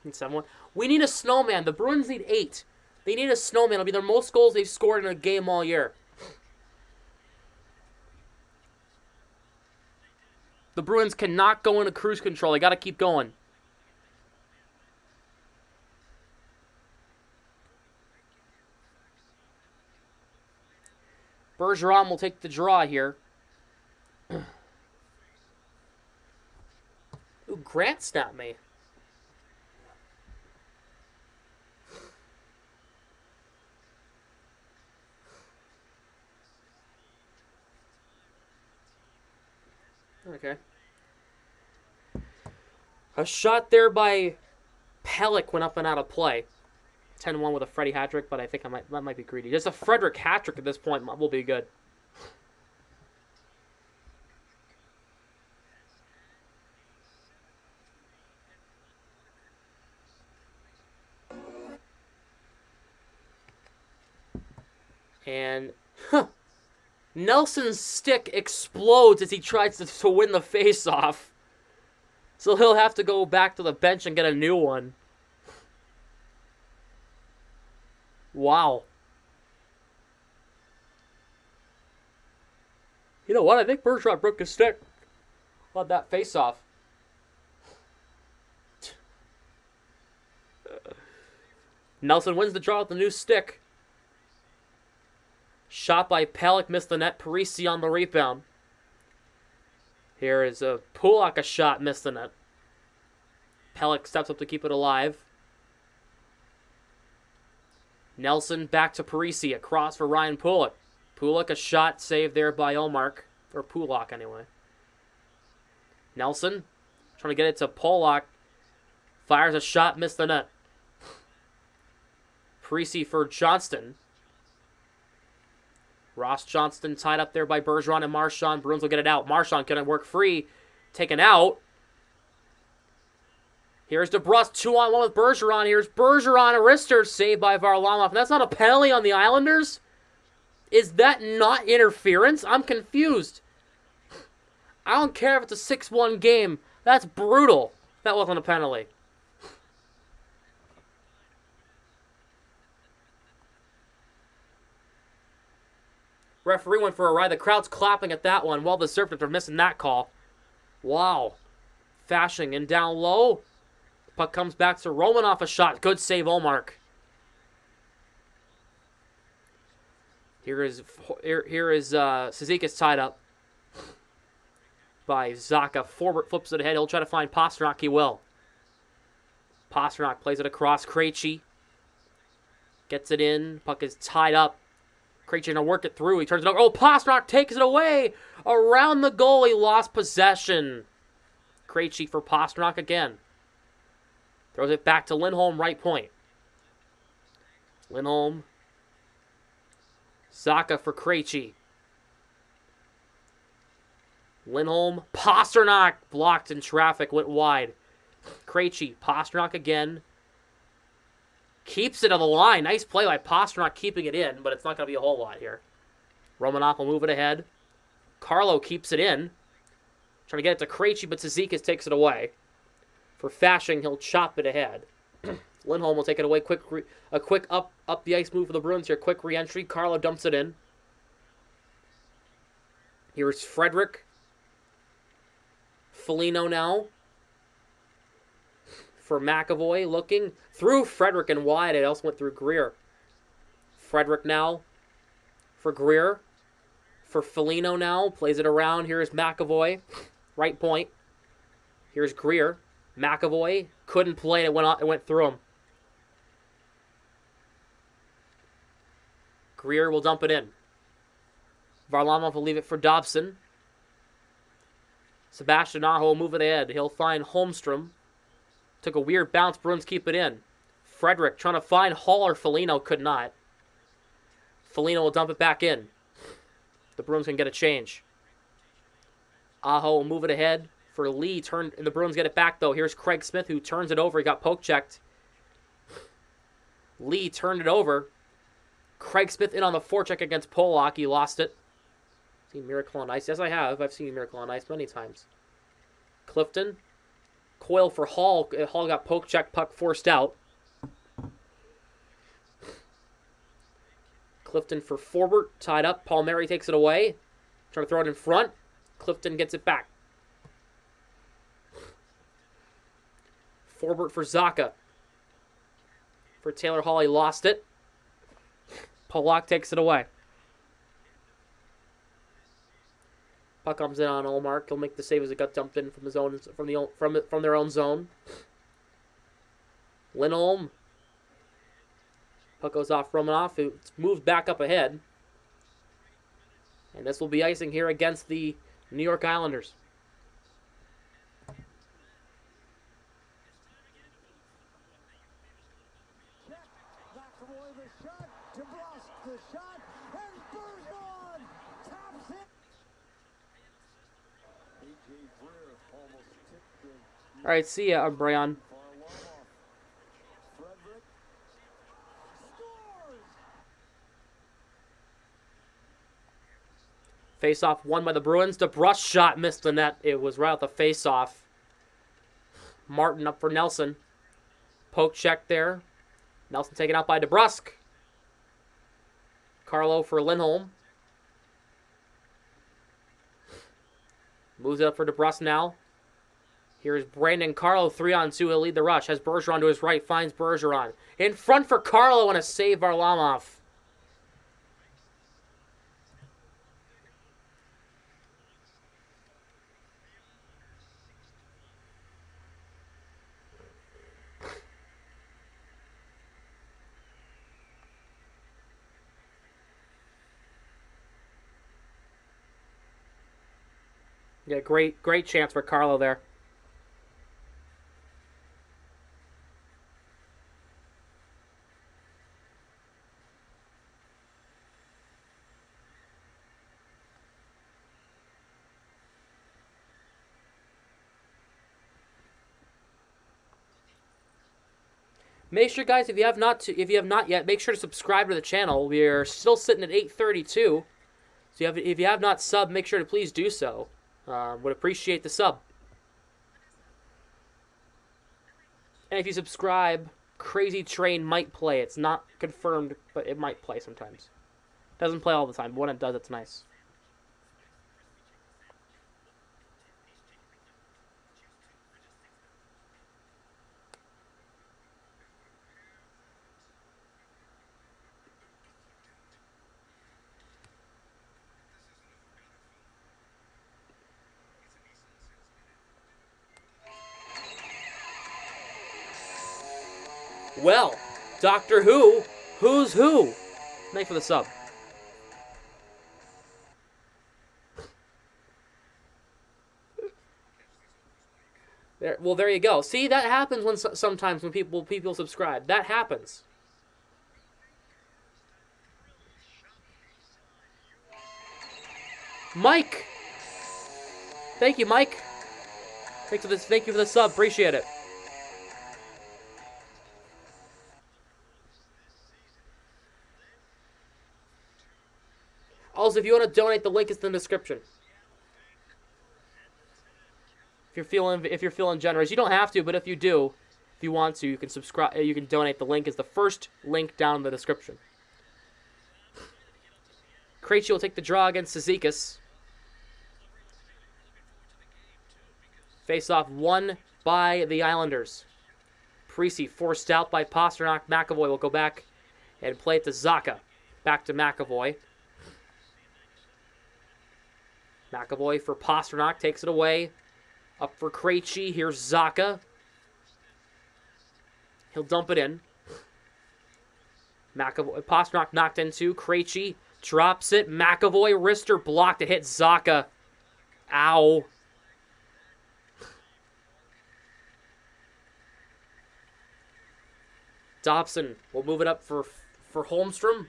7-1. We need a snowman. The Bruins need 8. They need a snowman. It'll be their most goals they've scored in a game all year. The Bruins cannot go into cruise control. They got to keep going. Bergeron will take the draw here. Ooh, Grant snapped me. Okay. A shot there by Pellick went up and out of play. 10-1 with a Freddie hat trick, but I think that might be greedy. Just a Frederick hat trick at this point will be good. And Nelson's stick explodes as he tries to win the face-off. So he'll have to go back to the bench and get a new one. Wow. You know what? I think Bergeron broke his stick on that face-off. Nelson wins the draw with the new stick. Shot by Pellick, missed the net. Parisi on the rebound. Here is a Pulak, a shot, missed the net. Pellick steps up to keep it alive. Nelson back to Parisi, across for Ryan Pulak. Pulak, a shot saved there by Ullmark, or Pulak anyway. Nelson trying to get it to Pulak. Fires a shot, missed the net. Parisi for Johnston. Ross Johnston tied up there by Bergeron and Marchand. Bruins will get it out. Marchand couldn't work free. Taken out. Here's DeBrus, 2-on-1 with Bergeron. Here's Bergeron, a wrister, saved by Varlamov. And that's not a penalty on the Islanders? Is that not interference? I'm confused. I don't care if it's a 6-1 game. That's brutal. That wasn't a penalty. Referee went for a ride. The crowd's clapping at that one. Well deserved after missing that call. Wow. Fashing and down low. Puck comes back to Romanoff, a shot. Good save, Olmark. Here is Cizikas tied up by Zacha. Forbort flips it ahead. He'll try to find Pasternak. He will. Pasternak plays it across. Krejci gets it in. Puck is tied up. Krejci going to work it through. He turns it over. Oh, Pasternak takes it away. Around the goal. He lost possession. Krejci for Pasternak again. Throws it back to Lindholm, right point. Lindholm. Zacha for Krejci. Lindholm. Pasternak blocked in traffic. Went wide. Krejci. Pasternak again. Keeps it on the line. Nice play by Pasternak keeping it in, but it's not going to be a whole lot here. Romanoff will move it ahead. Carlo keeps it in. Trying to get it to Krejci, but Cizikas takes it away. For Fashing, he'll chop it ahead. Lindholm will take it away. A quick up the ice move for the Bruins here. Quick re-entry. Carlo dumps it in. Here's Frederick. Foligno now. For McAvoy, looking through Frederick and wide. It also went through Greer. Frederick now for Greer. For Foligno now. Plays it around. Here's McAvoy. Right point. Here's Greer. McAvoy couldn't play. It went through him. Greer will dump it in. Varlamov will leave it for Dobson. Sebastian Aho will move it ahead. He'll find Holmstrom. Took a weird bounce. Bruins keep it in. Frederick trying to find Hall or Foligno. Could not. Foligno will dump it back in. The Bruins can get a change. Aho will move it ahead for Lee. And the Bruins get it back, though. Here's Craig Smith, who turns it over. He got poke checked. Lee turned it over. Craig Smith in on the forecheck against Pollock. He lost it. Seen Miracle on Ice? Yes, I have. I've seen Miracle on Ice many times. Clifton. Coyle for Hall. Hall got poke checked. Puck forced out. Clifton for Forbort. Tied up. Palmieri takes it away. Trying to throw it in front. Clifton gets it back. Forbort for Zacha. For Taylor Hall, he lost it. Pollock takes it away. Puck comes in on Olmark. He'll make the save as it got dumped in from his own from their own zone. Lindholm. Puck goes off Romanoff, who moved back up ahead. And this will be icing here against the New York Islanders. All right, see ya, Brian. Face-off won by the Bruins. DeBrusk shot missed the net. It was right out the face-off. Martin up for Nelson. Poke check there. Nelson taken out by DeBrusk. Carlo for Lindholm. Moves it up for DeBrusk now. Here's Brandon Carlo, 3-on-2. He'll lead the rush. Has Bergeron to his right. Finds Bergeron. In front for Carlo and a save Varlamov. Yeah, great chance for Carlo there. Make sure, guys, if you have not yet, make sure to subscribe to the channel. We are still sitting at 832. So if you have not subbed, make sure to please do so. Would appreciate the sub. And if you subscribe, Crazy Train might play. It's not confirmed, but it might play sometimes. Doesn't play all the time, but when it does, it's nice. Well, Doctor Who, who's who? Thanks for the sub. There you go. See, that happens when sometimes when people subscribe. That happens. Mike, thank you, Mike. Thank you for the sub. Appreciate it. Also, if you want to donate, the link is in the description. If you're feeling generous, you don't have to, but if you do, if you want to, you can subscribe. You can donate. The link is the first link down in the description. Krejci will take the draw against Cizikas. Face-off won by the Islanders. Parisi forced out by Pasternak. McAvoy will go back and play it to Zacha. Back to McAvoy. McAvoy for Pasternak. Takes it away. Up for Krejci. Here's Zacha. He'll dump it in. Pasternak knocked into. Krejci drops it. McAvoy wrister blocked. It hit Zacha. Ow. Dobson will move it up for Holmstrom.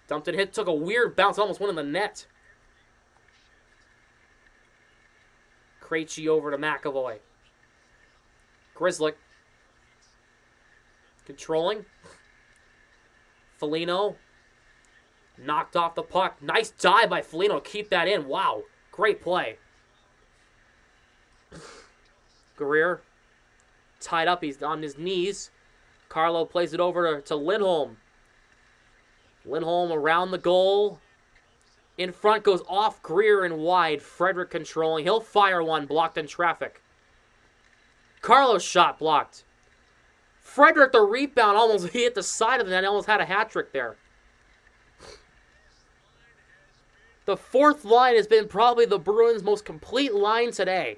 Dumped it, hit, took a weird bounce, almost went in the net. Krejci over to McAvoy. Grzelcyk. Controlling. Foligno. Knocked off the puck. Nice dive by Foligno to keep that in. Wow. Great play. Guerrier. Tied up. He's on his knees. Carlo plays it over to Lindholm. Lindholm around the goal. In front goes off Greer and wide. Frederick controlling. He'll fire one. Blocked in traffic. Carlo's shot blocked. Frederick, the rebound, almost hit the side of the net. Almost had a hat trick there. The fourth line has been probably the Bruins' most complete line today.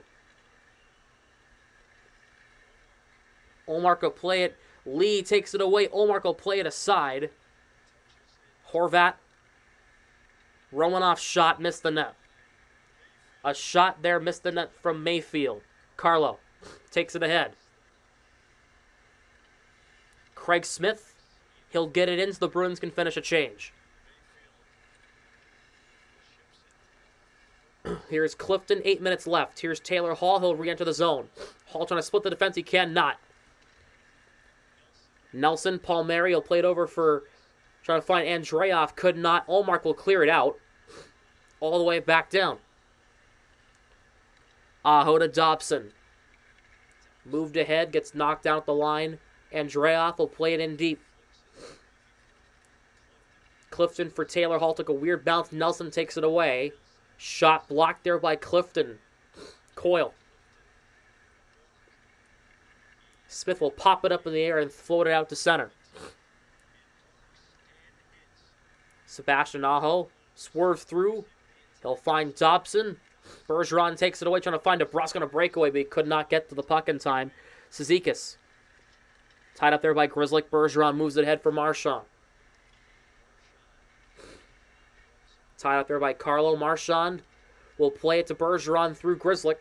Olmark will play it. Lee takes it away. Olmark will play it aside. Horvat. Romanoff's shot missed the net. A shot there missed the net from Mayfield. Carlo takes it ahead. Craig Smith. He'll get it in so the Bruins can finish a change. Here's Clifton. 8 minutes left. Here's Taylor Hall. He'll re-enter the zone. Hall trying to split the defense. He cannot. Nelson, Palmieri will play it over for trying to find Andreoff. Could not. Olmark will clear it out. All the way back down. Aho to Dobson. Moved ahead. Gets knocked down at the line. Andreoff will play it in deep. Clifton for Taylor Hall. Took a weird bounce. Nelson takes it away. Shot blocked there by Clifton. Coyle. Smith will pop it up in the air and float it out to center. Sebastian Aho swerves through. He'll find Dobson. Bergeron takes it away, trying to find DeBrusk on a breakaway, but he could not get to the puck in time. Cizikas. Tied up there by Grzelcyk. Bergeron moves it ahead for Marchand. Tied up there by Carlo. Marchand will play it to Bergeron through Grzelcyk.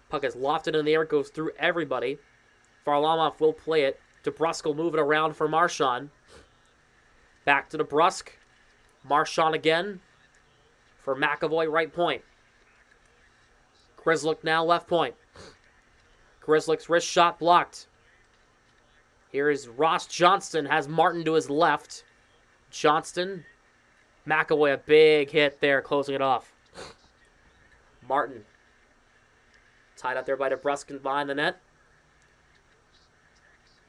Puck is lofted in the air. It goes through everybody. Varlamov will play it. DeBrusk will move it around for Marchand. Back to DeBrusk. Marchand again for McAvoy, right point. Grzelcyk now left point. Grzelcyk's wrist shot blocked. Here is Ross Johnston. Has Martin to his left. Johnston. McAvoy, a big hit there, closing it off. Martin. Tied up there by DeBrusk behind the net.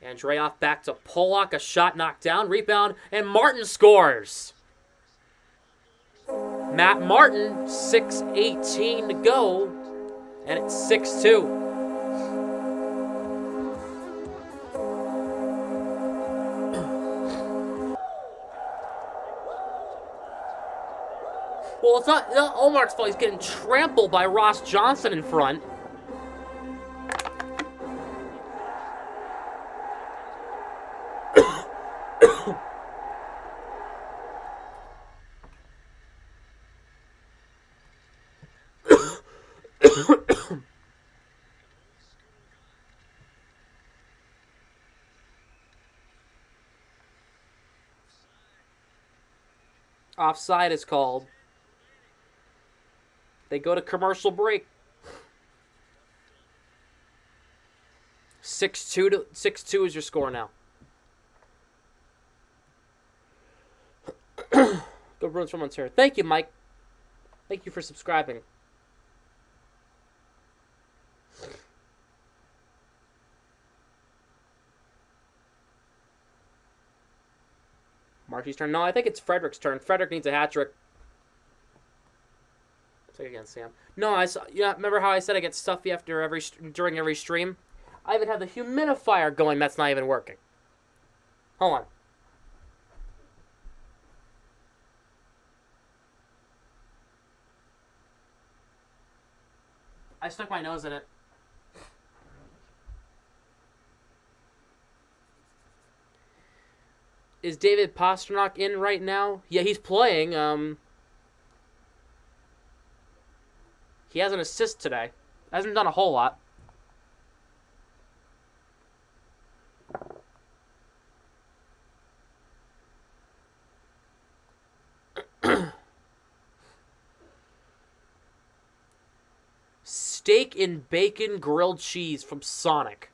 Andreoff back to Pollock. A shot knocked down. Rebound. And Martin scores. Matt Martin. 6:18 to go. And it's 6-2. Well, it's not Omar's fault. He's getting trampled by Ross Johnson in front. Offside is called. They go to commercial break. 6-2 is your score now. Go Bruins from Ontario. Thank you, Mike. Thank you for subscribing. Marky's turn. No, I think it's Frederick's turn. Frederick needs a hat trick. Take again, Sam. No, I saw. Yeah, remember how I said I get stuffy during every stream? I even had the humidifier going. That's not even working. Hold on. I stuck my nose in it. Is David Pastrnak in right now? Yeah, he's playing. He has an assist today. Hasn't done a whole lot. Steak and bacon grilled cheese from Sonic.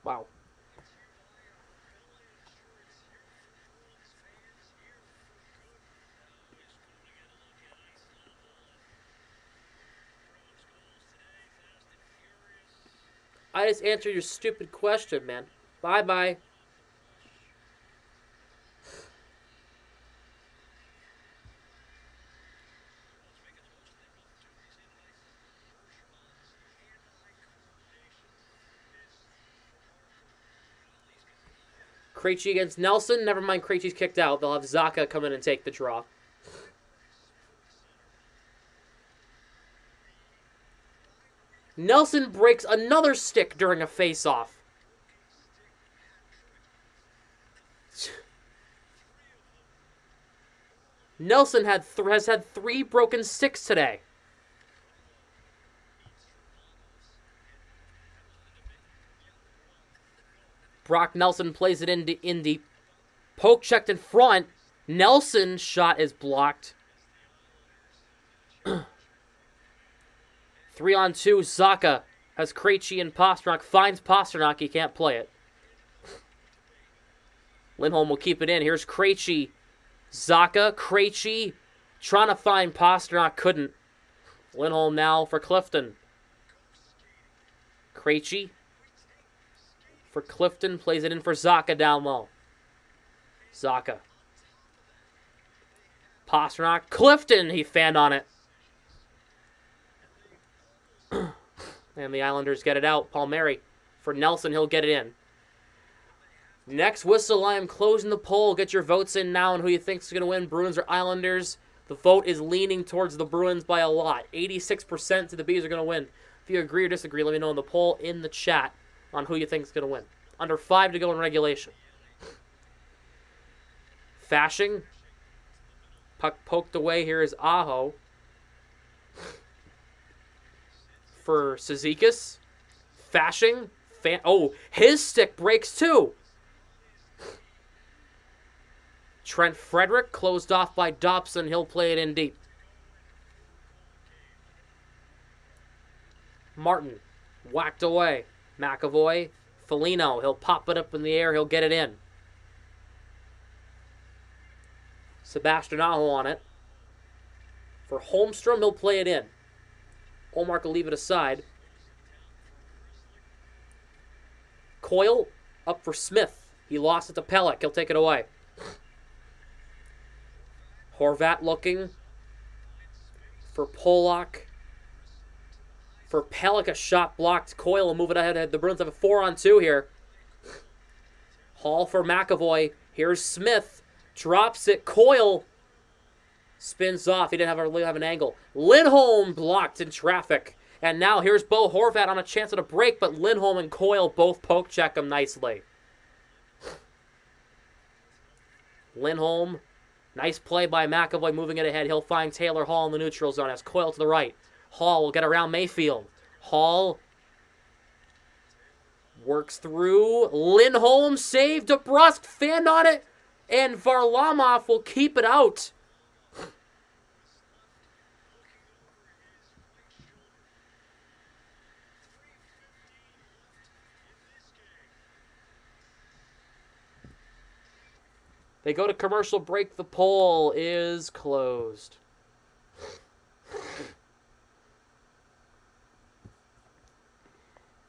Wow. I just answered your stupid question, man. Bye-bye. Krejci against Nelson. Never mind, Krejci's kicked out. They'll have Zaka come in and take the draw. Nelson breaks another stick during a face-off. Nelson has had 3 broken sticks today. Brock Nelson plays it into Indy. Poke checked in front. Nelson's shot is blocked. 3-on-2. Zaka has Krejci and Pastrnak. Finds Pastrnak. He can't play it. Lindholm will keep it in. Here's Krejci. Zaka. Krejci. Trying to find Pastrnak. Couldn't. Lindholm now for Clifton. Krejci. For Clifton. Plays it in for Zaka down low. Zaka. Pastrnak. Clifton. He fanned on it. And the Islanders get it out. Palmieri for Nelson. He'll get it in. Next whistle, I am closing the poll. Get your votes in now on who you think is going to win, Bruins or Islanders. The vote is leaning towards the Bruins by a lot. 86% to the Bees are going to win. If you agree or disagree, let me know in the poll in the chat on who you think is going to win. Under 5 to go in regulation. Fashing. Puck poked away. Here is Aho. For Cizikas. Fashing. Oh, his stick breaks too. Trent Frederick closed off by Dobson. He'll play it in deep. Martin whacked away. McAvoy. Foligno. He'll pop it up in the air. He'll get it in. Sebastian Aho on it. For Holmstrom, he'll play it in. Olmark will leave it aside. Coyle up for Smith. He lost it to Pelech. He'll take it away. Horvat looking for Pollock. For Pelech, a shot blocked. Coyle will move it ahead. The Bruins have a 4-on-2 here. Hall for McAvoy. Here's Smith. Drops it. Coyle spins off. He didn't really have an angle. Lindholm blocked in traffic. And now here's Bo Horvat on a chance at a break, but Lindholm and Coyle both poke check him nicely. Lindholm, nice play by McAvoy moving it ahead. He'll find Taylor Hall in the neutral zone as Coyle to the right. Hall will get around Mayfield. Hall works through. Lindholm saved. DeBrusque fanned on it. And Varlamov will keep it out. They go to commercial break. The poll is closed.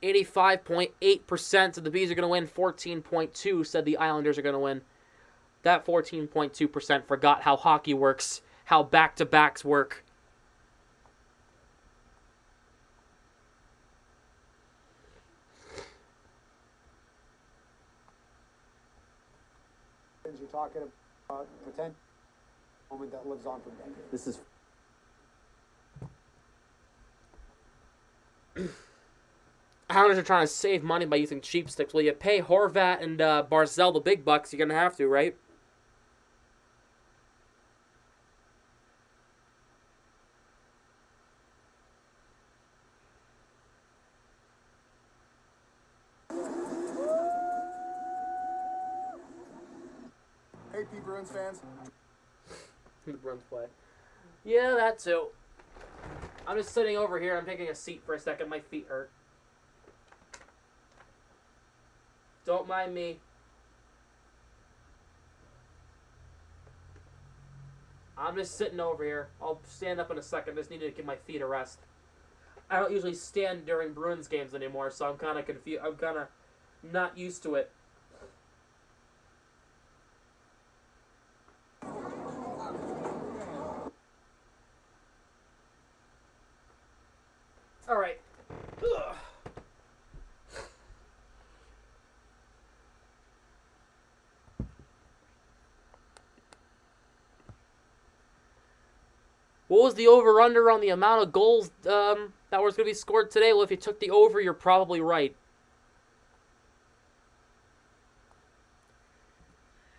.8% of the Bees are going to win. 14.2% said the Islanders are going to win. That 14.2% forgot how hockey works, how back-to-backs work. You're talking about potential moment that lives on for decades. This is Islanders are trying to save money by using cheap sticks. Well, you pay Horvat and Barzal the big bucks, you're going to have to, right? Hey, Bruins fans. The Bruins play. Yeah, that too. I'm just sitting over here. I'm taking a seat for a second. My feet hurt. Don't mind me. I'm just sitting over here. I'll stand up in a second. Just need to give my feet a rest. I don't usually stand during Bruins games anymore, so I'm kind of confused. I'm kind of not used to it. All right. Ugh. What was the over-under on the amount of goals that was going to be scored today? Well, if you took the over, you're probably right.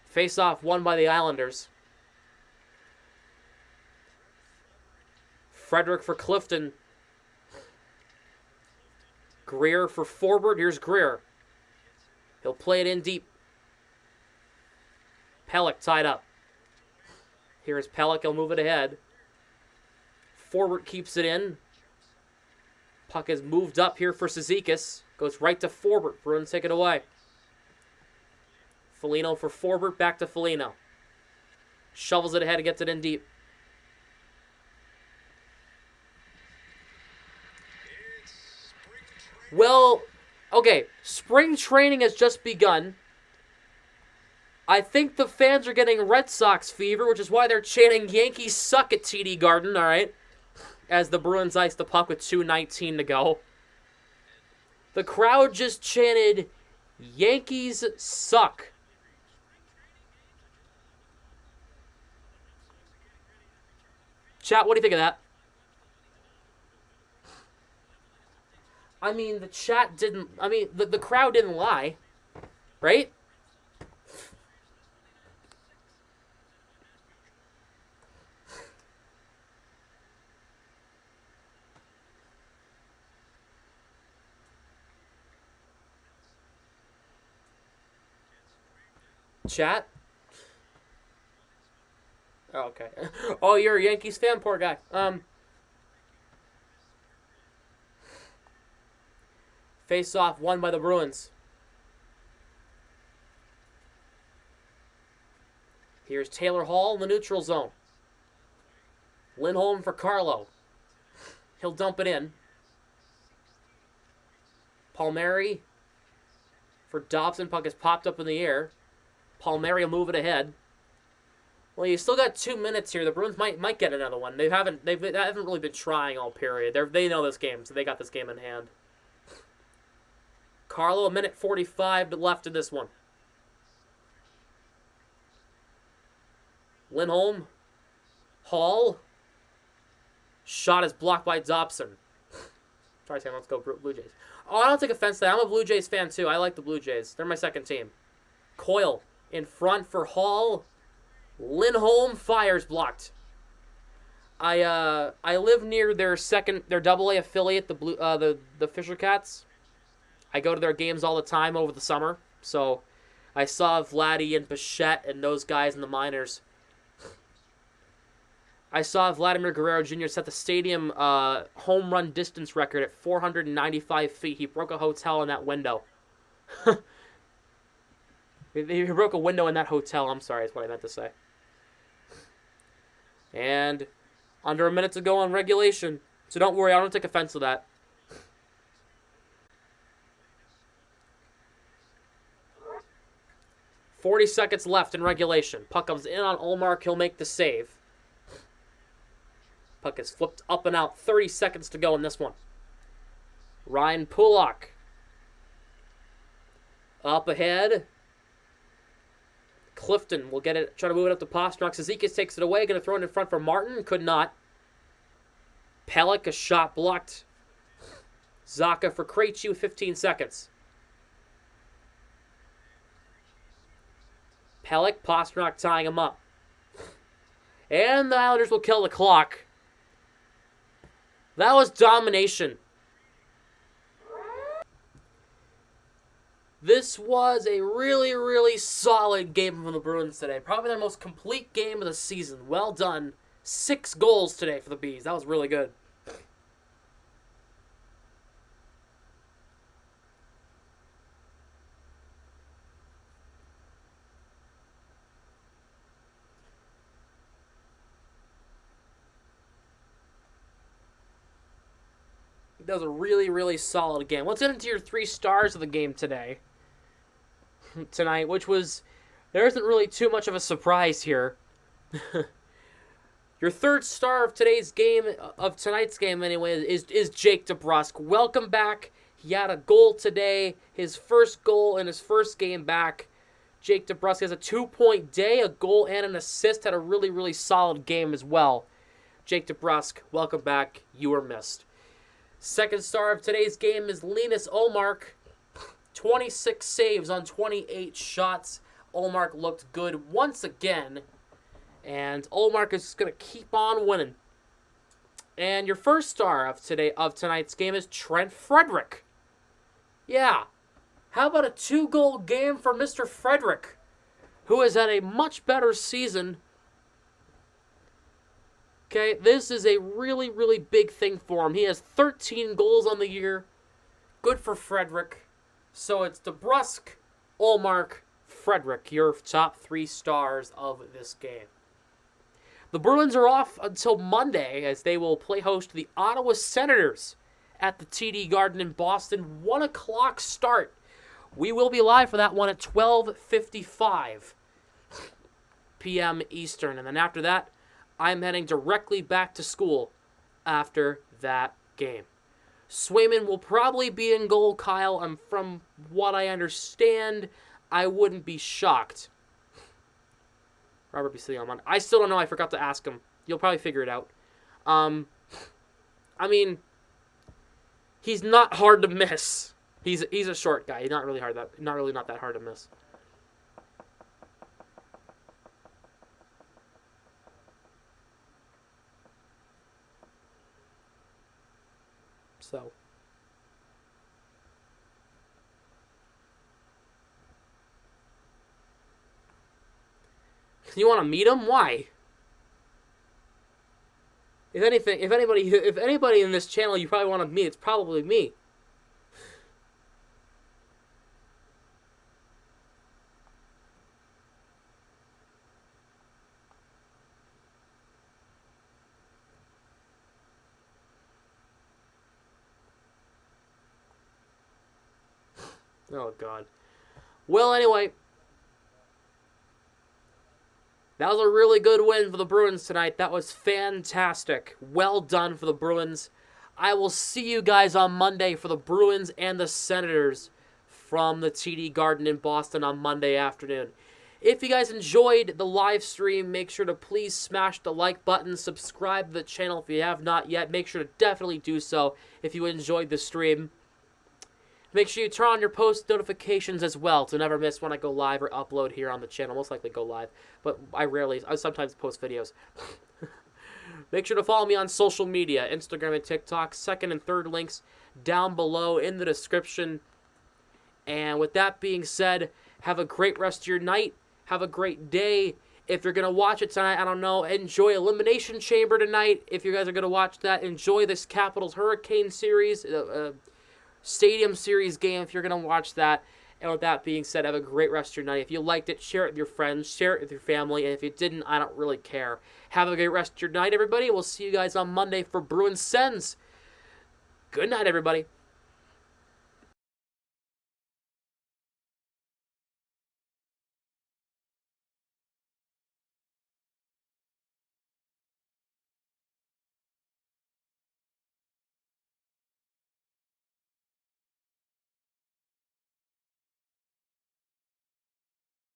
Face-off won by the Islanders. Frederick for Clifton. Greer for forward. Here's Greer. He'll play it in deep. Pelech tied up. Here's Pelech. He'll move it ahead. Forward keeps it in. Puck is moved up here for Cizikas. Goes right to forward. Bruins take it away. Foligno for forward. Back to Foligno. Shovels it ahead and gets it in deep. Well, okay, spring training has just begun. I think the fans are getting Red Sox fever, which is why they're chanting Yankees suck at TD Garden, all right? As the Bruins ice the puck with 2:19 to go. The crowd just chanted Yankees suck. Chat, what do you think of that? I mean, the chat didn't... I mean, the crowd didn't lie. Right? Chat? Oh, okay. Oh, you're a Yankees fan? Poor guy. Face-off won by the Bruins. Here's Taylor Hall in the neutral zone. Lindholm for Carlo. He'll dump it in. Palmieri for Dobson. Puck is popped up in the air. Palmieri will move it ahead. Well, you still got 2 minutes here. The Bruins might get another one. They haven't really been trying all period. They know this game, so they got this game in hand. Carlo, 1:45 left in this one. Lindholm. Hall. Shot is blocked by Dobson. Sorry, Sam, let's go Blue Jays. Oh, I don't take offense to that. I'm a Blue Jays fan, too. I like the Blue Jays. They're my second team. Coyle in front for Hall. Lindholm fires blocked. I live near their AA affiliate, the Fisher Cats. I go to their games all the time over the summer, so I saw Vladdy and Bichette and those guys in the minors. I saw Vladimir Guerrero Jr. set the stadium home run distance record at 495 feet. He broke a hotel in that window. He broke a window in that hotel. I'm sorry, is what I meant to say. And under a minute to go on regulation. So don't worry, I don't take offense to that. .40 seconds left in regulation. Puck comes in on Ullmark. He'll make the save. Puck is flipped up and out. 30 seconds to go in this one. Ryan Pulock. Up ahead. Clifton will get it, try to move it up to Pastrnak. Zizekas takes it away, going to throw it in front for Martin. Could not. Pelech, a shot blocked. Zaka for Krejci with 15 seconds. Pelech, Pastrnak tying him up. And the Islanders will kill the clock. That was domination. This was a really, really solid game from the Bruins today. Probably their most complete game of the season. Well done. 6 goals today for the Bees. That was really good. That was a really, really solid game. Let's get into your 3 stars of the game tonight, which was, there isn't really too much of a surprise here. Your 3rd star of tonight's game anyway, is Jake DeBrusk. Welcome back. He had a goal today, his first goal in his first game back. Jake DeBrusk has a 2-point day, a goal and an assist, had a really, really solid game as well. Jake DeBrusk, welcome back. You were missed. 2nd star of today's game is Linus Ullmark. 26 saves on 28 shots. Ullmark looked good once again. And Ullmark is just going to keep on winning. And your 1st star of tonight's game is Trent Frederick. Yeah. How about a 2-goal game for Mr. Frederick, who has had a much better season. Okay, this is a really, really big thing for him. He has 13 goals on the year. Good for Frederick. So it's DeBrusk, Ullmark, Frederick, your top 3 stars of this game. The Bruins are off until Monday as they will play host to the Ottawa Senators at the TD Garden in Boston. 1 o'clock start. We will be live for that one at 12:55 p.m. Eastern. And then after that, I'm heading directly back to school after that game. Swayman will probably be in goal, Kyle, and from what I understand, I wouldn't be shocked. Robert be sitting on Monday. I still don't know. I forgot to ask him. You'll probably figure it out. I mean, he's not hard to miss. He's a short guy. He's not really not that hard to miss. So, you want to meet him? Why? If anybody in this channel you probably want to meet, it's probably me. Oh, God. Well, anyway, that was a really good win for the Bruins tonight. That was fantastic. Well done for the Bruins. I will see you guys on Monday for the Bruins and the Senators from the TD Garden in Boston on Monday afternoon. If you guys enjoyed the live stream, make sure to please smash the like button, subscribe to the channel if you have not yet. Make sure to definitely do so if you enjoyed the stream. Make sure you turn on your post notifications as well to never miss when I go live or upload here on the channel. Most likely go live, but I sometimes post videos. Make sure to follow me on social media, Instagram and TikTok. Second and third links down below in the description. And with that being said, have a great rest of your night. Have a great day. If you're going to watch it tonight, I don't know, enjoy Elimination Chamber tonight. If you guys are going to watch that, enjoy this Capitals Hurricane series, Stadium Series game if you're going to watch that. And with that being said, have a great rest of your night. If you liked it, share it with your friends, share it with your family, and if you didn't, I don't really care. Have a great rest of your night, everybody. We'll see you guys on Monday for Bruins Sens. Good night, everybody.